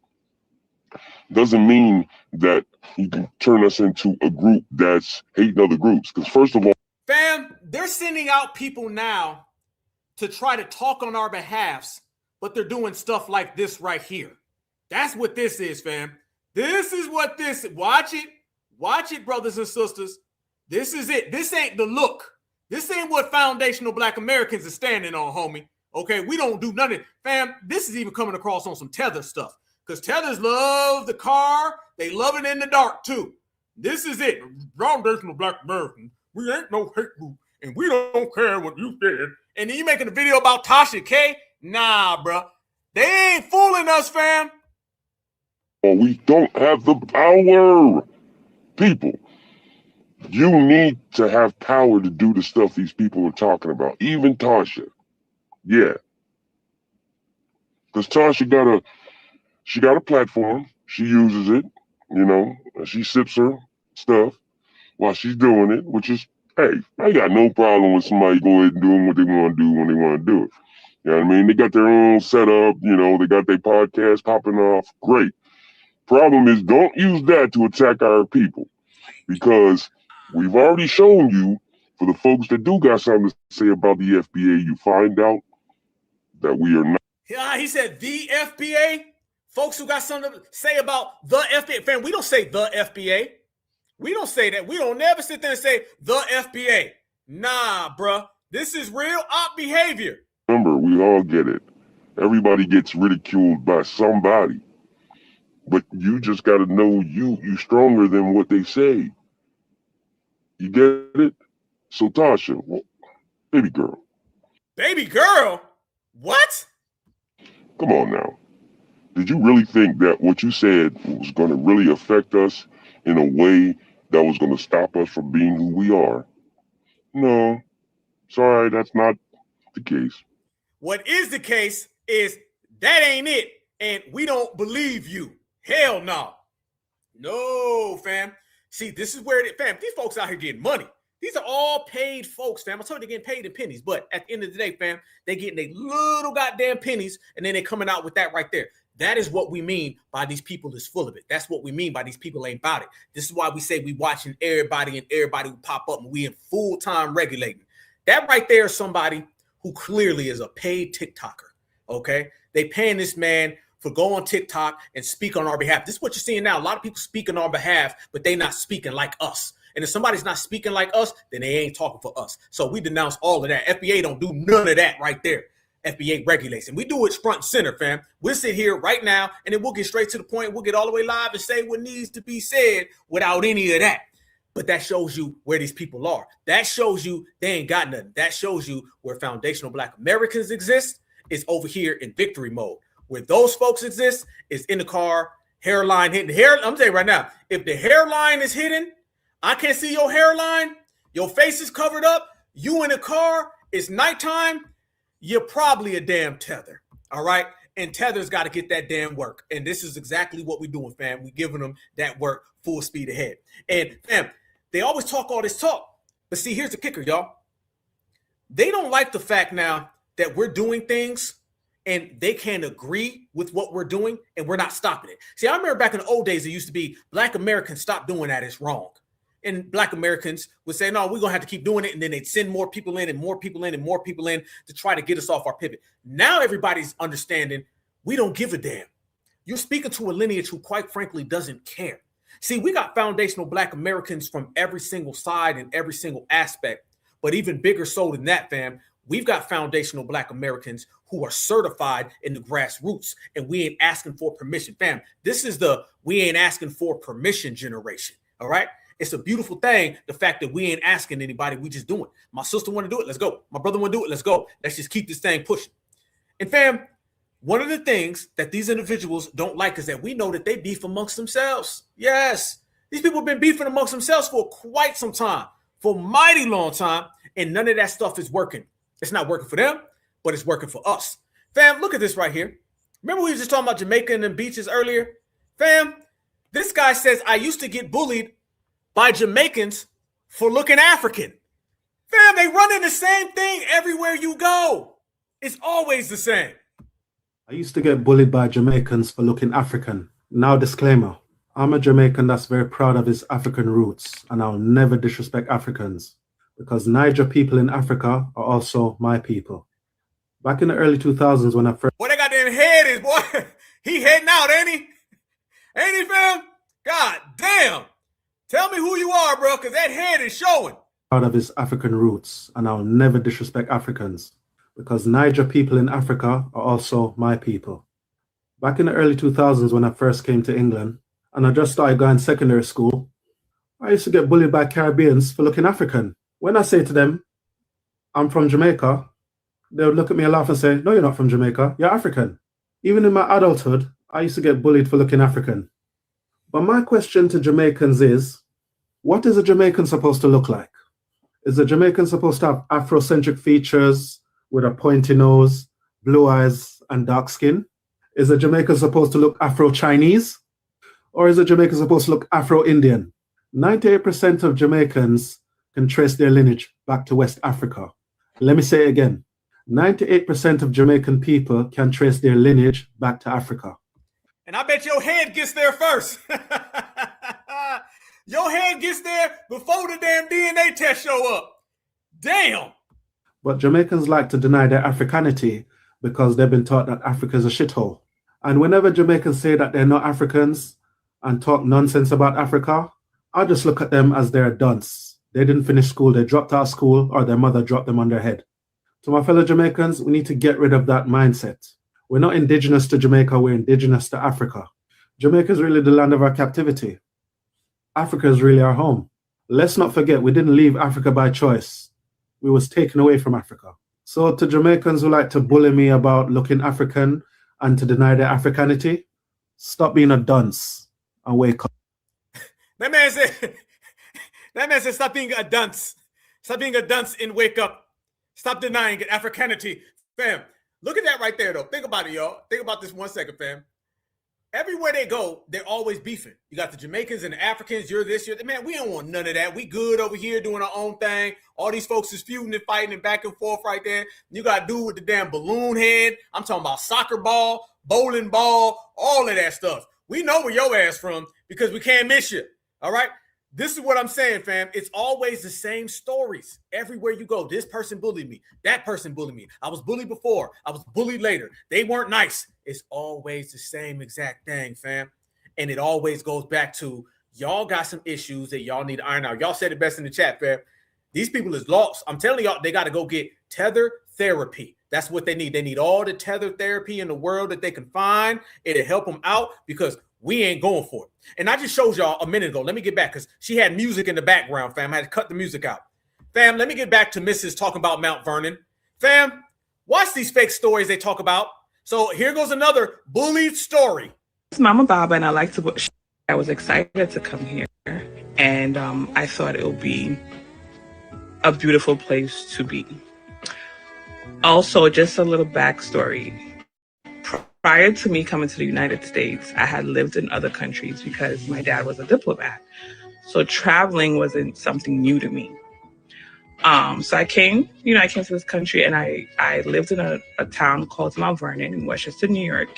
doesn't mean that you can turn us into a group that's hating other groups. Because first of all, fam, they're sending out people now to try to talk on our behalfs, but they're doing stuff like this right here. That's what this is, fam. This is what this is. Watch it, brothers and sisters. This is it. This ain't the look. This ain't what foundational Black Americans are standing on, homie. Okay, we don't do nothing. Fam, this is even coming across on some Tether stuff. Because Tethers love the car. They love it in the dark, too. This is it. Foundational Black Americans. We ain't no hate group. And we don't care what you said. And then you making a video about Tasha K? Nah, bro. They ain't fooling us, fam. We don't have the power. People, you need to have power to do the stuff these people are talking about. Even Tasha. Yeah. Because Tasha got a platform. She uses it, she sips her stuff while she's doing it, which is, hey, I got no problem with somebody go ahead and doing what they want to do when they want to do it. You know what I mean? They got their own setup, they got their podcast popping off. Great. Problem is, don't use that to attack our people, because we've already shown you, for the folks that do got something to say about the FBA, you find out that we are not. Yeah, he said the FBA. Folks who got something to say about the FBA. Fam, we don't say the FBA. We don't say that. We don't never sit there and say the FBA. Nah, bruh. This is real op behavior. Remember, we all get it. Everybody gets ridiculed by somebody. But you just got to know you stronger than what they say. You get it? So Tasha, baby girl. Baby girl? What? Come on now. Did you really think that what you said was going to really affect us in a way that was going to stop us from being who we are? No. Sorry, that's not the case. What is the case is that ain't it, and we don't believe you. Hell no. No, fam. See, this is where fam, these folks out here getting money. These are all paid folks, fam. I told you they're getting paid in pennies, but at the end of the day, fam, they getting a little goddamn pennies, and then they're coming out with that right there. That is what we mean by these people is full of it. That's what we mean by these people ain't about it. This is why we say we watching everybody and everybody who pop up and we in full-time regulating. That right there is somebody who clearly is a paid TikToker, okay? They paying this man for go on TikTok and speak on our behalf. This is what you're seeing now. A lot of people speak on our behalf, but they not speaking like us. And if somebody's not speaking like us, then they ain't talking for us. So we denounce all of that. FBA don't do none of that right there. FBA regulates. And we do it front and center, fam. We'll sit here right now, and then we'll get straight to the point. We'll get all the way live and say what needs to be said without any of that. But that shows you where these people are. That shows you they ain't got nothing. That shows you where foundational Black Americans exist is over here in victory mode. Where those folks exist is in the car, hairline hitting. I'm telling you right now, if the hairline is hidden, I can't see your hairline, your face is covered up, you in the car, it's nighttime, you're probably a damn tether, all right? And Tether's got to get that damn work. And this is exactly what we're doing, fam. We're giving them that work full speed ahead. And, fam, they always talk all this talk. But see, here's the kicker, y'all. They don't like the fact now that we're doing things and they can't agree with what we're doing and we're not stopping it. See, I remember back in the old days, it used to be Black Americans stop doing that. It's wrong. And Black Americans would say, no, we're going to have to keep doing it. And then they'd send more people in and more people in and more people in to try to get us off our pivot. Now everybody's understanding we don't give a damn. You're speaking to a lineage who, quite frankly, doesn't care. See, we got foundational Black Americans from every single side and every single aspect. But even bigger so than that, fam, we've got foundational Black Americans who are certified in the grassroots. And we ain't asking for permission. Fam, this is the we ain't asking for permission generation. All right? It's a beautiful thing, the fact that we ain't asking anybody, we just doing it. My sister want to do it, let's go. My brother want to do it, let's go. Let's just keep this thing pushing. And fam, one of the things that these individuals don't like is that we know that they beef amongst themselves. Yes, these people have been beefing amongst themselves for quite some time, for a mighty long time, and none of that stuff is working. It's not working for them, but it's working for us. Fam, look at this right here. Remember we were just talking about Jamaica and them beaches earlier? Fam, this guy says, I used to get bullied by Jamaicans for looking African. Fam, they running the same thing everywhere you go. It's always the same. I used to get bullied by Jamaicans for looking African. Now, disclaimer, I'm a Jamaican that's very proud of his African roots, and I'll never disrespect Africans because Niger people in Africa are also my people. Back in the early 2000s when I first... Boy, they got them headed, boy. He heading out, ain't he? Ain't he, fam? God damn. Tell me who you are, bro, because that head is showing. Proud of his African roots, and I'll never disrespect Africans because Niger people in Africa are also my people. Back in the early 2000s when I first came to England and I just started going secondary school, I used to get bullied by Caribbeans for looking African. When I say to them, I'm from Jamaica, they would look at me and laugh and say, no, you're not from Jamaica, you're African. Even in my adulthood, I used to get bullied for looking African. But my question to Jamaicans is, what is a Jamaican supposed to look like? Is a Jamaican supposed to have Afrocentric features with a pointy nose, blue eyes, and dark skin? Is a Jamaican supposed to look Afro-Chinese? Or is a Jamaican supposed to look Afro-Indian? 98% of Jamaicans can trace their lineage back to West Africa. Let me say it again. 98% of Jamaican people can trace their lineage back to Africa. And I bet your head gets there first. Your head gets there before the damn DNA test show up. Damn. But Jamaicans like to deny their Africanity because they've been taught that Africa is a shithole. And whenever Jamaicans say that they're not Africans and talk nonsense about Africa, I just look at them as they're a dunce. They didn't finish school, they dropped out of school, or their mother dropped them on their head. To my fellow Jamaicans, we need to get rid of that mindset. We're not indigenous to Jamaica, we're indigenous to Africa. Jamaica is really the land of our captivity. Africa is really our home. Let's not forget, we didn't leave Africa by choice. We was taken away from Africa. So to Jamaicans who like to bully me about looking African and to deny their Africanity, stop being a dunce and wake up. That man said, stop being a dunce. Stop being a dunce and wake up. Stop denying it, Africanity. Fam, look at that right there, though. Think about it, y'all. Think about this 1 second, fam. Everywhere they go, they're always beefing. You got the Jamaicans and the Africans. You're this, you're that. Man, we don't want none of that. We good over here doing our own thing. All these folks is feuding and fighting and back and forth right there. You got to do with the damn balloon head. I'm talking about soccer ball, bowling ball, all of that stuff. We know where your ass from because we can't miss you. All right. This is what I'm saying, fam. It's always the same stories everywhere you go. This person bullied me. That person bullied me. I was bullied before. I was bullied later. They weren't nice. It's always the same exact thing, fam. And it always goes back to y'all got some issues that y'all need to iron out. Y'all said it best in the chat, fam. These people is lost. I'm telling y'all, they got to go get tether therapy. That's what they need. They need all the tether therapy in the world that they can find. It'll help them out because we ain't going for it. And I just showed y'all a minute ago. Let me get back because she had music in the background, fam. I had to cut the music out. Fam, let me get back to Mrs. talking about Mount Vernon. Fam, watch these fake stories they talk about. So here goes another bullied story. It's Mama Baba, and I like to. I was excited to come here, and I thought it would be a beautiful place to be. Also, just a little backstory. Prior to me coming to the United States, I had lived in other countries because my dad was a diplomat. So traveling wasn't something new to me. So I came to this country, and I lived in a town called Mount Vernon in Westchester, New York.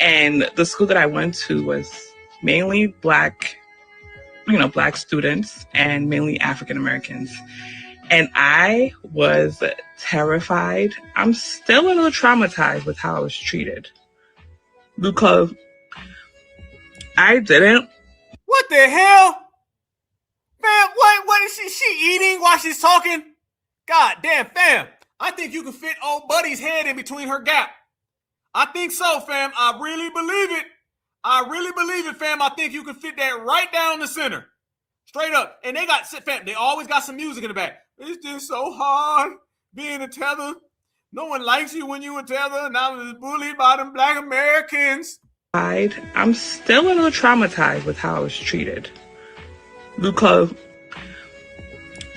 And the school that I went to was mainly Black students and mainly African Americans. And I was terrified. I'm still a little traumatized with how I was treated because I didn't. What the hell? Man, what is she eating while she's talking? God damn, fam. I think you can fit old Buddy's head in between her gap. I think so, fam. I really believe it. Fam. I think you can fit that right down the center. Straight up. And they always got some music in the back. It's just so hard being a tether. No one likes you when you a tether. And I was bullied by them Black Americans. I'm still a little traumatized with how I was treated because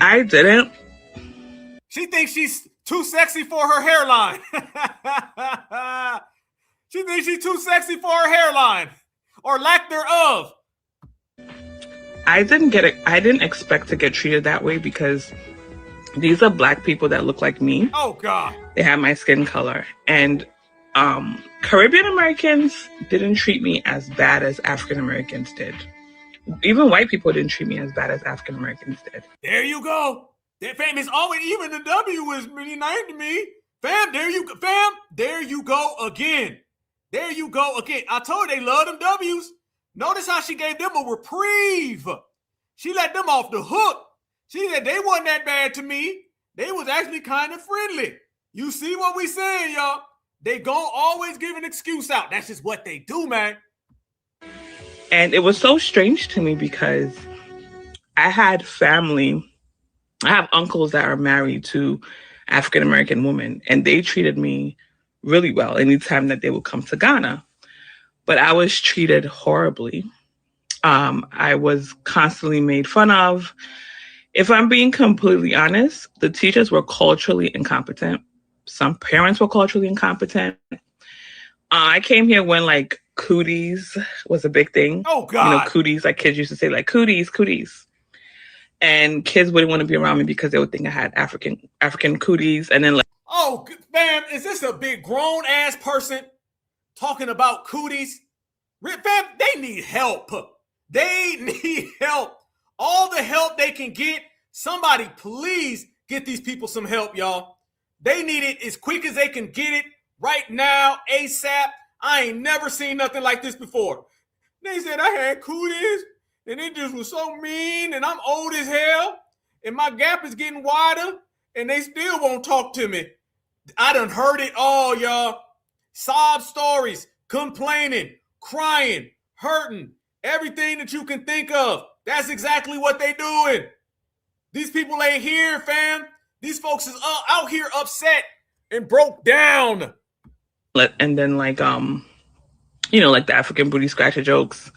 I didn't. She thinks she's too sexy for her hairline. She thinks she's too sexy for her hairline or lack thereof. I didn't expect to get treated that way because these are Black people that look like me. Oh, God. They have my skin color. And Caribbean Americans didn't treat me as bad as African Americans did. Even white people didn't treat me as bad as African Americans did. There you go. That fam is always, even the W was really nice to me. Fam, there you go. Fam, there you go again. There you go again. I told you they love them W's. Notice how she gave them a reprieve. She let them off the hook. She said they wasn't that bad to me. They was actually kind of friendly. You see what we saying, y'all? They gon' always give an excuse out. That's just what they do, man. And it was so strange to me because I had family. I have uncles that are married to African American women, and they treated me really well anytime that they would come to Ghana. But I was treated horribly. I was constantly made fun of. If I'm being completely honest, the teachers were culturally incompetent. Some parents were culturally incompetent. I came here when like cooties was a big thing. Oh, God. Cooties, like kids used to say like cooties. And kids wouldn't want to be around me because they would think I had African cooties. And then like, oh, fam, is this a big grown ass person talking about cooties? Fam, they need help. They need help. All the help they can get. Somebody please get these people some help, y'all. They need it as quick as they can get it right now, ASAP. I ain't never seen nothing like this before. They said I had cooties and it just was so mean and I'm old as hell and my gap is getting wider and they still won't talk to me. I done heard it all, y'all. Sob stories, complaining, crying, hurting, everything that you can think of. That's exactly what they doing. These people ain't here, fam. These folks is out here upset and broke down. And then like, like the African booty scratcher jokes.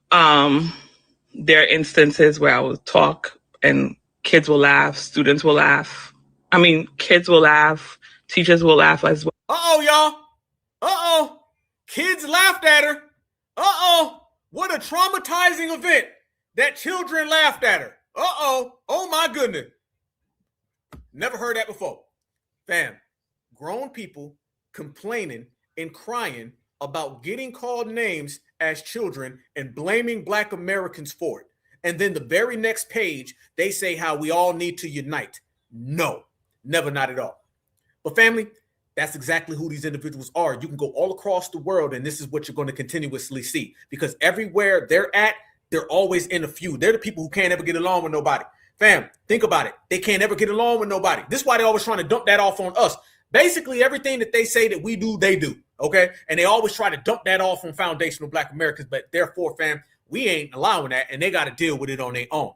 There are instances where I will talk and kids will laugh, students will laugh. I mean, kids will laugh, teachers will laugh as well. Uh-oh, y'all. Uh-oh. Kids laughed at her. Uh-oh. What a traumatizing event that children laughed at her. Uh-oh. Oh, my goodness. Never heard that before. Fam, grown people complaining and crying about getting called names as children and blaming Black Americans for it. And then the very next page, they say how we all need to unite. No, never, not at all. But family, that's exactly who these individuals are. You can go all across the world, and this is what you're going to continuously see. Because everywhere they're at, they're always in a feud. They're the people who can't ever get along with nobody. Fam, think about it. They can't ever get along with nobody. This is why they're always trying to dump that off on us. Basically, everything that they say that we do, they do. Okay? And they always try to dump that off on foundational Black Americans. But therefore, fam, we ain't allowing that, and they got to deal with it on their own.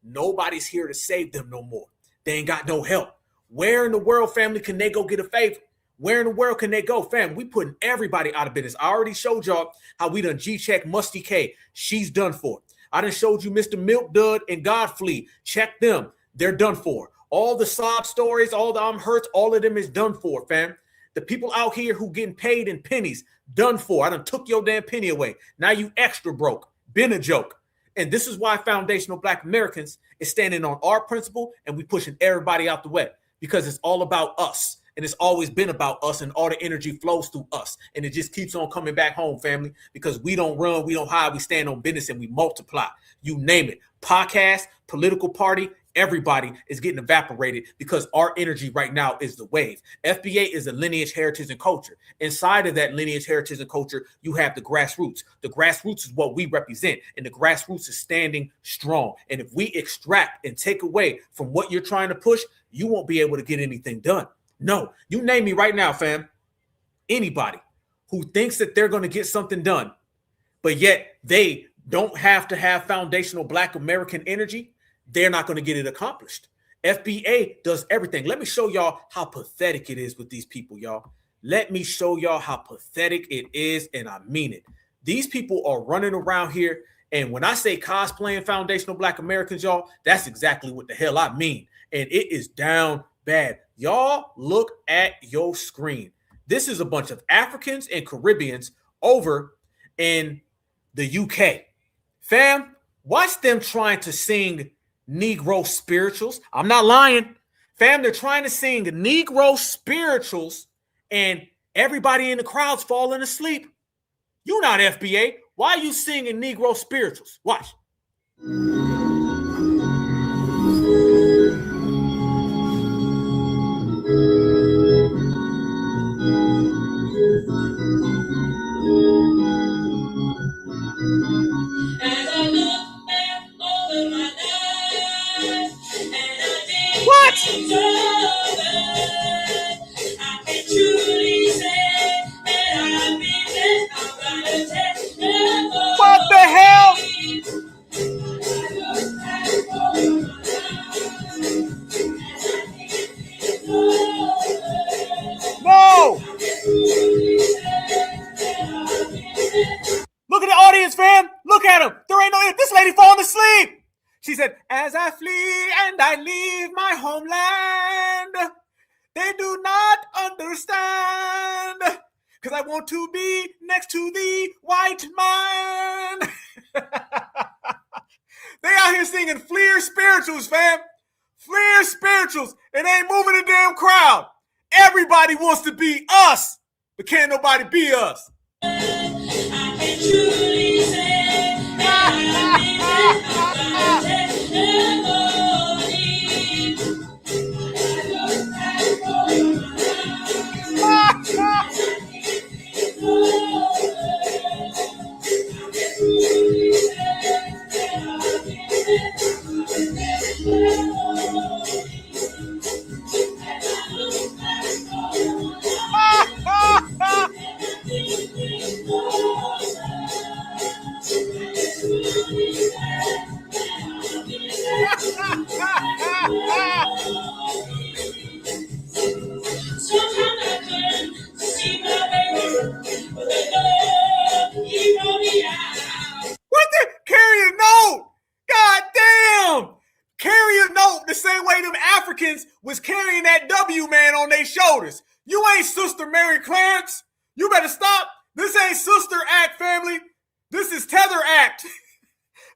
Nobody's here to save them no more. They ain't got no help. Where in the world, family, can they go get a favor? Where in the world can they go? Fam, we putting everybody out of business. I already showed y'all how we done G-check Musty K. She's done for. I done showed you Mr. Milk Dud and Godfleet. Check them. They're done for. All the sob stories, all the I'm hurts, all of them is done for, fam. The people out here who getting paid in pennies, done for. I done took your damn penny away. Now you extra broke. Been a joke. And this is why foundational Black Americans is standing on our principle, and we pushing everybody out the way, because it's all about us. And it's always been about us, and all the energy flows through us. And it just keeps on coming back home, family, because we don't run, we don't hide, we stand on business, and we multiply. You name it. Podcast, political party, everybody is getting evaporated because our energy right now is the wave. FBA is a lineage, heritage, and culture. Inside of that lineage, heritage, and culture, you have the grassroots. The grassroots is what we represent, and the grassroots is standing strong. And if we extract and take away from what you're trying to push, you won't be able to get anything done. No, you name me right now, fam. Anybody who thinks that they're going to get something done, but yet they don't have to have foundational Black American energy, they're not going to get it accomplished. FBA does everything. Let me show y'all how pathetic it is with these people, y'all. Let me show y'all how pathetic it is, and I mean it. These people are running around here, and when I say cosplaying foundational Black Americans, y'all, that's exactly what the hell I mean. And it is down bad. Y'all look at your screen. This is a bunch of Africans and Caribbeans over in the UK. Fam, watch them trying to sing Negro spirituals. I'm not lying. Fam, they're trying to sing Negro spirituals, and everybody in the crowd's falling asleep. You not FBA. Why are you singing Negro spirituals? Watch. What the hell? No! Look at the audience, fam. Look at them. There ain't no, this lady falling asleep. She said, as I flee and I leave my homeland, they do not understand, because I want to be next to the white man. They out here singing Fleer spirituals, fam. Fleer spirituals. It ain't moving the damn crowd. Everybody wants to be us, but can't nobody be us. What the? Carry a note. God damn. Carry a note the same way them Africans was carrying that W man on their shoulders. You ain't Sister Mary Clarence. You better stop. This ain't Sister Act, family. This is Tether Act.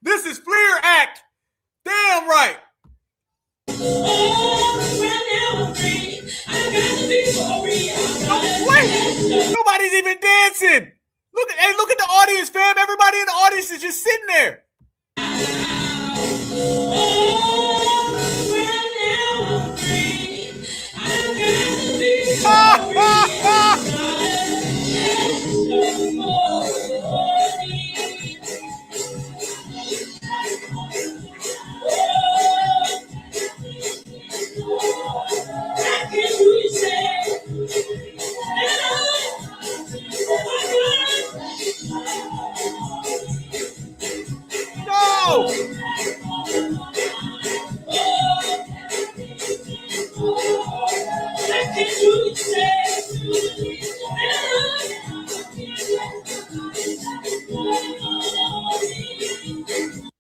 This is Fleer Act. Damn right. Wait. Nobody's even and dancing. Look at the audience, fam. Everybody in the audience is just sitting there.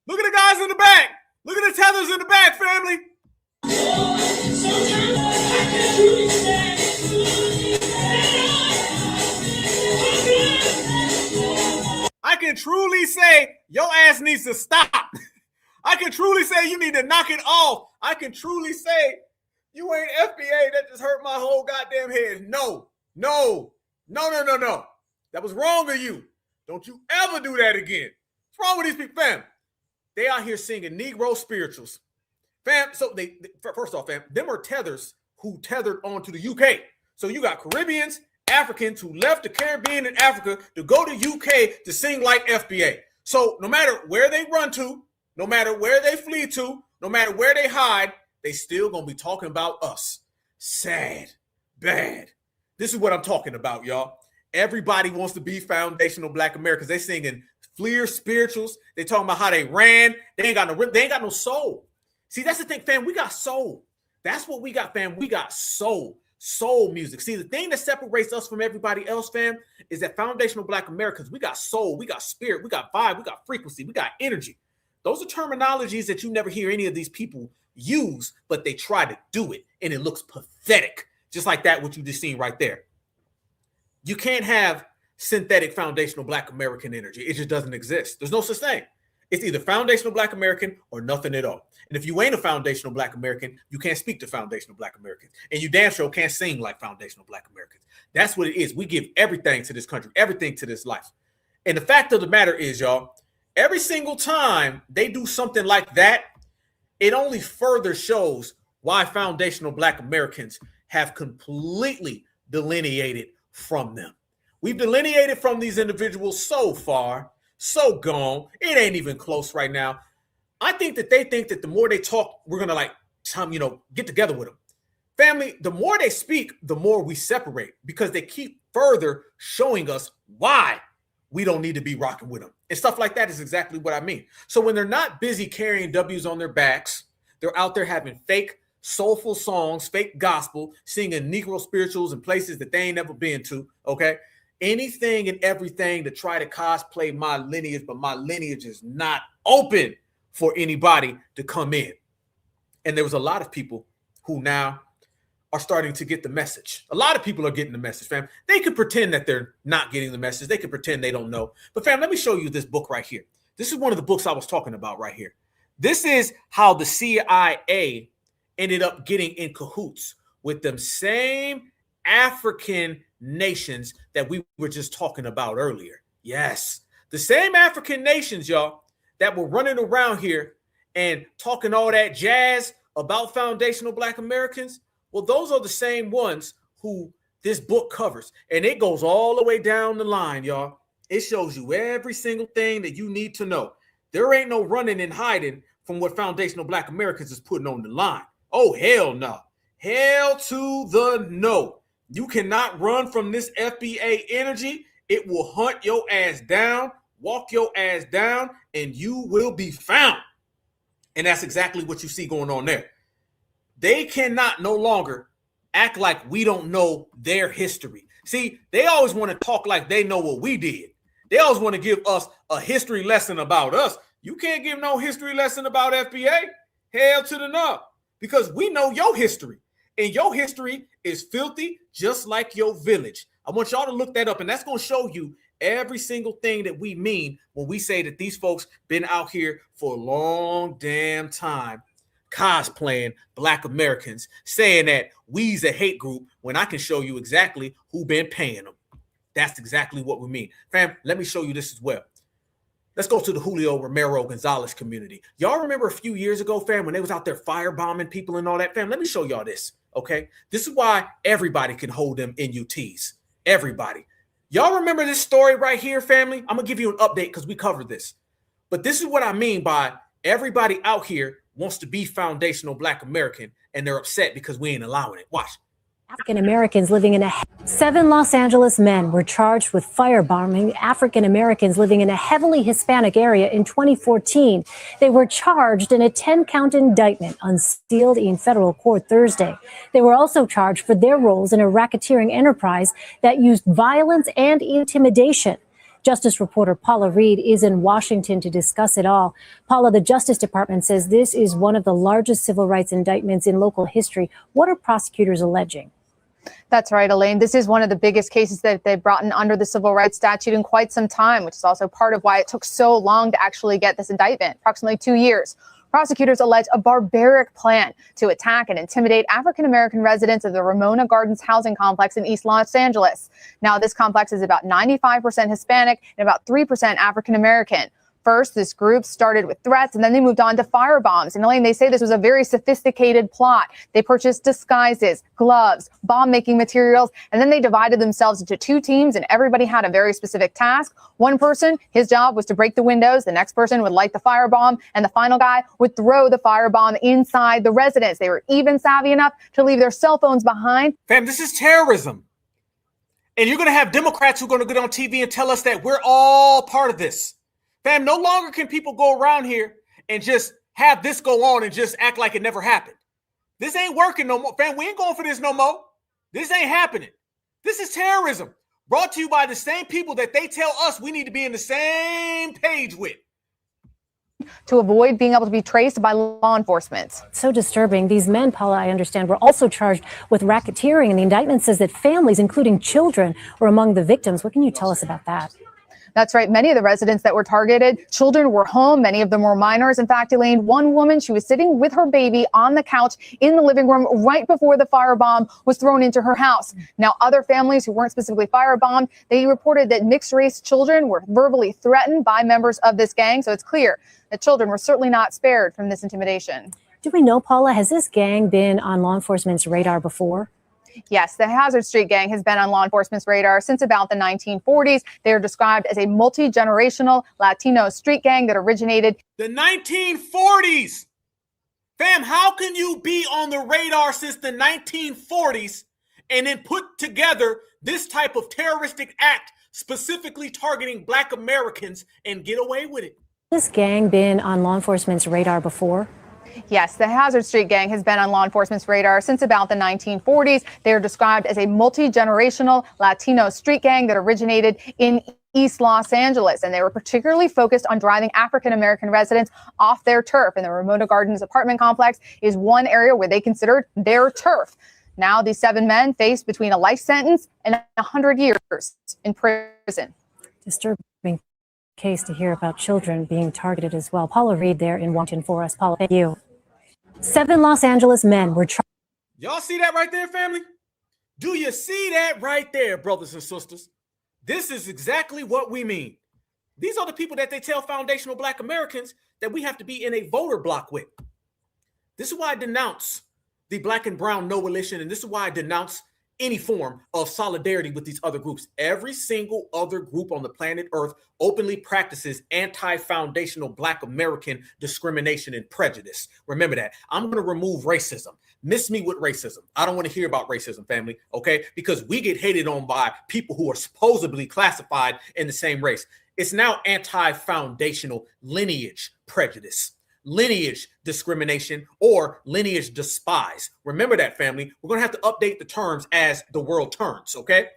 Look at the guys in the back. Look at the tethers in the back, family. I can truly say your ass needs to stop. I can truly say you need to knock it off. I can truly say you ain't FBA. That just hurt my whole goddamn head. No. That was wrong of you. Don't you ever do that again. What's wrong with these people, fam? They out here singing Negro spirituals. Fam, so they first off, fam, them are tethers who tethered onto the UK. So you got Caribbeans, Africans who left the Caribbean and Africa to go to UK to sing like FBA. So no matter where they run to, no matter where they flee to, no matter where they hide, they still gonna be talking about us. Sad, bad. This is what I'm talking about, y'all. Everybody wants to be foundational Black Americans. They singing Fleer spirituals. They talking about how they ran. They ain't got no soul. See, that's the thing, fam. We got soul. That's what we got, fam. We got soul. Soul music. See, the thing that separates us from everybody else, fam, is that foundational Black Americans, we got soul, we got spirit, we got vibe, we got frequency, we got energy. Those are terminologies that you never hear any of these people use, but they try to do it, and it looks pathetic. Just like that, what you just seen right there. You can't have synthetic foundational Black American energy. It just doesn't exist. There's no such thing. It's either foundational Black American or nothing at all. And if you ain't a foundational Black American, you can't speak to foundational Black Americans. And you damn sure can't sing like foundational Black Americans. That's what it is. We give everything to this country, everything to this life. And the fact of the matter is, y'all, every single time they do something like that, it only further shows why foundational Black Americans have completely delineated from them. We've delineated from these individuals so far, so gone. It ain't even close right now. I think that they think that the more they talk, we're going to get together with them. Family, the more they speak, the more we separate because they keep further showing us why we don't need to be rocking with them. And stuff like that is exactly what I mean. So when they're not busy carrying W's on their backs, they're out there having fake soulful songs, fake gospel, singing Negro spirituals in places that they ain't never been to, okay? Anything and everything to try to cosplay my lineage, but my lineage is not open for anybody to come in. And there was a lot of people who now are starting to get the message. A lot of people are getting the message, fam. They could pretend that they're not getting the message. They could pretend they don't know. But fam, let me show you this book right here. This is one of the books I was talking about right here. This is how the CIA ended up getting in cahoots with them same African nations that we were just talking about earlier. Yes, the same African nations, y'all, that were running around here and talking all that jazz about foundational Black Americans. Well, those are the same ones who this book covers. And it goes all the way down the line, y'all. It shows you every single thing that you need to know. There ain't no running and hiding from what foundational Black Americans is putting on the line. Oh, hell no. Hell to the no. You cannot run from this FBA energy. It will hunt your ass down, walk your ass down, and you will be found. And that's exactly what you see going on there. They cannot no longer act like we don't know their history. See, they always want to talk like they know what we did. They always want to give us a history lesson about us. You can't give no history lesson about FBA. Hell to the no. Because we know your history. And your history is filthy, just like your village. I want y'all to look that up, and that's going to show you every single thing that we mean when we say that these folks been out here for a long damn time cosplaying Black Americans, saying that we's a hate group when I can show you exactly who been paying them. That's exactly what we mean. Fam, let me show you this as well. Let's go to the Julio Romero Gonzalez community. Y'all remember a few years ago, fam, when they was out there firebombing people and all that? Fam, let me show y'all this, okay? This is why everybody can hold them NUTs. Everybody. Y'all remember this story right here, family? I'm going to give you an update because we covered this. But this is what I mean by everybody out here wants to be foundational Black American, and they're upset because we ain't allowing it. Watch. African Americans living in 7 Los Angeles men were charged with firebombing African Americans living in a heavily Hispanic area in 2014. They were charged in a 10-count indictment unsealed in federal court Thursday. They were also charged for their roles in a racketeering enterprise that used violence and intimidation. Justice reporter Paula Reed is in Washington to discuss it all. Paula, the Justice Department says this is one of the largest civil rights indictments in local history. What are prosecutors alleging? That's right, Elaine. This is one of the biggest cases that they've brought in under the civil rights statute in quite some time, which is also part of why it took so long to actually get this indictment, approximately 2 years. Prosecutors allege a barbaric plan to attack and intimidate African-American residents of the Ramona Gardens housing complex in East Los Angeles. Now, this complex is about 95% Hispanic and about 3% African-American. First, this group started with threats, and then they moved on to firebombs. And Elaine, they say this was a very sophisticated plot. They purchased disguises, gloves, bomb-making materials, and then they divided themselves into 2 teams, and everybody had a very specific task. One person, his job was to break the windows. The next person would light the firebomb, and the final guy would throw the firebomb inside the residence. They were even savvy enough to leave their cell phones behind. Fam, this is terrorism. And you're going to have Democrats who are going to get on TV and tell us that we're all part of this. Fam, no longer can people go around here and just have this go on and just act like it never happened. This ain't working no more. Fam, we ain't going for this no more. This ain't happening. This is terrorism brought to you by the same people that they tell us we need to be in the same page with. To avoid being able to be traced by law enforcement. So disturbing. These men, Paula, I understand, were also charged with racketeering, and the indictment says that families, including children, were among the victims. What can you tell us about that? That's right. Many of the residents that were targeted, children were home. Many of them were minors. In fact, Elaine, one woman, she was sitting with her baby on the couch in the living room right before the firebomb was thrown into her house. Now, other families who weren't specifically firebombed, they reported that mixed race children were verbally threatened by members of this gang. So it's clear that children were certainly not spared from this intimidation. Do we know, Paula, has this gang been on law enforcement's radar before? Yes, the Hazard Street Gang has been on law enforcement's radar since about the 1940s. They are described as a multi-generational Latino street gang that originated the 1940s. Fam, how can you be on the radar since the 1940s and then put together this type of terroristic act specifically targeting Black Americans and get away with it? Has this gang been on law enforcement's radar before? Yes, the Hazard Street Gang has been on law enforcement's radar since about the 1940s. They are described as a multi-generational Latino street gang that originated in East Los Angeles, and they were particularly focused on driving African-American residents off their turf. And the Ramona Gardens apartment complex is one area where they considered their turf. Now, these 7 men face between a life sentence and 100 years in prison. Disturbing case to hear about children being targeted as well. Paula Reed there in Washington for us. Paula, thank you. 7 Los Angeles men were charged. Y'all see that right there, family? Do you see that right there, brothers and sisters? This is exactly what we mean. These are the people that they tell foundational Black Americans that we have to be in a voter block with. This is why I denounce the Black and Brown No Coalition, and this is why I denounce any form of solidarity with these other groups. Every single other group on the planet Earth openly practices anti-foundational Black American discrimination and prejudice. Remember that. I'm going to remove racism. Miss me with racism. I don't want to hear about racism, family, okay? Because we get hated on by people who are supposedly classified in the same race. It's now anti-foundational lineage prejudice, lineage discrimination, or lineage despise. Remember that, family. We're going to have to update the terms as the world turns, okay?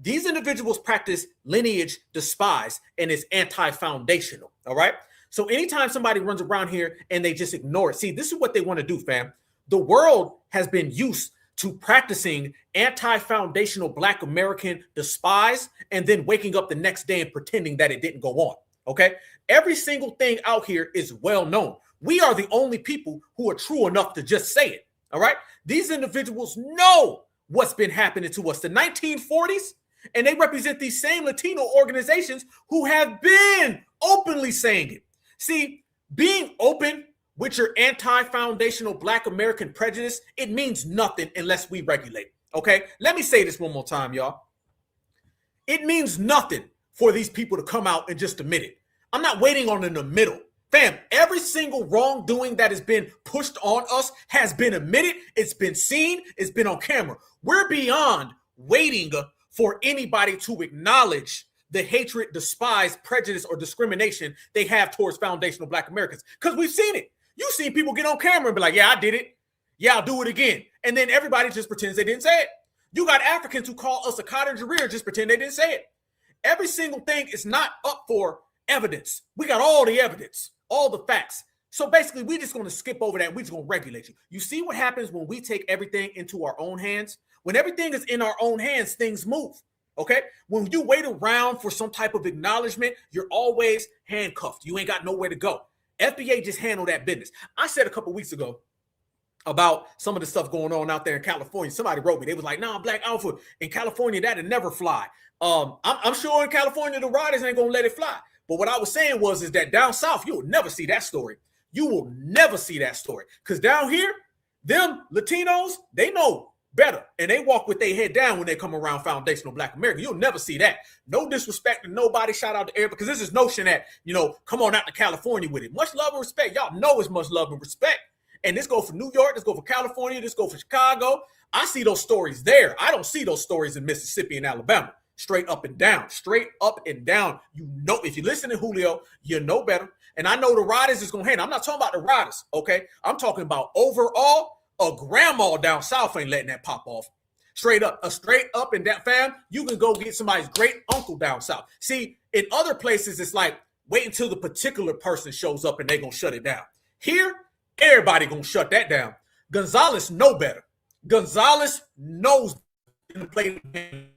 These individuals practice lineage despise, and it's anti-foundational, all right? So anytime somebody runs around here and they just ignore it, see, this is what they want to do, fam. The world has been used to practicing anti-foundational Black American despise and then waking up the next day and pretending that it didn't go on, okay? Every single thing out here is well known. We are the only people who are true enough to just say it, all right? These individuals know what's been happening to us. The 1940s, And they represent these same Latino organizations who have been openly saying it. See, being open with your anti-foundational Black American prejudice, it means nothing unless we regulate. Okay? Let me say this one more time, y'all. It means nothing for these people to come out and just admit it. I'm not waiting on in the middle. Fam, every single wrongdoing that has been pushed on us has been admitted, it's been seen, it's been on camera. We're beyond waiting for anybody to acknowledge the hatred, despise, prejudice, or discrimination they have towards foundational Black Americans. Because we've seen it. You've seen people get on camera and be like, yeah, I did it. Yeah, I'll do it again. And then everybody just pretends they didn't say it. You got Africans who call us a cottage rear and just pretend they didn't say it. Every single thing is not up for evidence. We got all the evidence, all the facts. So basically, we're just going to skip over that. We're just going to regulate you. You see what happens when we take everything into our own hands? When everything is in our own hands, things move. Okay? When you wait around for some type of acknowledgement, you're always handcuffed. You ain't got nowhere to go. FBA just handled that business. I said a couple weeks ago about some of the stuff going on out there in California. Somebody wrote me. They was like, nah, Black Alpha, in California, that'll never fly. I'm sure in California, the riders ain't going to let it fly. But what I was saying is that down south, you will never see that story. You will never see that story. Because down here, them Latinos, they know better. And they walk with their head down when they come around foundational Black America. You'll never see that. No disrespect to nobody. Shout out to everybody. Because this is notion that, come on out to California with it. Much love and respect. Y'all know it's much love and respect. And this go for New York. This go for California. This go for Chicago. I see those stories there. I don't see those stories in Mississippi and Alabama. Straight up and down. Straight up and down. If you listen to Julio, you know better. And I know the riders is going to handle. I'm not talking about the riders, okay? I'm talking about overall, a grandma down south ain't letting that pop off. Straight up and down, fam, you can go get somebody's great uncle down south. See, in other places, it's like, wait until the particular person shows up and they're going to shut it down. Here, everybody going to shut that down. Gonzalez know better. Gonzalez knows to play the game.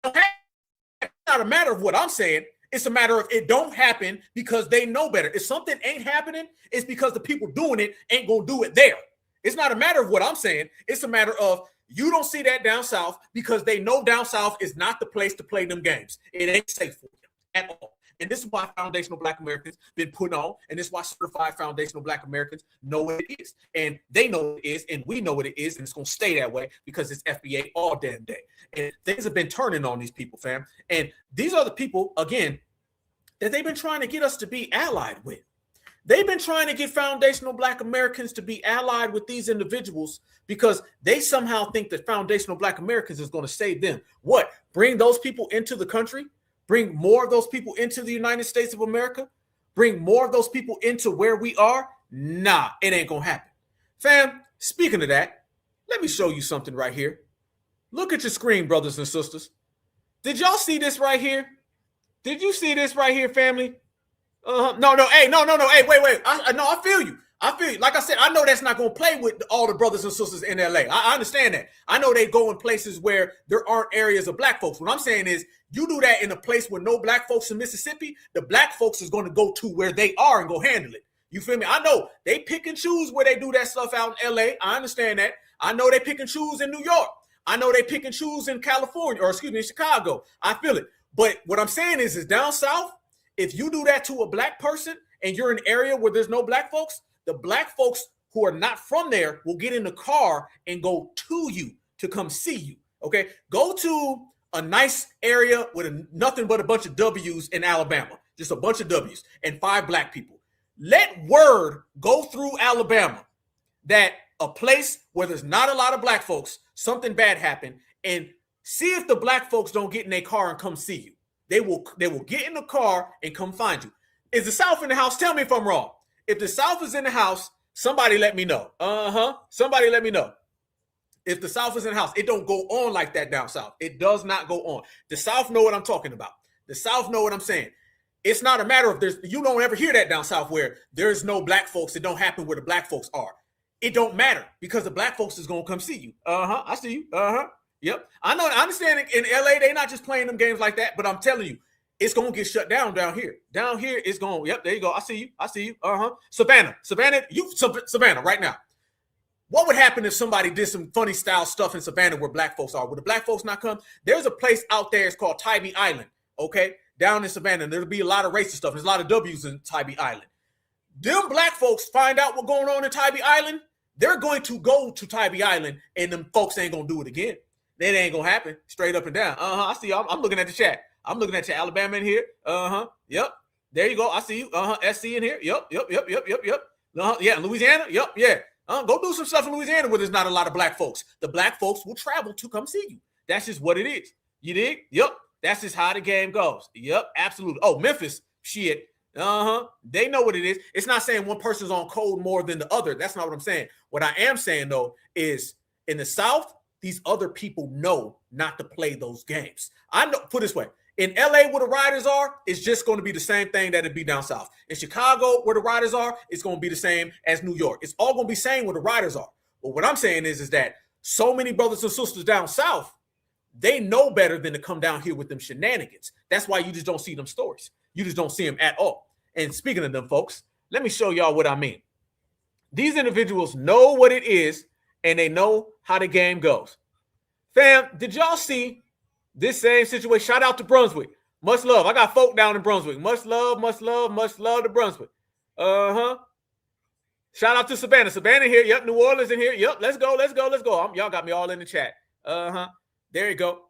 It's not a matter of what I'm saying. It's a matter of it don't happen because they know better. If something ain't happening, it's because the people doing it ain't going to do it there. It's not a matter of what I'm saying. It's a matter of you don't see that down south because they know down south is not the place to play them games. It ain't safe for you at all. And this is why foundational Black Americans been put on, and this is why certified foundational Black Americans know what it is. And they know what it is, and we know what it is, and it's going to stay that way because it's FBA all damn day. And things have been turning on these people, fam. And these are the people, again, that they've been trying to get us to be allied with. They've been trying to get foundational Black Americans to be allied with these individuals because they somehow think that foundational Black Americans is going to save them. What? Bring those people into the country? Bring more of those people into the United States of America? Bring more of those people into where we are? Nah, it ain't going to happen. Fam, speaking of that, let me show you something right here. Look at your screen, brothers and sisters. Did y'all see this right here? Did you see this right here, family? No. Hey, wait. I feel you. Like I said, I know that's not going to play with all the brothers and sisters in LA. I understand that. I know they go in places where there aren't areas of Black folks. What I'm saying is you do that in a place where no Black folks in Mississippi, the Black folks is going to go to where they are and go handle it. You feel me? I know they pick and choose where they do that stuff out in LA. I understand that. I know they pick and choose in New York. I know they pick and choose in California, in Chicago. I feel it. But what I'm saying is down south, if you do that to a Black person and you're in an area where there's no Black folks, the Black folks who are not from there will get in the car and go to you to come see you. Okay, go to a nice area with nothing but a bunch of W's in Alabama, just a bunch of W's and 5 Black people. Let word go through Alabama that a place where there's not a lot of Black folks, something bad happened, and see if the Black folks don't get in their car and come see you. They will get in the car and come find you. Is the South in the house? Tell me if I'm wrong. If the South is in the house, somebody let me know. Somebody let me know. If the South is in the house, it don't go on like that down south. It does not go on. The South know what I'm talking about. The South know what I'm saying. It's not a matter of you don't ever hear that down south where there's no Black folks. It don't happen where the Black folks are. It don't matter because the Black folks is going to come see you. I see you. Yep. I know. I understand in LA, they're not just playing them games like that, but I'm telling you, it's going to get shut down down here. Down here, it's going, yep, there you go. I see you. Savannah, Savannah right now. What would happen if somebody did some funny style stuff in Savannah where black folks are? Would the black folks not come? There's a place out there, it's called Tybee Island, okay? Down in Savannah, and there'll be a lot of racist stuff. There's a lot of W's in Tybee Island. Them black folks find out what's going on in Tybee Island, they're going to go to Tybee Island, and them folks ain't going to do it again. That ain't going to happen, straight up and down. I see y'all. I'm looking at the chat. I'm looking at your Alabama in here. Yep. There you go. I see you. SC in here. Yep. Yeah, Louisiana. Yep. Yeah. Go do some stuff in Louisiana where there's not a lot of black folks. The black folks will travel to come see you. That's just what it is. You dig? Yep. That's just how the game goes. Yep. Absolutely. Oh, Memphis. Shit. They know what it is. It's not saying one person's on code more than the other. That's not what I'm saying. What I am saying, though, is in the South, these other people know not to play those games. I know, put it this way. In LA, where the riders are, it's just going to be the same thing that it'd be down south. In Chicago, where the riders are, it's going to be the same as New York. It's all going to be the same where the riders are. But what I'm saying is that so many brothers and sisters down south, they know better than to come down here with them shenanigans. That's why you just don't see them stories. You just don't see them at all. And speaking of them folks, let me show y'all what I mean. These individuals know what it is, and they know how the game goes. Fam, did y'all see this same situation? Shout out to Brunswick. Much love. I got folk down in Brunswick. Much love to Brunswick. Shout out to Savannah. Savannah here. Yep. New Orleans in here. Yep. Let's go. Y'all got me all in the chat. There you go.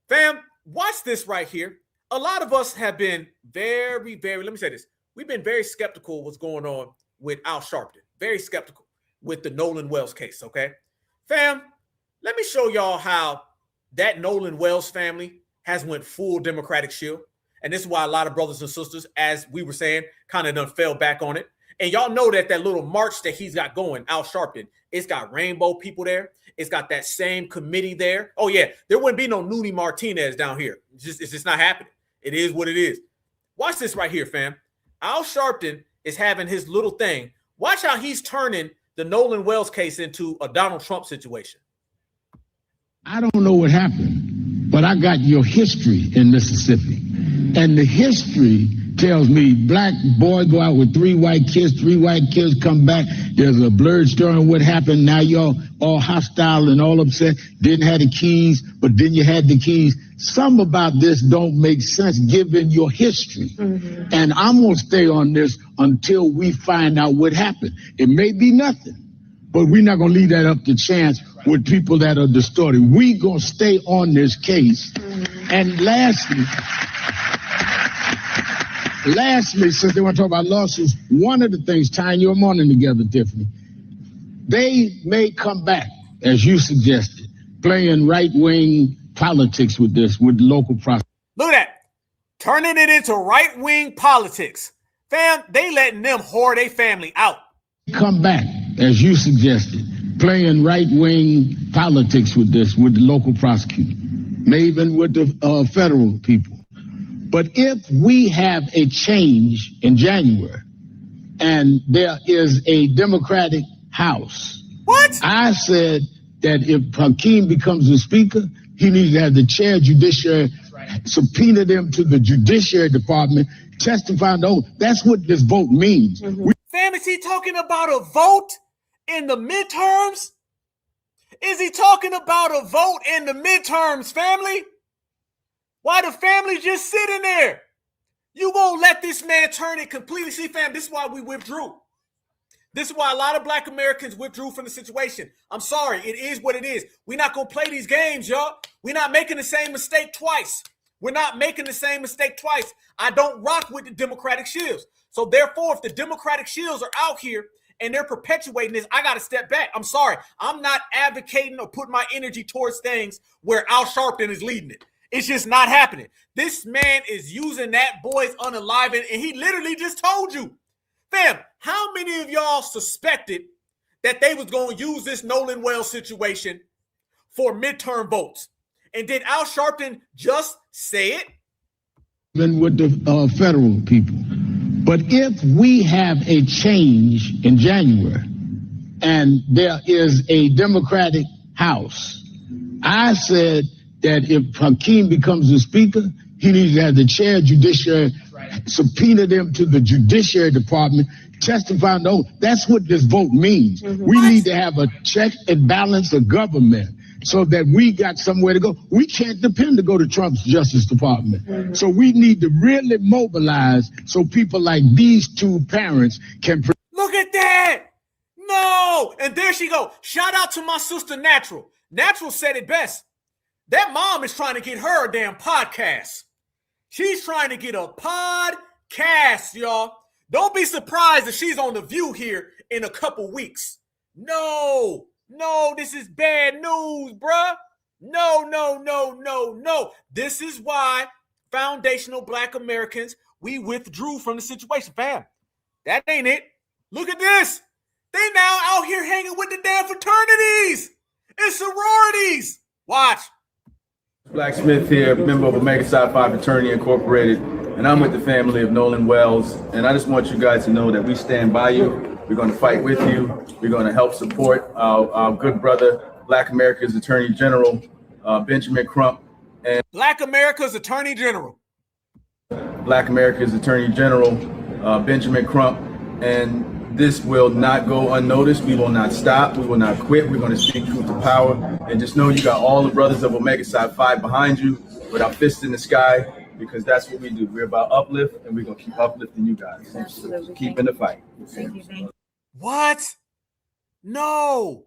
Fam, watch this right here. A lot of us have been very, very, let me say this. We've been very skeptical of what's going on with Al Sharpton. Very skeptical with the Nolan Wells case, okay? Fam, let me show y'all how that Nolan Wells family has went full Democratic shield. And this is why a lot of brothers and sisters, as we were saying, kind of done fell back on it. And y'all know that little march that he's got going, Al Sharpton, it's got rainbow people there. It's got that same committee there. Oh, yeah, there wouldn't be no Nuni Martinez down here. It's just not happening. It is what it is. Watch this right here, fam. Al Sharpton is having his little thing. Watch how he's turning the Nolan Wells case into a Donald Trump situation. I don't know what happened, but I got your history in Mississippi. And the history tells me black boy go out with three white kids come back. There's a blurred story on what happened. Now y'all all hostile and all upset. Didn't have the keys, but then you had the keys. Some about this don't make sense given your history. Mm-hmm. And I'm going to stay on this until we find out what happened. It may be nothing, but we're not going to leave that up to chance with people that are distorted. We're going to stay on this case. Mm-hmm. And lastly, since they want to talk about lawsuits, one of the things tying your morning together, Tiffany, they may come back, as you suggested, playing right-wing politics with this, with local prosecutors. Look at that. Turning it into right-wing politics. Fam, they letting them whore their family out. Come back, as you suggested, playing right-wing politics with this, with the local prosecutor, maybe even with the federal people. But if we have a change in January and there is a Democratic House, what? I said that if Hakeem becomes the speaker, he needs to have the chair judiciary subpoena them to the Judiciary Department, testify on the oath. That's what this vote means. Mm-hmm. Fam, is he talking about a vote in the midterms? Is he talking about a vote in the midterms, family? Why the family just sitting there? You gonna let this man turn it completely? See, fam, this is why we withdrew. This is why a lot of black Americans withdrew from the situation. I'm sorry, it is what it is. We're not gonna play these games, y'all. We're not making the same mistake twice. I don't rock with the Democratic shields. So therefore, if the Democratic shields are out here and they're perpetuating this, I gotta step back. I'm sorry. I'm not advocating or putting my energy towards things where Al Sharpton is leading it. It's just not happening. This man is using that boy's unaliving, and he literally just told you. Fam, how many of y'all suspected that they was going to use this Nolan Wells situation for midterm votes? And did Al Sharpton just say it? Even with the federal people. But if we have a change in January and there is a Democratic House, I said that if Hakeem becomes the speaker, he needs to have the chair judiciary subpoena them to the Judiciary Department, testify. No, that's what this vote means. We need to have a check and balance of government so that we got somewhere to go. We can't depend to go to Trump's Justice Department. So we need to really mobilize so people like these two parents can. Look at that. No. And there she go. Shout out to my sister Natural. Natural said it best. That mom is trying to get her a damn podcast. She's trying to get a podcast, y'all. Don't be surprised if she's on The View here in a couple weeks. No, this is bad news, bruh. No. This is why foundational Black Americans, we withdrew from the situation, fam. That ain't it. Look at this. They now out here hanging with the damn fraternities and sororities. Watch. Blacksmith here, member of Omega Psi Phi Fraternity Incorporated, and I'm with the family of Nolan Wells. And I just want you guys to know that we stand by you. We're going to fight with you. We're going to help support our good brother, Black America's Attorney General, Benjamin Crump. And Black America's Attorney General. Black America's Attorney General, Benjamin Crump. And this will not go unnoticed. We will not stop. We will not quit. We're going to speak truth to power. And just know you got all the brothers of Omega Psi Phi behind you with our fists in the sky, because that's what we do. We're about uplift, and we're going to keep uplifting you guys. So keep in the fight. What? No,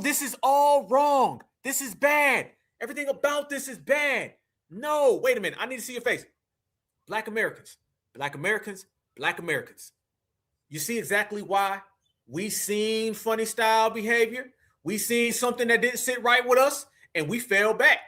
this is all wrong. This is bad. Everything about this is bad. No, wait a minute. I need to see your face. Black Americans. You see exactly why we seen funny style behavior. We seen something that didn't sit right with us, and we fell back.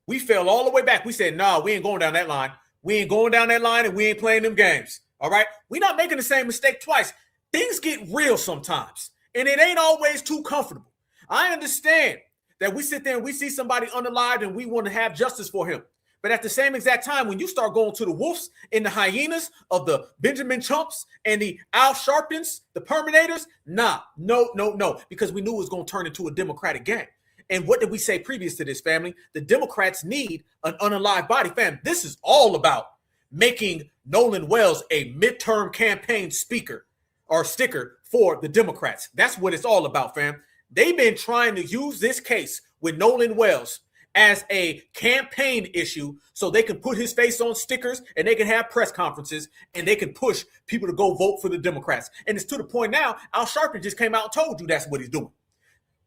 We fell all the way back. We said, nah, we ain't going down that line. We ain't going down that line, and we ain't playing them games. All right? We're not making the same mistake twice. Things get real sometimes, and it ain't always too comfortable. I understand that we sit there and we see somebody unalived, and we want to have justice for him. But at the same exact time, when you start going to the wolves and the hyenas of the Benjamin Chumps and the Al Sharptons, the Perminators, no, because we knew it was going to turn into a Democratic game. And what did we say previous to this, family? The Democrats need an unalived body. Fam, this is all about making Nolan Wells a midterm campaign speaker or sticker for the Democrats. That's what it's all about, fam. They've been trying to use this case with Nolan Wells as a campaign issue so they can put his face on stickers and they can have press conferences and they can push people to go vote for the Democrats. And it's to the point now, Al Sharpton just came out and told you that's what he's doing.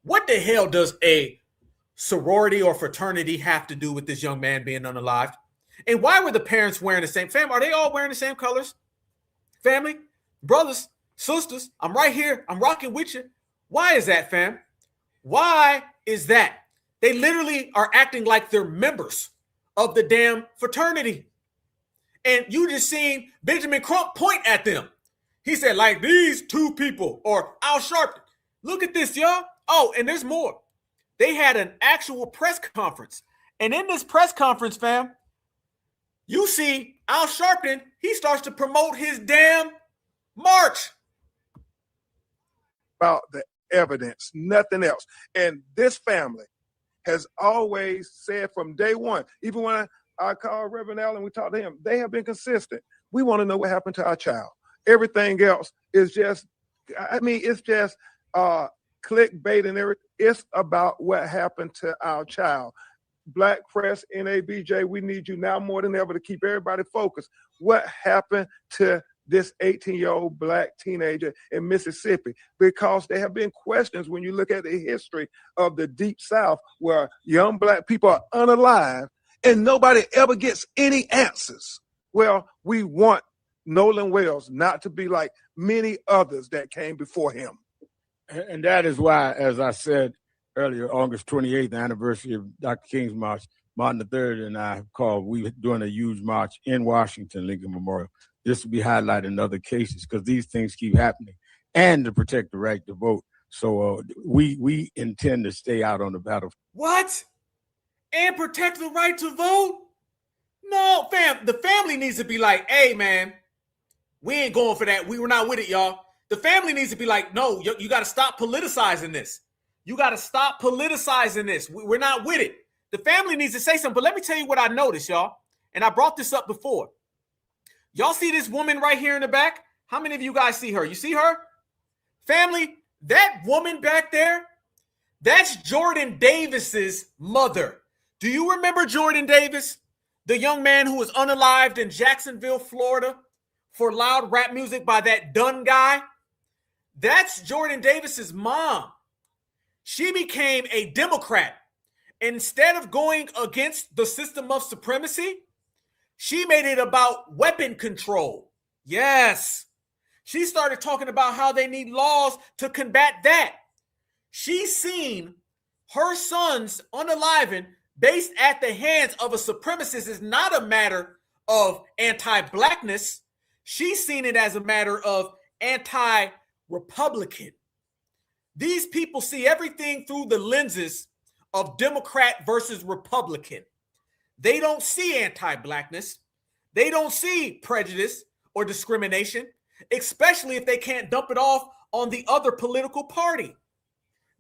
What the hell does a sorority or fraternity have to do with this young man being unalived? And why were the parents wearing the same? Fam, are they all wearing the same colors? Family, brothers, sisters, I'm right here. I'm rocking with you. Why is that, fam? Why is that? They literally are acting like they're members of the damn fraternity. And you just seen Benjamin Crump point at them. He said, like these two people, or Al Sharpton. Look at this, y'all. Oh, and there's more. They had an actual press conference. And in this press conference, fam, you see Al Sharpton, he starts to promote his damn march. About the evidence, nothing else. And this family has always said from day one, even when I called Reverend Allen, we talked to him, they have been consistent. We want to know what happened to our child. Everything else is just, it's just clickbait and everything. It's about what happened to our child. Black press, NABJ, we need you now more than ever to keep everybody focused. What happened to this 18-year-old Black teenager in Mississippi? Because there have been questions when you look at the history of the Deep South where young Black people are unalive and nobody ever gets any answers. Well, we want Nolan Wells not to be like many others that came before him. And that is why, as I said earlier, August 28th, the anniversary of Dr. King's March, Martin III and I called, we were doing a huge march in Washington, Lincoln Memorial. This will be highlighted in other cases because these things keep happening, and to protect the right to vote. So we intend to stay out on the battlefield. What? And protect the right to vote? No, fam. The family needs to be like, hey, man, we ain't going for that. We were not with it, y'all. The family needs to be like, no, you got to stop politicizing this. You got to stop politicizing this. We're not with it. The family needs to say something. But let me tell you what I noticed, y'all. And I brought this up before. Y'all see this woman right here in the back? How many of you guys see her? You see her? Family, that woman back there, that's Jordan Davis's mother. Do you remember Jordan Davis? The young man who was unalived in Jacksonville, Florida for loud rap music by that Dunn guy? That's Jordan Davis's mom. She became a Democrat. Instead of going against the system of supremacy, she made it about weapon control. Yes. She started talking about how they need laws to combat that. She's seen her sons unaliving based at the hands of a supremacist is not a matter of anti-blackness. She's seen it as a matter of anti-Republican. These people see everything through the lenses of Democrat versus Republican. They don't see anti-blackness. They don't see prejudice or discrimination, especially if they can't dump it off on the other political party.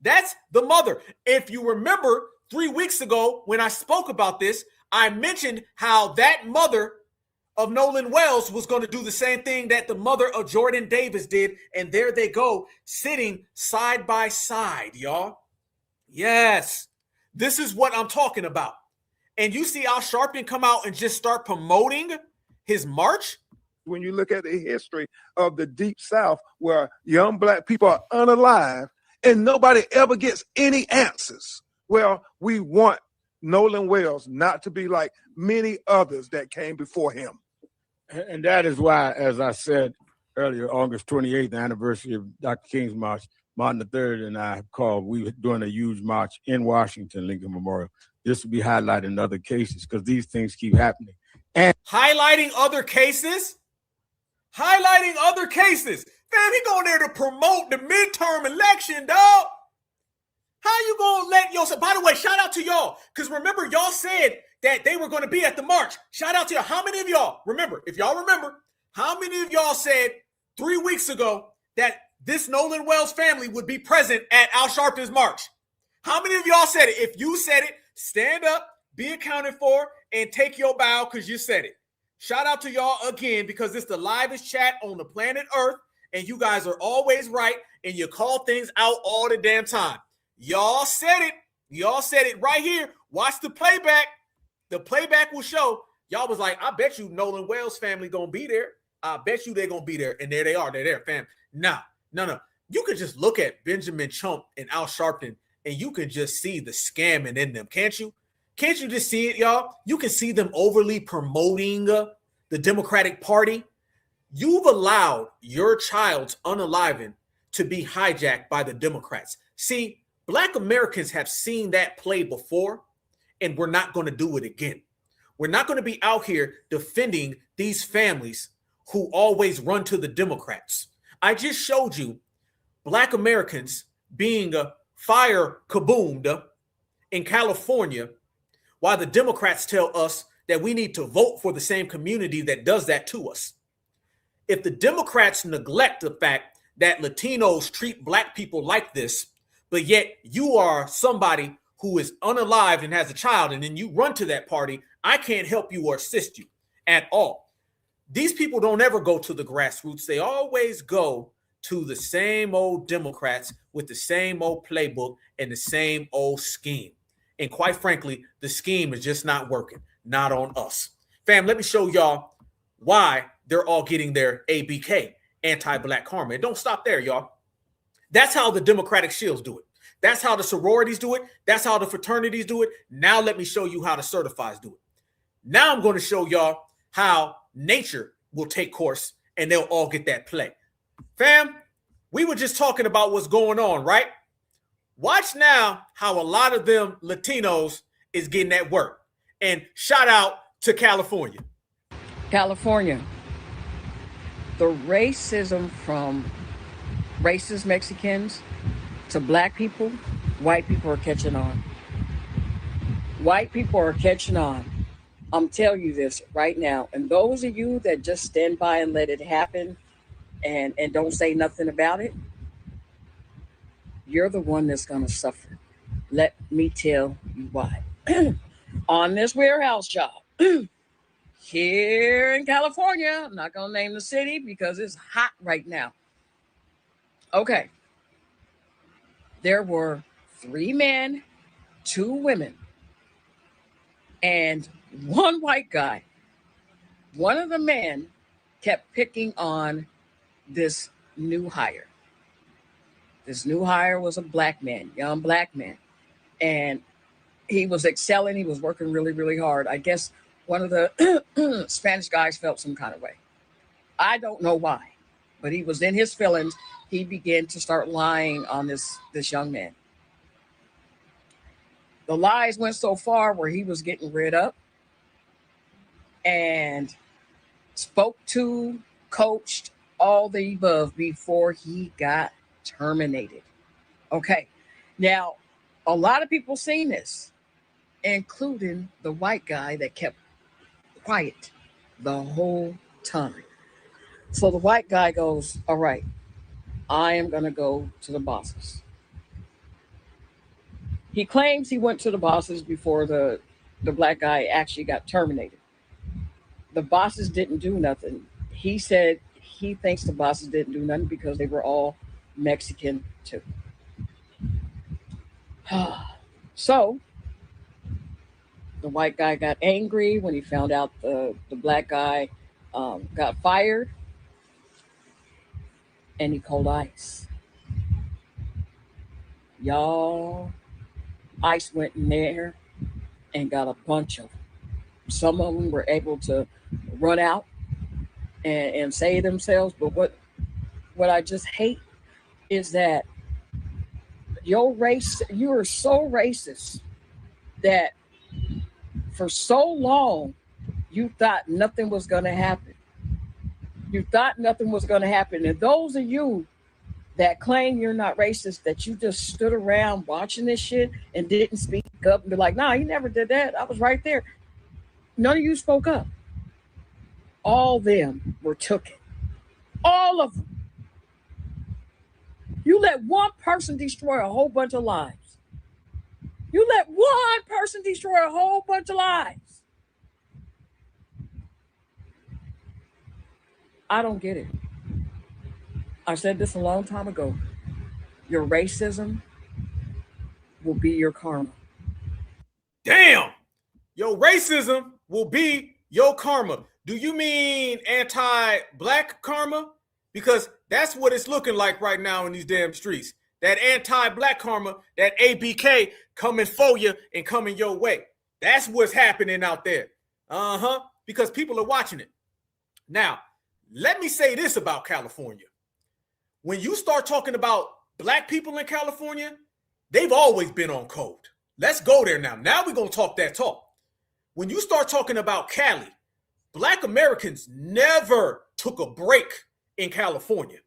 That's the mother. If you remember 3 weeks ago when I spoke about this, I mentioned how that mother of Nolan Wells was going to do the same thing that the mother of Jordan Davis did. And there they go, sitting side by side, y'all. Yes, this is what I'm talking about. And you see Al Sharpton come out and just start promoting his march? When you look at the history of the Deep South, where young black people are unalive and nobody ever gets any answers. Well, we want Nolan Wells not to be like many others that came before him. And that is why, as I said earlier, August 28th, the anniversary of Dr. King's March, Martin III and I called, we were doing a huge march in Washington, Lincoln Memorial. This will be highlighted in other cases because these things keep happening. And highlighting other cases? Highlighting other cases. Man, he going there to promote the midterm election, dog. How you gonna let yourself? By the way, shout out to y'all, because remember, y'all said that they were going to be at the march. Shout out to y'all. How many of y'all remember? If y'all remember, how many of y'all said 3 weeks ago that this Nolan Wells family would be present at Al Sharpton's march? How many of y'all said it? If you said it, stand up, be accounted for, and take your bow because you said it. Shout out to y'all again because it's the livest chat on the planet Earth, and you guys are always right, and you call things out all the damn time. Y'all said it. Y'all said it right here. Watch the playback. The playback will show. Y'all was like, I bet you Nolan Wells family gonna be there. I bet you they're gonna be there. And there they are. They're there, fam. No. You could just look at Benjamin Chump and Al Sharpton, and you can just see the scamming in them, can't you? Can't you just see it, y'all? You can see them overly promoting the Democratic Party. You've allowed your child's unaliving to be hijacked by the Democrats. See, Black Americans have seen that play before, and we're not going to do it again. We're not going to be out here defending these families who always run to the Democrats. I just showed you Black Americans being fire kaboomed in California, while the Democrats tell us that we need to vote for the same community that does that to us. If the Democrats neglect the fact that Latinos treat Black people like this, but yet you are somebody who is unalived and has a child, and then you run to that party, I can't help you or assist you at all. These people don't ever go to the grassroots. They always go to the same old Democrats with the same old playbook and the same old scheme. And quite frankly, the scheme is just not working. Not on us. Fam, let me show y'all why they're all getting their ABK, anti-Black karma. And don't stop there, y'all. That's how the Democratic Shields do it. That's how the sororities do it. That's how the fraternities do it. Now let me show you how the certifies do it. Now I'm going to show y'all how nature will take course and they'll all get that play. Fam, we were just talking about what's going on, right? Watch now how a lot of them Latinos is getting that work. And shout out to California. California, the racism from racist Mexicans to Black people, white people are catching on. White people are catching on. I'm telling you this right now. And those of you that just stand by and let it happen and don't say nothing about it, you're the one that's going to suffer. Let me tell you why. On this warehouse job, here in California, I'm not going to name the city because it's hot right now. Okay. There were 3 men, 2 women, and 1 white guy. One of the men kept picking on this new hire. This new hire was a black man, young black man. And he was excelling. He was working really, really hard. I guess one of the Spanish guys felt some kind of way. I don't know why, but he was in his feelings. He began to start lying on this young man. The lies went so far where he was getting rid up and spoke to, coached, all the above before he got terminated. Okay. Now, a lot of people seen this, including the white guy that kept quiet the whole time. So the white guy goes, all right, I am going to go to the bosses. He claims he went to the bosses before the black guy actually got terminated. The bosses didn't do nothing. He said he thinks the bosses didn't do nothing because they were all Mexican too. So the white guy got angry when he found out the black guy got fired, and he called ICE. Y'all, ICE went in there and got a bunch of them. Some of them were able to run out and save themselves. But what I just hate is that your race, you are so racist that for so long you thought nothing was going to happen. You thought nothing was going to happen. And those of you that claim you're not racist, that you just stood around watching this shit and didn't speak up and be like, nah, he never did that. I was right there. None of you spoke up. All them were taken. All of them. You let one person destroy a whole bunch of lives. You let one person destroy a whole bunch of lives. I don't get it. I said this a long time ago. Your racism will be your karma. Damn. Your racism will be your karma. Do you mean anti-black karma? Because that's what it's looking like right now in these damn streets. That anti-black karma, that ABK coming for you and coming your way. That's what's happening out there. Because people are watching it. Now, let me say this about California. When you start talking about black people in California, they've always been on code. Let's go there now. Now we're going to talk that talk. When you start talking about Cali, black Americans never took a break in California.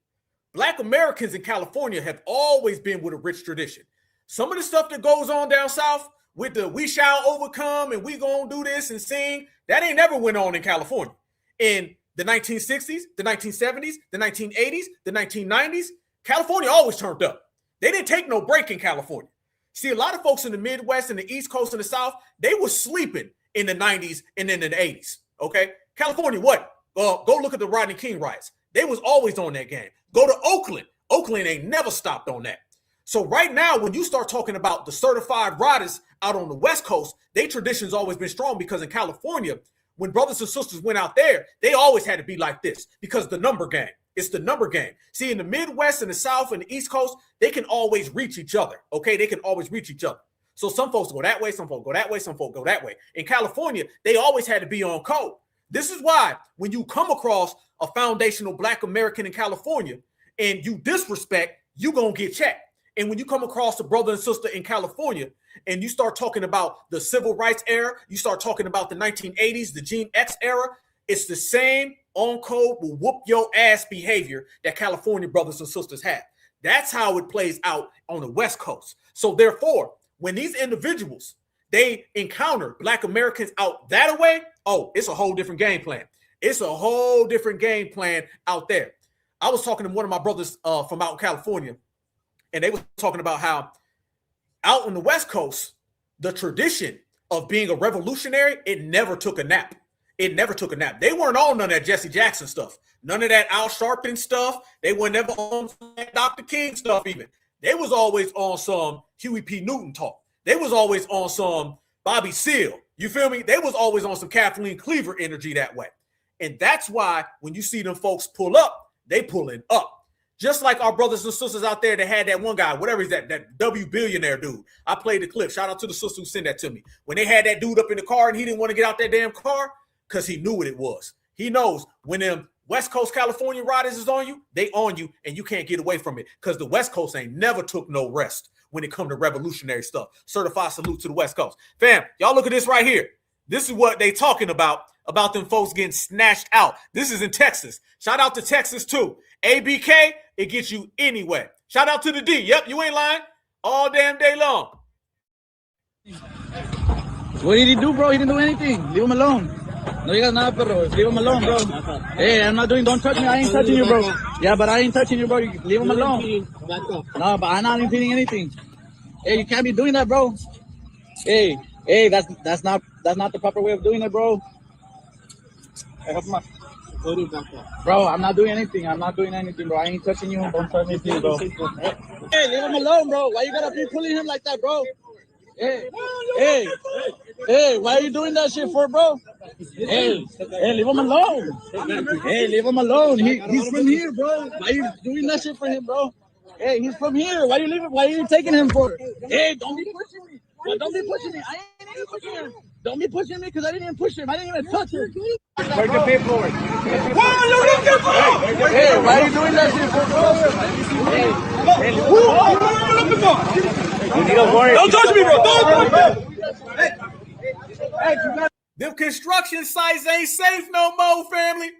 Black Americans in California have always been with a rich tradition. Some of the stuff that goes on down south with the we shall overcome and we gonna do this and sing, that ain't never went on in California. In the 1960s, the 1970s, the 1980s, the 1990s, California always turned up. They didn't take no break in California. See, a lot of folks in the Midwest and the East Coast and the South, they were sleeping in the 90s and in the 80s, okay? California, what? Go look at the Rodney King riots. They was always on that game. Go to Oakland. Oakland ain't never stopped on that. So right now, when you start talking about the certified riders out on the West Coast, their tradition's always been strong because in California, when brothers and sisters went out there, they always had to be like this because the number game. It's the number game. See, in the Midwest and the South and the East Coast, they can always reach each other, okay? They can always reach each other. So some folks go that way, some folks go that way, some folks go that way. In California, they always had to be on code. This is why when you come across a foundational black American in California and you disrespect, you gonna get checked. And when you come across a brother and sister in California and you start talking about the civil rights era, you start talking about the 1980s, the Gen X era, it's the same on code will whoop your ass behavior that California brothers and sisters have. That's how it plays out on the West Coast. So therefore, when these individuals, they encounter black Americans out that way, oh, it's a whole different game plan. It's a whole different game plan out there. I was talking to one of my brothers from out in California, and they were talking about how out on the West Coast, the tradition of being a revolutionary, it never took a nap. It never took a nap. They weren't on none of that Jesse Jackson stuff. None of that Al Sharpton stuff. They were never on Dr. King stuff even. They was always on some Huey P. Newton talk. They was always on some Bobby Seale. You feel me? They was always on some Kathleen Cleaver energy that way. And that's why when you see them folks pull up, they pulling up. Just like our brothers and sisters out there that had that one guy, whatever is that W billionaire dude. I played the clip. Shout out to the sister who sent that to me. When they had that dude up in the car and he didn't want to get out that damn car because he knew what it was. He knows when them West Coast California riders is on you, they on you and you can't get away from it because the West Coast ain't never took no rest when it come to revolutionary stuff. Certified salute to the West Coast. Fam, y'all look at this right here. This is what they talking about them folks getting snatched out. This is in Texas. Shout out to Texas too. ABK, it gets you anyway. Shout out to the D. Yep, you ain't lying. All damn day long. What did he do, bro? He didn't do anything. Leave him alone. No digas nada, perro. Leave him alone, bro. Hey, I'm not doing, don't touch me. I ain't touching you, bro. Yeah, but I ain't touching you, bro. Leave him alone. No, but I'm not impeding anything. Hey, you can't be doing that, bro. Hey, that's not the proper way of doing it, bro. Hey, help him out. Bro, I'm not doing anything. Bro. I ain't touching you. Don't touch me, please, bro. Hey, leave him alone, bro. Why you gotta be pulling him like that, bro? Hey, why are you doing that shit for, bro? Hey, leave him alone. Hey, leave him alone. He's from here, bro. Why are you doing that shit for him, bro? Hey, he's from here. Why are you taking him for? Hey, don't be pushing me. Don't be pushing me. I ain't even pushing him. Don't be pushing me because I didn't even push him. I didn't even touch him. Where's the paperwork? What are you looking for? Hey, why are you doing that shit for, bro? Hey, what are you looking for? You need a warrant. Don't touch me, bro. Don't touch me. Them construction sites ain't safe no more, family.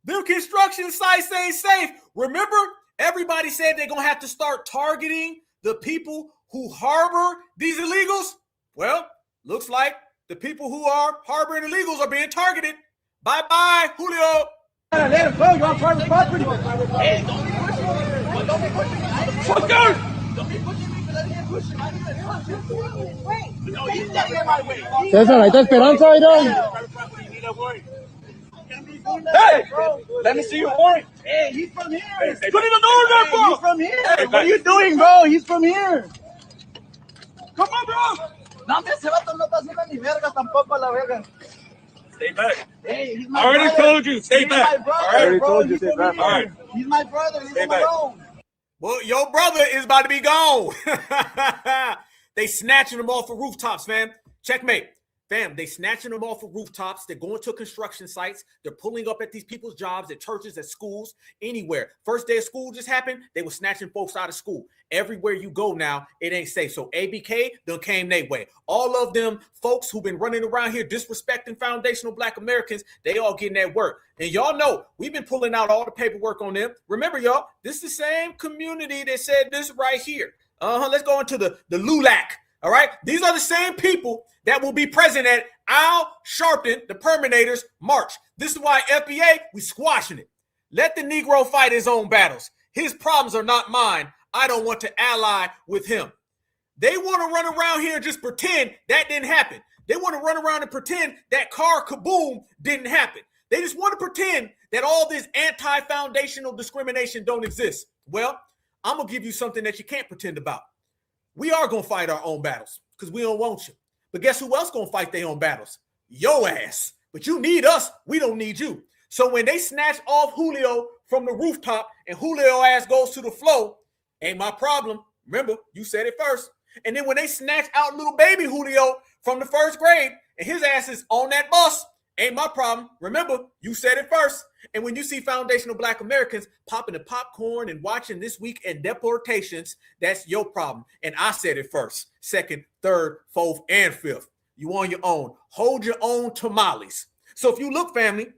Them construction sites ain't safe. Remember, everybody said they're going to have to start targeting the people who harbor these illegals. Well, looks like the people who are harboring illegals are being targeted. Bye-bye, Julio. Let him go. You're on private property. Hey, don't be pushing me. Don't be pushing me. Fucker! Don't be pushing me because I didn't push him. I didn't touch him. Wait. No, he's getting in my way. César, ahí está Esperanza, ahí. Hey, let me see your warrant. Hey, he's from here. Put in the door there, bro. He's from here. Hey, what are you doing, bro? He's from here. Come on, bro. No, ese vato no está haciendo ni verga tampoco la verga. Stay back. Hey, he's my brother. I already told you, stay back. He's my brother, I already told you, stay back. All right. He's my brother. Leave him alone. Well, your brother is about to be gone. They snatching them off of rooftops, fam. Checkmate. Fam, they snatching them off of rooftops. They're going to construction sites. They're pulling up at these people's jobs, at churches, at schools, anywhere. First day of school just happened. They were snatching folks out of school. Everywhere you go now, it ain't safe. So ABK done came their way. All of them folks who've been running around here disrespecting foundational Black Americans, they all getting that work. And y'all know we've been pulling out all the paperwork on them. Remember, y'all, this is the same community that said this right here. Let's go into the LULAC. All right. These are the same people that will be present at Al Sharpton, the Perminators March. This is why FBA, we squashing it. Let the Negro fight his own battles. His problems are not mine. I don't want to ally with him. They want to run around here and just pretend that didn't happen. They want to run around and pretend that car kaboom didn't happen. They just want to pretend that all this anti-foundational discrimination don't exist. Well, I'm going to give you something that you can't pretend about. We are going to fight our own battles because we don't want you. But guess who else going to fight their own battles? Your ass. But you need us. We don't need you. So when they snatch off Julio from the rooftop and Julio ass goes to the floor, ain't my problem. Remember, you said it first. And then when they snatch out little baby Julio from the first grade and his ass is on that bus, ain't my problem. Remember, you said it first. And when you see foundational Black Americans popping the popcorn and watching This Week in Deportations, that's your problem. And I said it first, second, third, fourth, and fifth. You on your own. Hold your own tamales. So if you look, family,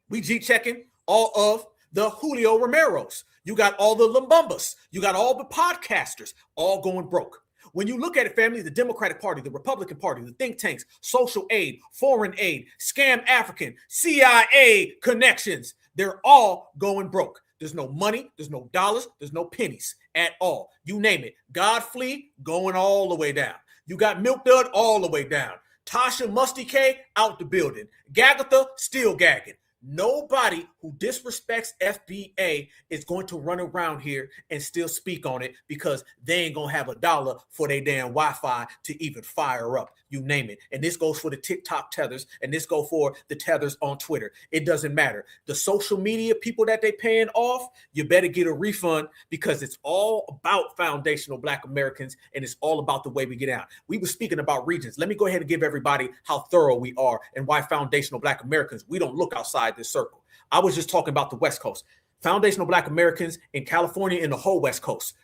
we G-checking all of the Julio Romeros. You got all the Lumbumbas. You got all the podcasters all going broke. When you look at it, family, the Democratic Party, the Republican Party, the think tanks, social aid, foreign aid, scam African, CIA connections, they're all going broke. There's no money, there's no dollars, there's no pennies at all. You name it. Godfrey going all the way down. You got Milk Dud all the way down. Tasha Musty K out the building. Gagatha still gagging. Nobody who disrespects FBA is going to run around here and still speak on it because they ain't gonna have $1 for their damn Wi-Fi to even fire up. You name it. And this goes for the TikTok tethers, and this goes for the tethers on Twitter. It doesn't matter. The social media people that they paying off, you better get a refund because it's all about foundational Black Americans and it's all about the way we get out. We were speaking about regions. Let me go ahead and give everybody how thorough we are and why foundational Black Americans, we don't look outside this circle. I was just talking about the West Coast. Foundational Black Americans in California and the whole West Coast.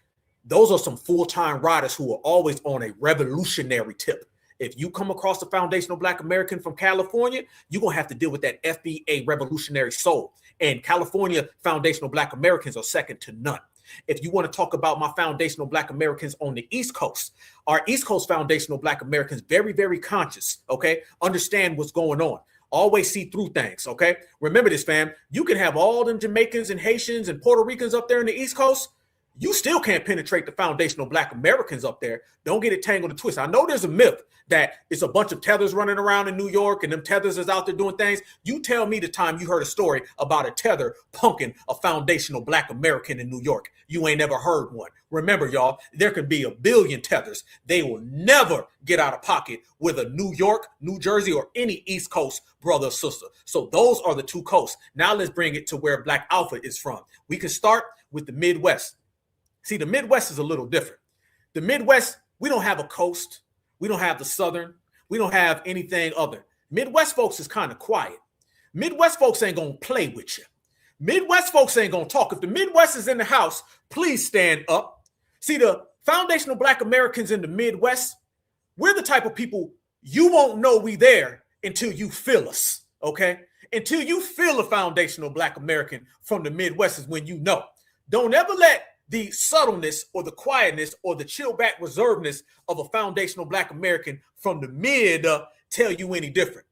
Those are some full-time riders who are always on a revolutionary tip. If you come across a foundational Black American from California, you're going to have to deal with that FBA revolutionary soul. And California foundational Black Americans are second to none. If you want to talk about my foundational Black Americans on the East Coast, our East Coast foundational Black Americans, very, very conscious, okay? Understand what's going on. Always see through things, okay? Remember this, fam. You can have all them Jamaicans and Haitians and Puerto Ricans up there in the East Coast. You still can't penetrate the foundational Black Americans up there. Don't get it tangled and twisted. I know there's a myth that it's a bunch of tethers running around in New York and them tethers is out there doing things. You tell me the time you heard a story about a tether punking a foundational Black American in New York. You ain't never heard one. Remember, y'all, there could be a billion tethers. They will never get out of pocket with a New York, New Jersey, or any East Coast brother or sister. So those are the two coasts. Now let's bring it to where Black Alpha is from. We can start with the Midwest. See, the Midwest is a little different. The Midwest, we don't have a coast. We don't have the Southern. We don't have anything other. Midwest folks is kind of quiet. Midwest folks ain't going to play with you. Midwest folks ain't going to talk. If the Midwest is in the house, please stand up. See, the foundational Black Americans in the Midwest, we're the type of people you won't know we there until you feel us, okay? Until you feel a foundational Black American from the Midwest is when you know. Don't ever let the subtleness or the quietness or the chill back reservedness of a foundational Black American from the mid tell you any different.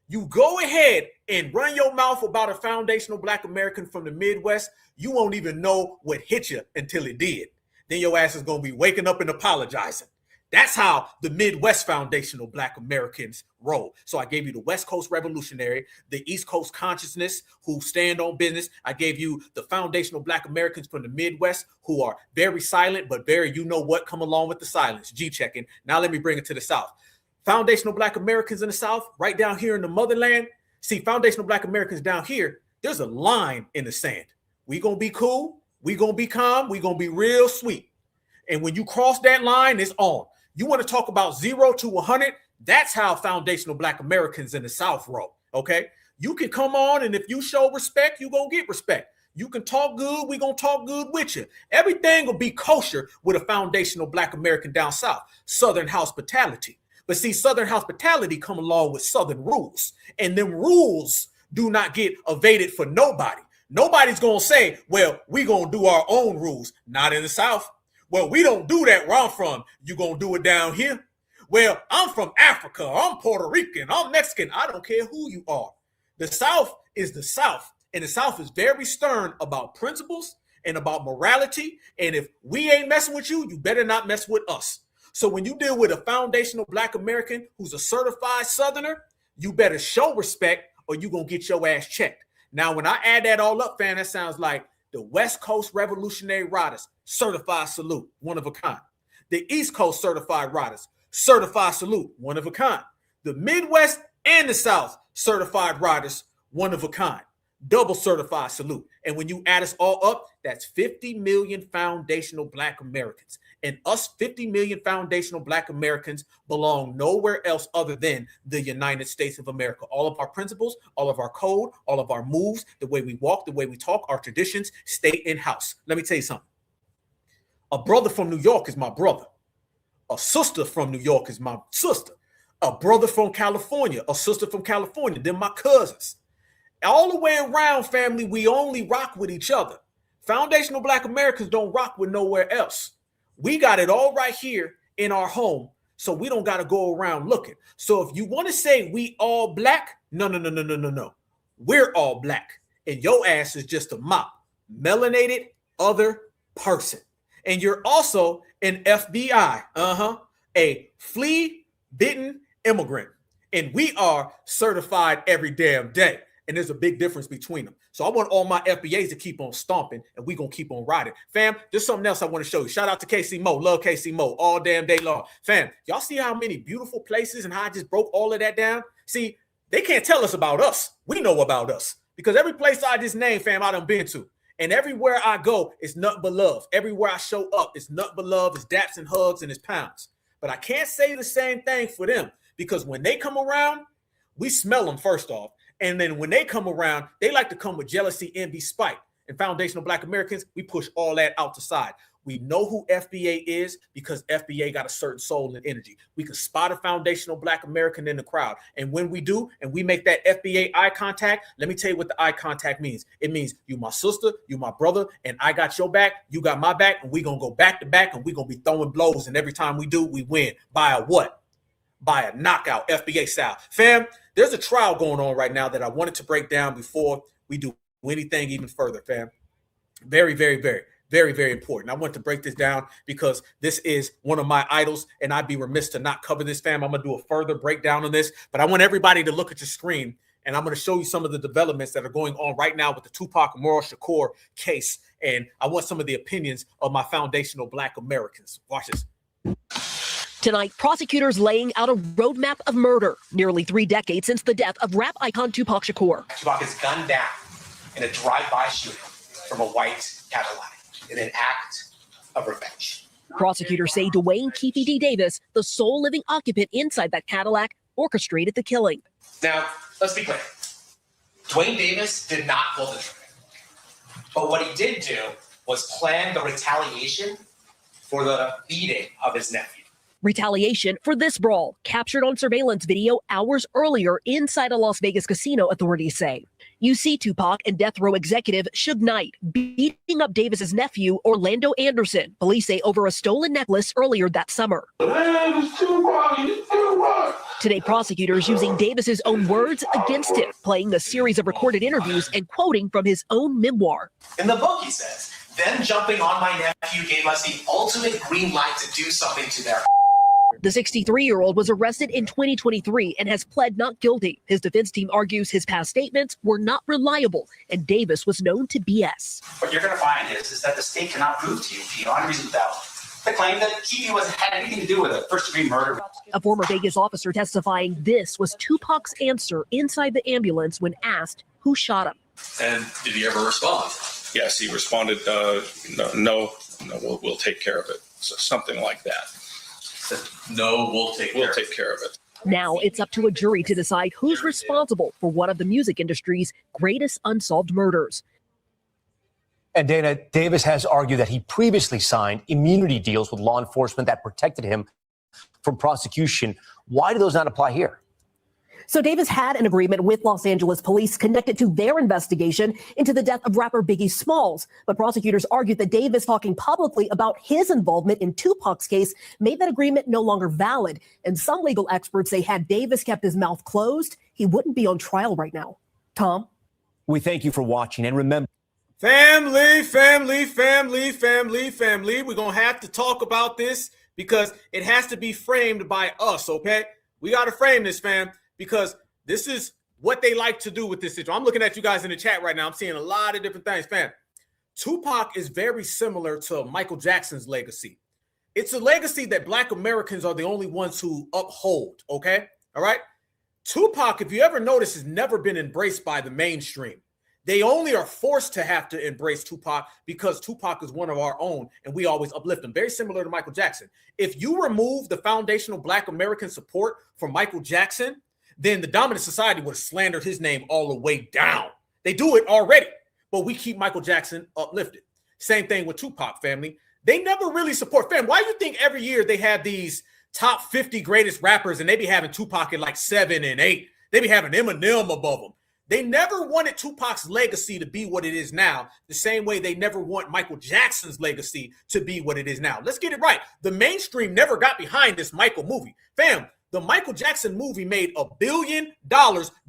You go ahead and run your mouth about a foundational Black American from the Midwest, you won't even know what hit you until it did. Then your ass is going to be waking up and apologizing. That's how the Midwest foundational Black Americans roll. So I gave you the West Coast revolutionary, the East Coast consciousness who stand on business. I gave you the foundational Black Americans from the Midwest who are very silent, but very, you know what, come along with the silence. G-checking. Now let me bring it to the South. Foundational Black Americans in the South, right down here in the motherland. See, foundational Black Americans down here, there's a line in the sand. We gonna be cool. We gonna be calm. We gonna be real sweet. And when you cross that line, it's on. You want to talk about 0 to 100? That's how foundational Black Americans in the South roll, okay? You can come on, and if you show respect, you're going to get respect. You can talk good, we're going to talk good with you. Everything will be kosher with a foundational Black American down South. Southern hospitality. But see, Southern hospitality come along with Southern rules. And them rules do not get evaded for nobody. Nobody's going to say, well, we're going to do our own rules. Not in the South. Well, we don't do that where I'm from. You gonna do it down here? Well, I'm from Africa. I'm Puerto Rican. I'm Mexican. I don't care who you are. The South is the South. And the South is very stern about principles and about morality. And if we ain't messing with you, you better not mess with us. So when you deal with a foundational Black American who's a certified Southerner, you better show respect or you gonna get your ass checked. Now, when I add that all up, fam, that sounds like the West Coast Revolutionary Riders, certified salute, one of a kind. The East Coast certified riders, certified salute, one of a kind. The Midwest and the South certified riders, one of a kind. Double certified salute. And when you add us all up, that's 50 million foundational Black Americans. And us 50 million foundational Black Americans belong nowhere else other than the United States of America. All of our principles, all of our code, all of our moves, the way we walk, the way we talk, our traditions stay in-house. Let me tell you something. A brother from New York is my brother. A sister from New York is my sister. A brother from California, a sister from California, they're my cousins. All the way around, family, we only rock with each other. Foundational Black Americans don't rock with nowhere else. We got it all right here in our home, so we don't got to go around looking. So if you want to say we all Black, no. We're all Black, and your ass is just a mop, melanated other person. And you're also an FBI, a flea-bitten immigrant. And we are certified every damn day. And there's a big difference between them. So I want all my FBAs to keep on stomping, and we're going to keep on riding. Fam, there's something else I want to show you. Shout out to KC Mo. Love KC Mo all damn day long. Fam, y'all see how many beautiful places and how I just broke all of that down? See, they can't tell us about us. We know about us. Because every place I just named, fam, I done been to. And everywhere I go, it's nothing but love. Everywhere I show up, it's nothing but love. It's daps and hugs and it's pounds. But I can't say the same thing for them. Because when they come around, we smell them first off. And then when they come around, they like to come with jealousy, envy, spite. And foundational Black Americans, we push all that out the side. We know who FBA is because FBA got a certain soul and energy. We can spot a foundational Black American in the crowd. And when we do, and we make that FBA eye contact, let me tell you what the eye contact means. It means you my sister, you my brother, and I got your back, you got my back, and we're going to go back to back, and we're going to be throwing blows. And every time we do, we win. By a what? By a knockout, FBA style. Fam, there's a trial going on right now that I wanted to break down before we do anything even further, fam. Very, very, very, very, very important. I want to break this down because this is one of my idols, and I'd be remiss to not cover this, fam. I'm going to do a further breakdown on this, but I want everybody to look at your screen, and I'm going to show you some of the developments that are going on right now with the Tupac Amaru Shakur case, and I want some of the opinions of my foundational Black Americans. Watch this. Tonight, prosecutors laying out a roadmap of murder, nearly 3 decades since the death of rap icon Tupac Shakur. Tupac is gunned down in a drive-by shooting from a white Cadillac in an act of revenge. Prosecutors say Dwayne Keefe D. Davis, the sole living occupant inside that Cadillac, orchestrated the killing. Now, let's be clear. Dwayne Davis did not pull the trigger. But what he did do was plan the retaliation for the beating of his nephew. Retaliation for this brawl, captured on surveillance video hours earlier inside a Las Vegas casino, authorities say. You see Tupac and death row executive Suge Knight beating up Davis's nephew, Orlando Anderson, police say over a stolen necklace earlier that summer. Today, prosecutors using Davis's own words against him, playing a series of recorded interviews and quoting from his own memoir. In the book, he says, "Them jumping on my nephew gave us the ultimate green light to do something to their." The 63-year-old was arrested in 2023 and has pled not guilty. His defense team argues his past statements were not reliable and Davis was known to BS. What you're going to find is that the state cannot prove to you beyond reasonable doubt the claim that Keefe had anything to do with a first-degree murder. A former Vegas officer testifying this was Tupac's answer inside the ambulance when asked who shot him. And did he ever respond? Yes, he responded, no, we'll take care of it. So something like that. No, we'll take care of it. Now it's up to a jury to decide who's responsible for one of the music industry's greatest unsolved murders. And Dana, Davis has argued that he previously signed immunity deals with law enforcement that protected him from prosecution. Why do those not apply here? So Davis had an agreement with Los Angeles police connected to their investigation into the death of rapper Biggie Smalls. But prosecutors argued that Davis talking publicly about his involvement in Tupac's case made that agreement no longer valid. And some legal experts say had Davis kept his mouth closed, he wouldn't be on trial right now. Tom? We thank you for watching, and remember, Family. We're going to have to talk about this because it has to be framed by us, okay? We got to frame this, fam, because this is what they like to do with this situation. I'm looking at you guys in the chat right now. I'm seeing a lot of different things, fam. Tupac is very similar to Michael Jackson's legacy. It's a legacy that Black Americans are the only ones who uphold, okay? All right? Tupac, if you ever notice, has never been embraced by the mainstream. They only are forced to have to embrace Tupac because Tupac is one of our own and we always uplift him. Very similar to Michael Jackson. If you remove the foundational Black American support for Michael Jackson, then the dominant society would have slandered his name all the way down. They do it already, but we keep Michael Jackson uplifted. Same thing with Tupac, family. They never really support. Fam, why do you think every year they have these top 50 greatest rappers and they be having Tupac at like 7 and 8? They be having Eminem above them. They never wanted Tupac's legacy to be what it is now, the same way they never want Michael Jackson's legacy to be what it is now. Let's get it right. The mainstream never got behind this Michael movie. Fam, the Michael Jackson movie made $1 billion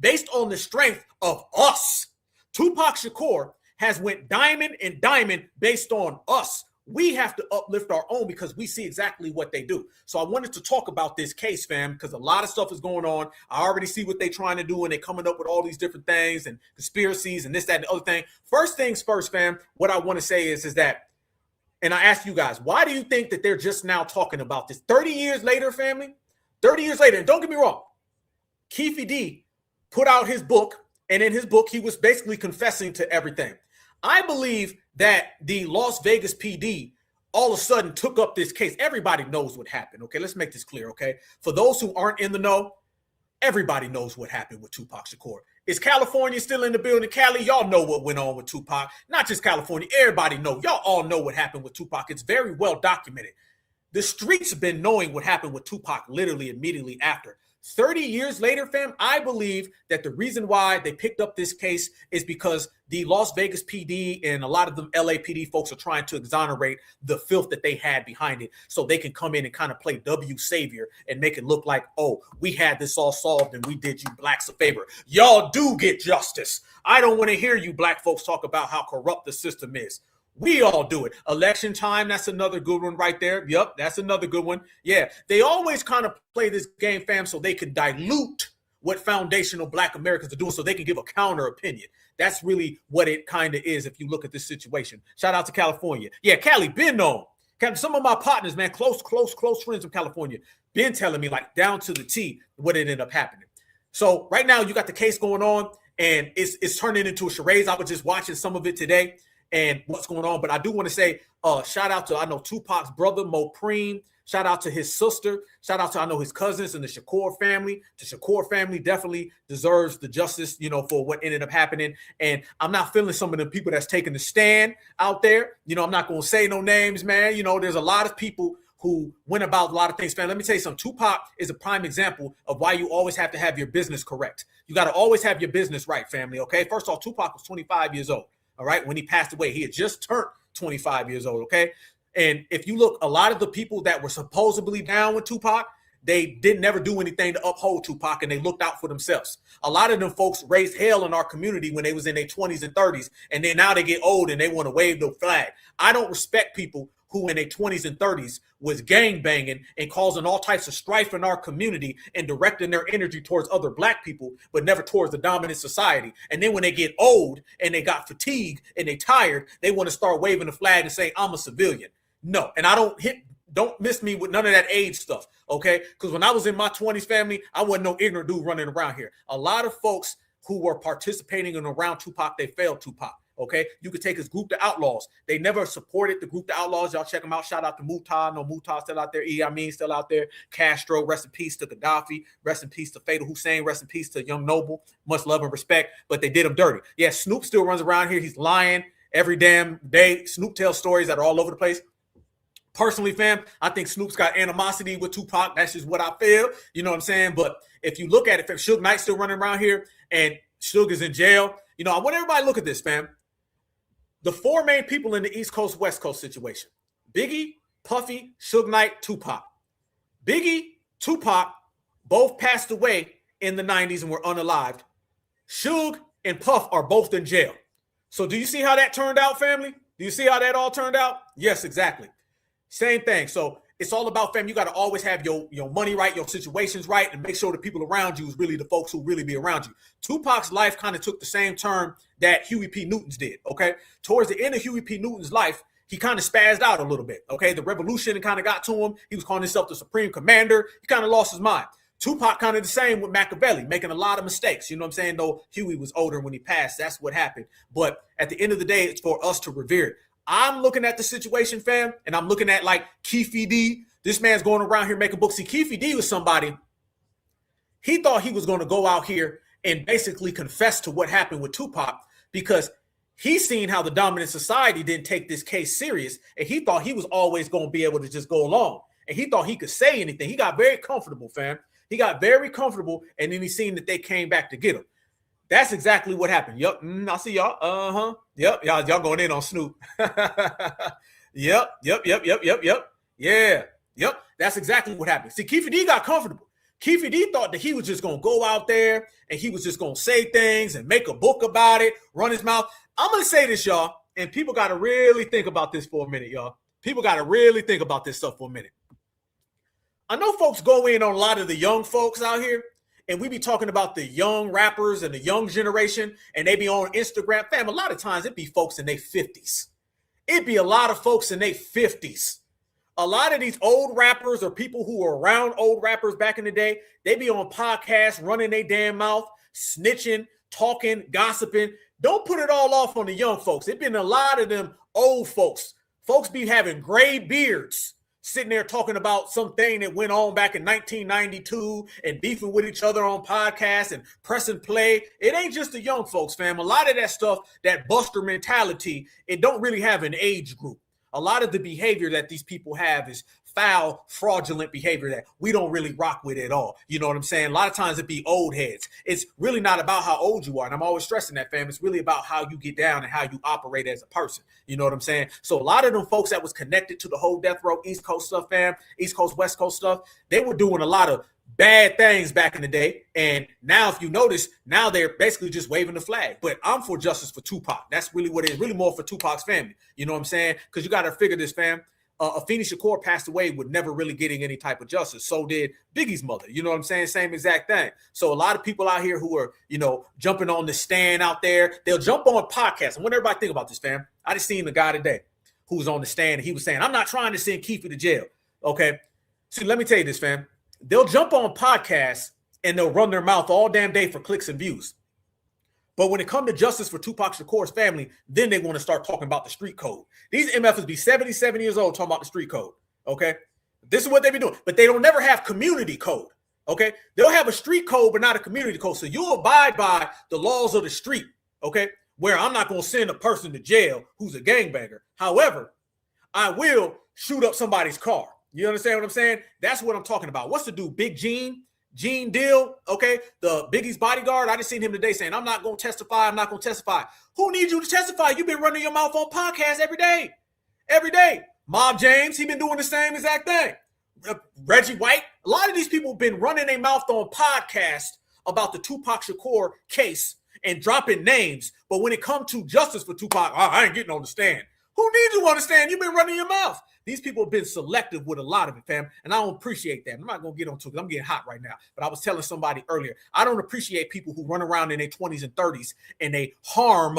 based on the strength of us. Tupac Shakur has went diamond and diamond based on us. we have to uplift our own because we see exactly what they do. So I wanted to talk about this case, fam, because a lot of stuff is going on. I already see what they're trying to do, and they're coming up with all these different things and conspiracies and this, that, and the other thing. First things first, fam, what I want to say is that, and I ask you guys, why do you think that they're just now talking about this? 30 years later, family, 30 years later, and don't get me wrong, Keefe D put out his book, and in his book, he was basically confessing to everything. I believe that the Las Vegas PD all of a sudden took up this case. Everybody knows what happened, okay? Let's make this clear, okay? For those who aren't in the know, everybody knows what happened with Tupac Shakur. Is California still in the building? Cali, y'all know what went on with Tupac. Not just California, everybody know. Y'all all know what happened with Tupac. It's very well documented. The streets have been knowing what happened with Tupac literally immediately after. 30 years later, fam, I believe that the reason why they picked up this case is because the Las Vegas PD and a lot of them LAPD folks are trying to exonerate the filth that they had behind it so they can come in and kind of play W savior and make it look like, oh, we had this all solved and we did you blacks a favor. Y'all do get justice. I don't want to hear you black folks talk about how corrupt the system is. We all do it. Election time, that's another good one right there. Yep, that's another good one. Yeah, they always kind of play this game, fam, so they can dilute what foundational black Americans are doing so they can give a counter opinion. That's really what it kind of is if you look at this situation. Shout out to California. Yeah, Cali, been known. Some of my partners, man, close friends from California, been telling me like down to the T what ended up happening. So right now you got the case going on and it's turning into a charade. I was just watching some of it today and what's going on. But I do want to say shout out to, I know Tupac's brother, Mo Preem. Shout out to his sister. Shout out to, I know, his cousins and the Shakur family. The Shakur family definitely deserves the justice, you know, for what ended up happening. And I'm not feeling some of the people that's taking the stand out there. You know, I'm not going to say no names, man. You know, there's a lot of people who went about a lot of things. Man, let me tell you something. Tupac is a prime example of why you always have to have your business correct. You got to always have your business right, family, okay? First off, Tupac was 25 years old. All right, when he passed away, he had just turned 25 years old, okay? And if you look, a lot of the people that were supposedly down with Tupac, they didn't never do anything to uphold Tupac, and they looked out for themselves. A lot of them folks raised hell in our community when they was in their 20s and 30s, and then now they get old and they want to wave the flag. I don't respect people who in their 20s and 30s was gang banging and causing all types of strife in our community and directing their energy towards other black people, but never towards the dominant society. And then when they get old and they got fatigue and they tired, they want to start waving the flag and say, I'm a civilian. No, and I don't miss me with none of that age stuff, okay? Because when I was in my 20s, family, I wasn't no ignorant dude running around here. A lot of folks who were participating in around Tupac, they failed Tupac. Okay, you could take his Group the Outlaws. They never supported the Group the Outlaws. Y'all check them out. Shout out to Muta. No, Muta still out there. Amin still out there. Castro, rest in peace to Gaddafi. Rest in peace to Fatal Hussein. Rest in peace to Young Noble. Much love and respect, but they did him dirty. Yeah, Snoop still runs around here. He's lying every damn day. Snoop tells stories that are all over the place. Personally, fam, I think Snoop's got animosity with Tupac. That's just what I feel. You know what I'm saying? But if you look at it, Suge Knight's still running around here and Suge is in jail. You know, I want everybody to look at this, fam. The four main people in the East Coast, West Coast situation: Biggie, Puffy, Suge Knight, Tupac. Biggie, Tupac both passed away in the 90s and were unalived. Suge and Puff are both in jail. So do you see how that turned out, family? Do you see how that all turned out? Yes, exactly. Same thing. So it's all about, fam, you got to always have your money right, your situations right, and make sure the people around you is really the folks who really be around you. Tupac's life kind of took the same turn that Huey P. Newton's did, okay? Towards the end of Huey P. Newton's life, he kind of spazzed out a little bit, okay? The revolution kind of got to him. He was calling himself the supreme commander. He kind of lost his mind. Tupac kind of the same with Machiavelli, making a lot of mistakes. You know what I'm saying? Though Huey was older when he passed, that's what happened. But at the end of the day, it's for us to revere it. I'm looking at the situation, fam, and I'm looking at like Keefe D. This man's going around here making books. See, Keefe D was somebody, he thought he was going to go out here and basically confess to what happened with Tupac because he seen how the dominant society didn't take this case serious, and he thought he was always going to be able to just go along, and he thought he could say anything. He got very comfortable, fam. He got very comfortable, and then he seen that they came back to get him. That's exactly what happened. Yup, I see y'all. Yep, y'all going in on Snoop. Yep. Yeah. Yep. That's exactly what happened. See, Keefe D got comfortable. Keefe D thought that he was just going to go out there and he was just going to say things and make a book about it, run his mouth. I'm going to say this, y'all, and people got to really think about this for a minute, y'all. People got to really think about this stuff for a minute. I know folks go in on a lot of the young folks out here, and we be talking about the young rappers and the young generation, and they be on Instagram. Fam, a lot of times it be folks in their 50s. It be a lot of folks in their 50s. A lot of these old rappers or people who were around old rappers back in the day, they be on podcasts, running their damn mouth, snitching, talking, gossiping. Don't put it all off on the young folks. It been a lot of them old folks. Folks be having gray beards, sitting there talking about something that went on back in 1992 and beefing with each other on podcasts and pressing play. It ain't just the young folks, fam. A lot of that stuff, that buster mentality, it don't really have an age group. A lot of the behavior that these people have is foul, fraudulent behavior that we don't really rock with at all. You know what I'm saying? A lot of times it be old heads. It's really not about how old you are. And I'm always stressing that, fam. It's really about how you get down and how you operate as a person. You know what I'm saying? So a lot of them folks that was connected to the whole death row, East Coast stuff, fam, East Coast, West Coast stuff, they were doing a lot of bad things back in the day. And now, if you notice, now they're basically just waving the flag. But I'm for justice for Tupac. That's really what it is, really more for Tupac's family. You know what I'm saying? Because you got to figure this, fam. Afeni Shakur passed away with never really getting any type of justice. So did Biggie's mother. You know what I'm saying? Same exact thing. So a lot of people out here who are, you know, jumping on the stand out there, they'll jump on podcasts. I want everybody to think about this, fam. I just seen the guy today who was on the stand, and he was saying, I'm not trying to send Keefe to jail. Okay. See, let me tell you this, fam. They'll jump on podcasts and they'll run their mouth all damn day for clicks and views. But when it comes to justice for Tupac Shakur's family, then they want to start talking about the street code. These MFs be 77 years old talking about the street code, okay? This is what they be doing. But they don't never have community code, okay? They'll have a street code, but not a community code. So you'll abide by the laws of the street, okay? Where I'm not going to send a person to jail who's a gangbanger. However, I will shoot up somebody's car. You understand what I'm saying? That's what I'm talking about. What's the dude? Big Gene Deal, okay? The Biggie's bodyguard. I just seen him today saying, I'm not going to testify. I'm not going to testify. Who needs you to testify? You've been running your mouth on podcasts every day. Every day. Mob James, he been doing the same exact thing. Reggie White. A lot of these people have been running their mouth on podcasts about the Tupac Shakur case and dropping names. But when it comes to justice for Tupac, I ain't getting on the stand. Who needs you on the stand? You've been running your mouth. These people have been selective with a lot of it, fam, and I don't appreciate that. I'm not going to get onto it because I'm getting hot right now, but I was telling somebody earlier, I don't appreciate people who run around in their 20s and 30s and they harm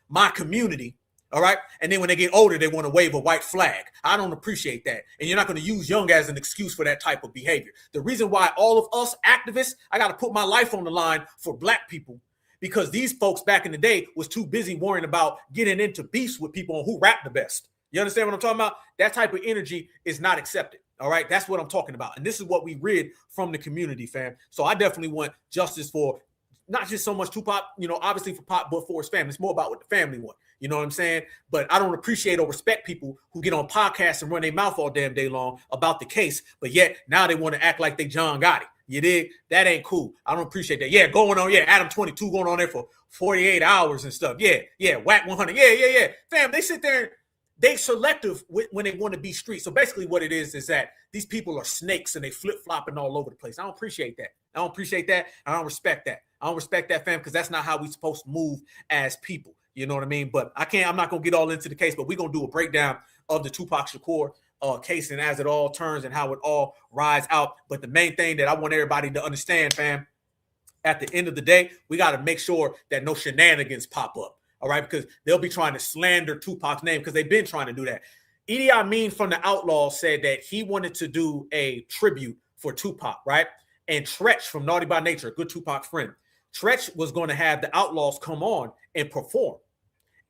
my community, all right? And then when they get older, they want to wave a white flag. I don't appreciate that, and you're not going to use young as an excuse for that type of behavior. The reason why all of us activists, I got to put my life on the line for black people, because these folks back in the day was too busy worrying about getting into beefs with people on who rap the best. You understand what I'm talking about? That type of energy is not accepted. All right. That's what I'm talking about. And this is what we read from the community, fam. So I definitely want justice for not just so much Tupac, you know, obviously for Pop, but for his family. It's more about what the family want. You know what I'm saying? But I don't appreciate or respect people who get on podcasts and run their mouth all damn day long about the case. But yet now they want to act like they John Gotti. You dig? That ain't cool. I don't appreciate that. Yeah, going on. Yeah, Adam 22 going on there for 48 hours and stuff. Yeah, Whack 100. Yeah. Fam, they sit there. They selective when they want to be street. So basically what it is that these people are snakes and they flip-flopping all over the place. I don't appreciate that. I don't respect that. I don't respect that, fam, because that's not how we supposed to move as people. You know what I mean? But I'm not going to get all into the case, but we're going to do a breakdown of the Tupac Shakur case and as it all turns and how it all rides out. But the main thing that I want everybody to understand, fam, at the end of the day, we got to make sure that no shenanigans pop up. All right, because they'll be trying to slander Tupac's name because they've been trying to do that. Idi Amin from the Outlaws said that he wanted to do a tribute for Tupac, right? And Tretch from Naughty by Nature, a good Tupac friend, Tretch was going to have the Outlaws come on and perform.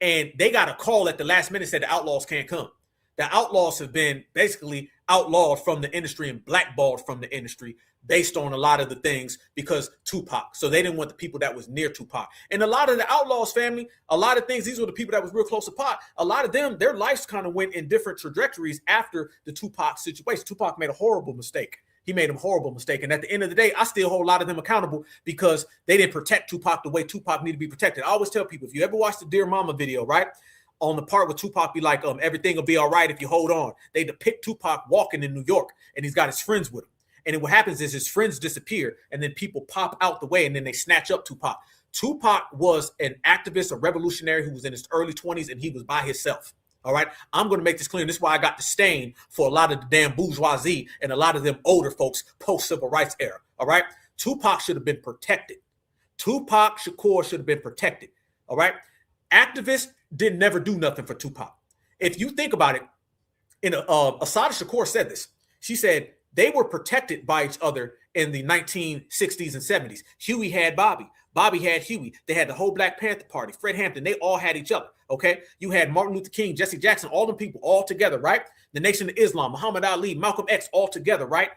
And they got a call at the last minute, said the Outlaws can't come. The Outlaws have been basically outlawed from the industry and blackballed from the industry based on a lot of the things because Tupac. So they didn't want the people that was near Tupac. And a lot of the Outlaws family, a lot of things, these were the people that was real close to Pac. A lot of them, their lives kind of went in different trajectories after the Tupac situation. Tupac made a horrible mistake. He made a horrible mistake. And at the end of the day, I still hold a lot of them accountable because they didn't protect Tupac the way Tupac needed to be protected. I always tell people, if you ever watch the Dear Mama video, right? On the part where Tupac be like, everything will be all right if you hold on. They depict Tupac walking in New York and he's got his friends with him. And then what happens is his friends disappear and then people pop out the way and then they snatch up Tupac. Tupac was an activist, a revolutionary who was in his early 20s and he was by himself. All right, I'm going to make this clear. And this is why I got disdain for a lot of the damn bourgeoisie and a lot of them older folks post-civil rights era. All right, Tupac should have been protected. Tupac Shakur should have been protected. All right, activists didn't never do nothing for Tupac. If you think about it, Assata Shakur said this. She said they were protected by each other in the 1960s and 70s. Huey had Bobby. Bobby had Huey. They had the whole Black Panther Party, Fred Hampton. They all had each other, okay? You had Martin Luther King, Jesse Jackson, all them people all together, right? The Nation of Islam, Muhammad Ali, Malcolm X, all together, right?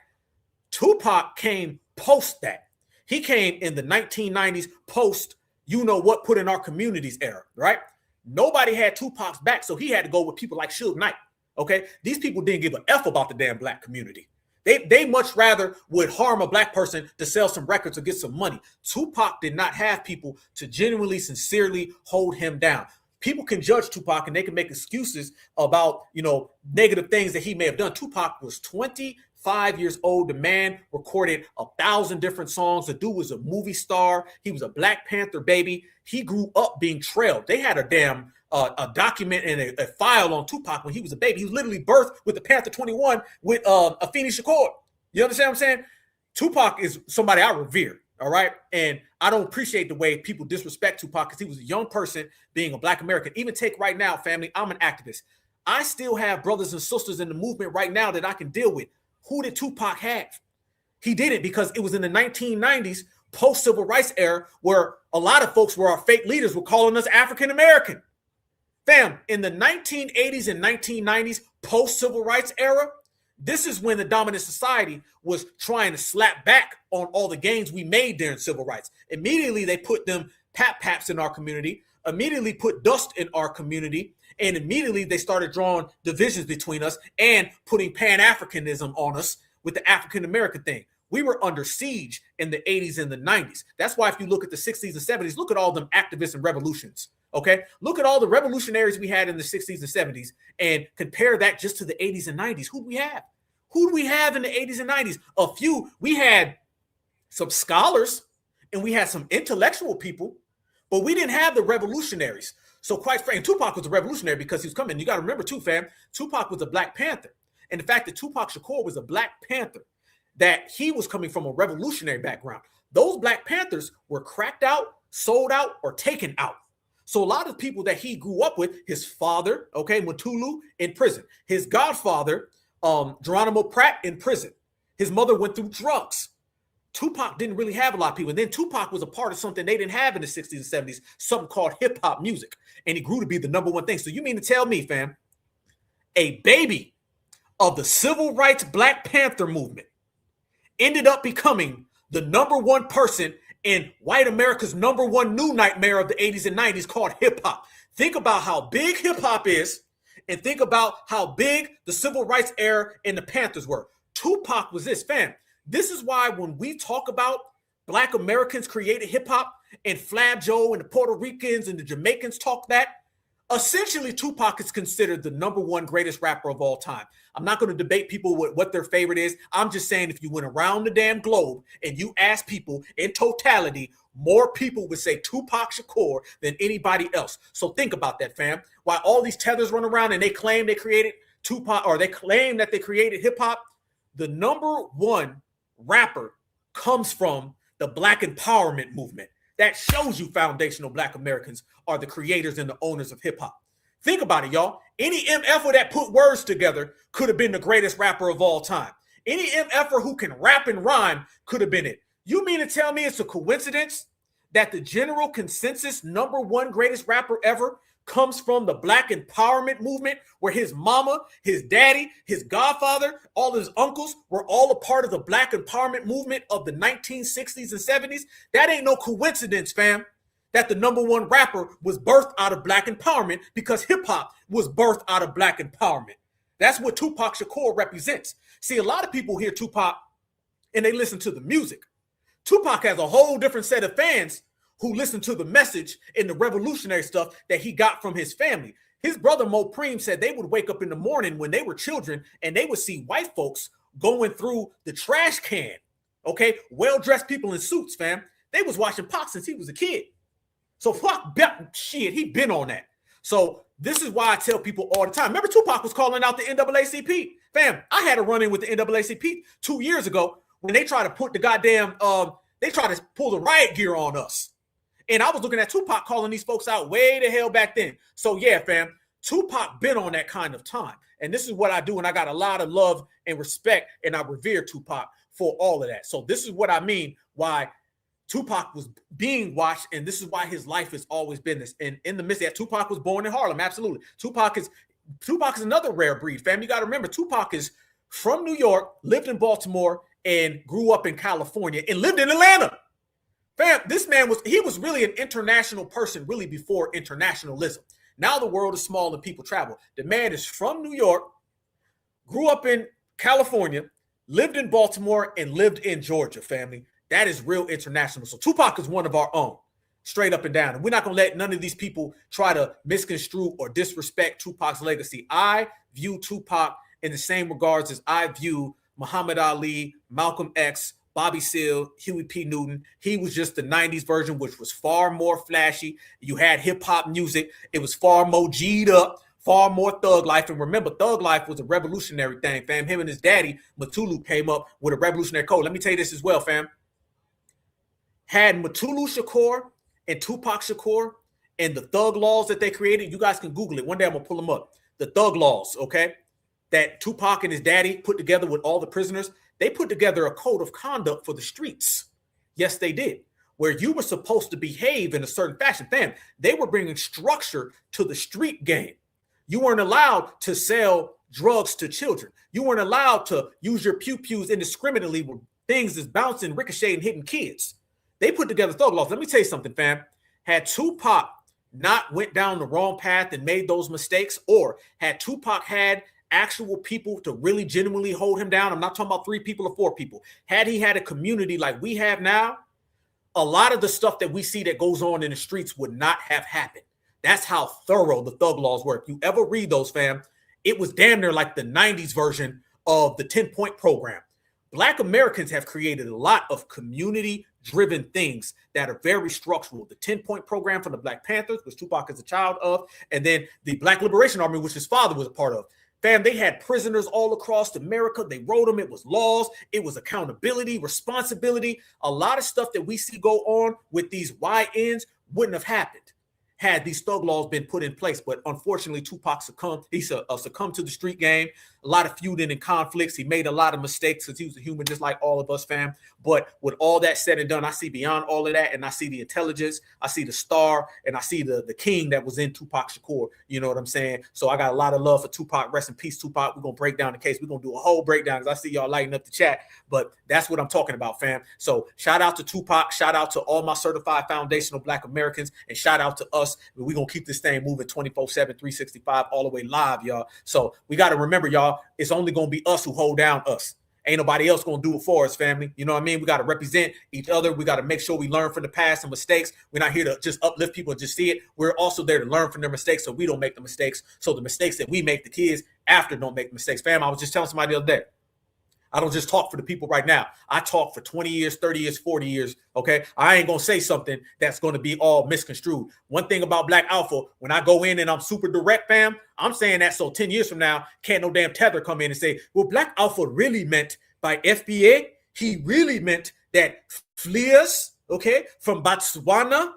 Tupac came post that. He came in the 1990s post, you know what, put in our communities era, right? Nobody had Tupac's back, so he had to go with people like Suge Knight, okay? These people didn't give a F about the damn Black community. They much rather would harm a Black person to sell some records or get some money. Tupac did not have people to genuinely, sincerely hold him down. People can judge Tupac and they can make excuses about, negative things that he may have done. Tupac was 25 years old. The man recorded 1,000 different songs. The dude was a movie star. He was a Black Panther baby. He grew up being trailed. They had a damn a document and a file on Tupac when he was a baby. He was literally birthed with the Panther 21 with Afeni Shakur. You understand what I'm saying? Tupac is somebody I revere, all right? And I don't appreciate the way people disrespect Tupac because he was a young person being a Black American. Even take right now, family, I'm an activist. I still have brothers and sisters in the movement right now that I can deal with. Who did Tupac have? He didn't, because it was in the 1990s, post-civil rights era, where a lot of folks were our fake leaders were calling us African American. Fam, in the 1980s and 1990s, post-civil rights era, this is when the dominant society was trying to slap back on all the gains we made during civil rights. Immediately, they put them paps in our community, immediately put dust in our community, and immediately they started drawing divisions between us and putting Pan-Africanism on us with the African-American thing. We were under siege in the 80s and the 90s. That's why if you look at the 60s and 70s, look at all them activists and revolutions. Okay, look at all the revolutionaries we had in the 60s and 70s and compare that just to the 80s and 90s. Who do we have? Who do we have in the 80s and 90s? A few. We had some scholars and we had some intellectual people, but we didn't have the revolutionaries. So quite frankly, Tupac was a revolutionary because he was coming. You got to remember too, fam, Tupac was a Black Panther. And the fact that Tupac Shakur was a Black Panther, that he was coming from a revolutionary background. Those Black Panthers were cracked out, sold out, or taken out. So a lot of people that he grew up with, his father, okay, Mutulu, in prison. His godfather, Geronimo Pratt, in prison. His mother went through drugs. Tupac didn't really have a lot of people. And then Tupac was a part of something they didn't have in the 60s and 70s, something called hip-hop music. And he grew to be the number one thing. So you mean to tell me, fam, a baby of the civil rights Black Panther movement ended up becoming the number one person in white America's number one new nightmare of the 80s and 90s called hip-hop. Think about how big hip-hop is and think about how big the civil rights era and the Panthers were. Tupac was this, fam. This is why when we talk about Black Americans created hip-hop and Flab Joe and the Puerto Ricans and the Jamaicans talk that, essentially Tupac is considered the number one greatest rapper of all time. I'm not going to debate people what their favorite is. I'm just saying if you went around the damn globe and you asked people in totality, more people would say Tupac Shakur than anybody else. So think about that, fam. While all these tethers run around and they claim they created Tupac, or they claim that they created hip hop, the number one rapper comes from the Black empowerment movement. That shows you foundational Black Americans are the creators and the owners of hip hop. Think about it, y'all. Any MFer that put words together could have been the greatest rapper of all time. Any MFer who can rap and rhyme could have been it. You mean to tell me it's a coincidence that the general consensus number one greatest rapper ever comes from the Black empowerment movement, where his mama, his daddy, his godfather, all his uncles were all a part of the Black empowerment movement of the 1960s and 70s? That ain't no coincidence, fam, that the number one rapper was birthed out of Black empowerment, because hip hop was birthed out of Black empowerment. That's what Tupac Shakur represents. See, a lot of people hear Tupac and they listen to the music. Tupac has a whole different set of fans who listen to the message and the revolutionary stuff that he got from his family. His brother Mo Preem said they would wake up in the morning when they were children and they would see white folks going through the trash can. Okay, well-dressed people in suits, fam. They was watching Pac since he was a kid. So Pac, shit, he been on that. So This is why I tell people all the time. Remember, Tupac was calling out the NAACP. Fam, I had a run-in with the NAACP 2 years ago when they tried to put the goddamn, they tried to pull the riot gear on us. And I was looking at Tupac calling these folks out way the hell back then. So yeah, fam, Tupac been on that kind of time. And this is what I do. And I got a lot of love and respect, and I revere Tupac for all of that. So this is what I mean, why Tupac was being watched, and this is why his life has always been this. And in the midst of that, Tupac was born in Harlem. Absolutely. Tupac is another rare breed, fam. You got to remember, Tupac is from New York, lived in Baltimore, and grew up in California, and lived in Atlanta. Fam, this man was really an international person, really before internationalism. Now the world is small and people travel. The man is from New York, grew up in California, lived in Baltimore, and lived in Georgia, family. That is real international. So Tupac is one of our own, straight up and down. And we're not going to let none of these people try to misconstrue or disrespect Tupac's legacy. I view Tupac in the same regards as I view Muhammad Ali, Malcolm X, Bobby Seale, Huey P. Newton. He was just the 90s version, which was far more flashy. You had hip-hop music. It was far more G'd up, far more thug life. And remember, thug life was a revolutionary thing, fam. Him and his daddy, Mutulu, came up with a revolutionary code. Let me tell you this as well, fam. Had Mutulu Shakur and Tupac Shakur and the thug laws that they created, you guys can Google it. One day I'm going to pull them up. The thug laws, okay, that Tupac and his daddy put together with all the prisoners. They put together a code of conduct for the streets. Yes, they did. Where you were supposed to behave in a certain fashion. Fam, they were bringing structure to the street game. You weren't allowed to sell drugs to children. You weren't allowed to use your pew-pews indiscriminately with things that's bouncing, ricocheting, hitting kids. They put together thug laws. Let me tell you something, fam. Had Tupac not went down the wrong path and made those mistakes, or had Tupac had actual people to really genuinely hold him down, I'm not talking about 3 people or 4 people. Had he had a community like we have now, a lot of the stuff that we see that goes on in the streets would not have happened. That's how thorough the thug laws were. If you ever read those, fam, it was damn near like the 90s version of the 10-point program. Black Americans have created a lot of community-driven things that are very structural. The 10-point program from the Black Panthers, which Tupac is a child of, and then the Black Liberation Army, which his father was a part of. Fam, they had prisoners all across America. They wrote them. It was laws. It was accountability, responsibility. A lot of stuff that we see go on with these YNs wouldn't have happened had these thug laws been put in place. But unfortunately, Tupac succumbed. He succumbed to the street game. A lot of feuding and conflicts. He made a lot of mistakes because he was a human just like all of us, fam. But with all that said and done, I see beyond all of that, and I see the intelligence. I see the star, and I see the king that was in Tupac Shakur. You know what I'm saying? So I got a lot of love for Tupac. Rest in peace, Tupac. We're going to break down the case. We're going to do a whole breakdown because I see y'all lighting up the chat. But that's what I'm talking about, fam. So shout out to Tupac. Shout out to all my certified foundational Black Americans. And shout out to us. We're going to keep this thing moving 24/7, 365, all the way live, y'all. So we got to remember, y'all, it's only going to be us who hold down us. Ain't nobody else going to do it for us, family. You know what I mean? We got to represent each other. We got to make sure we learn from the past and mistakes. We're not here to just uplift people and just see it. We're also there to learn from their mistakes so we don't make the mistakes. So the mistakes that we make, the kids after don't make mistakes. Fam, I was just telling somebody the other day, I don't just talk for the people right now. I talk for 20 years, 30 years, 40 years, okay? I ain't going to say something that's going to be all misconstrued. One thing about Black Alpha, when I go in and I'm super direct, fam, I'm saying that so 10 years from now, can't no damn tether come in and say, well, Black Alpha really meant by FBA, he really meant that fleas, okay, from Botswana,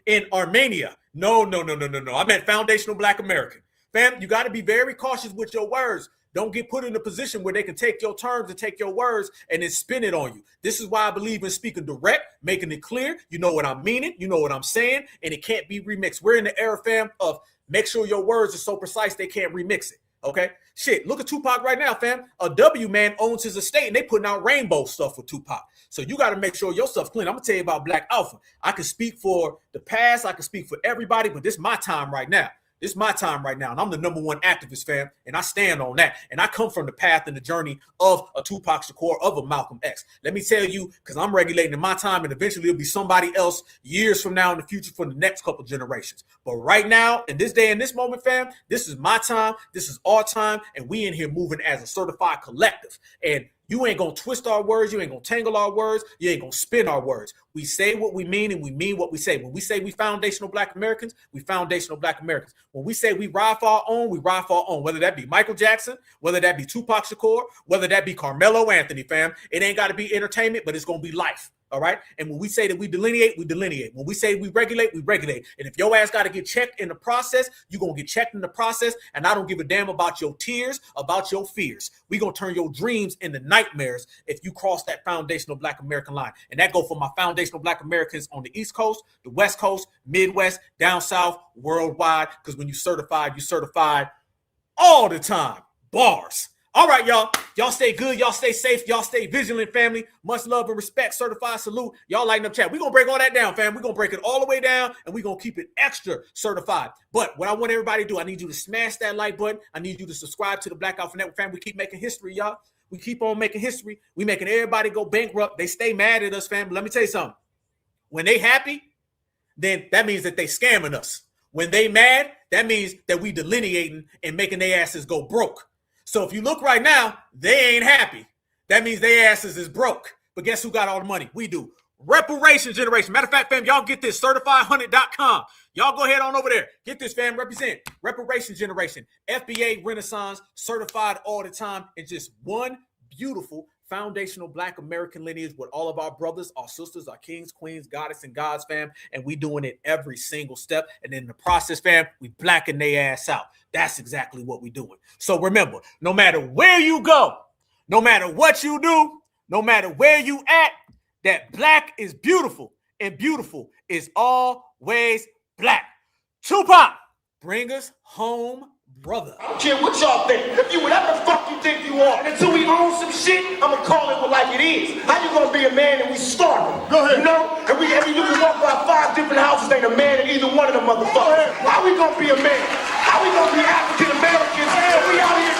in Armenia. No. I meant foundational Black American. Fam, you got to be very cautious with your words. Don't get put in a position where they can take your terms and take your words and then spin it on you. This is why I believe in speaking direct, making it clear. You know what I'm meaning. You know what I'm saying. And it can't be remixed. We're in the era, fam, of make sure your words are so precise they can't remix it. Okay? Shit, look at Tupac right now, fam. A W man owns his estate and they putting out rainbow stuff with Tupac. So you got to make sure your stuff's clean. I'm going to tell you about Black Alpha. I can speak for the past. I can speak for everybody, but this is my time right now. This is my time right now, and I'm the #1 activist, fam, and I stand on that. And I come from the path and the journey of a Tupac Shakur, of a Malcolm X. Let me tell you, because I'm regulating in my time, and eventually it'll be somebody else years from now in the future for the next couple generations. But right now, in this day and this moment, fam, this is my time, this is our time, and we in here moving as a certified collective. And You ain't gonna twist our words. You ain't gonna tangle our words. You ain't gonna spin our words. We say what we mean and we mean what we say. When we say we foundational Black Americans, we foundational Black Americans. When we say we ride for our own, we ride for our own. Whether that be Michael Jackson, whether that be Tupac Shakur, whether that be Carmelo Anthony, fam. It ain't got to be entertainment, but it's gonna be life. All right. And when we say that we delineate, we delineate. When we say we regulate, we regulate. And if your ass got to get checked in the process, you're going to get checked in the process. And I don't give a damn about your tears, about your fears. We're going to turn your dreams into nightmares if you cross that foundational Black American line. And that go for my foundational Black Americans on the East Coast, the West Coast, Midwest, down South, worldwide. Because when you certified all the time. Bars. All right, y'all. Y'all stay good. Y'all stay safe. Y'all stay vigilant, family. Much love and respect. Certified salute. Y'all lighten up chat. We're going to break all that down, fam. We're going to break it all the way down, and we're going to keep it extra certified. But what I want everybody to do, I need you to smash that like button. I need you to subscribe to the Blackout for Network, fam. We keep making history, y'all. We keep on making history. We making everybody go bankrupt. They stay mad at us, fam. But let me tell you something. When they happy, then that means that they scamming us. When they mad, that means that we delineating and making their asses go broke. So if you look right now, they ain't happy. That means their asses is broke. But guess who got all the money? We do. Reparation generation. Matter of fact, fam, y'all get this. Certified100.com. Y'all go ahead on over there. Get this, fam. Represent. Reparation generation. FBA Renaissance. Certified all the time. And just one beautiful foundational Black American lineage with all of our brothers, our sisters, our kings, queens, goddess, and gods, fam. And we doing it every single step. And in the process, fam, we blacking their ass out. That's exactly what we doing. So remember, no matter where you go, no matter what you do, no matter where you at, that Black is beautiful, and beautiful is always Black. Tupac, bring us home, brother. I don't care what y'all think. If you whatever the fuck you think you are, and until we own some shit, I'ma call it like it is. How you gonna be a man and we starving? Go ahead. You know? And you can walk by 5 different houses, ain't a man in either one of them motherfuckers. How we gonna be a man? How we gonna be African Americans? And we out here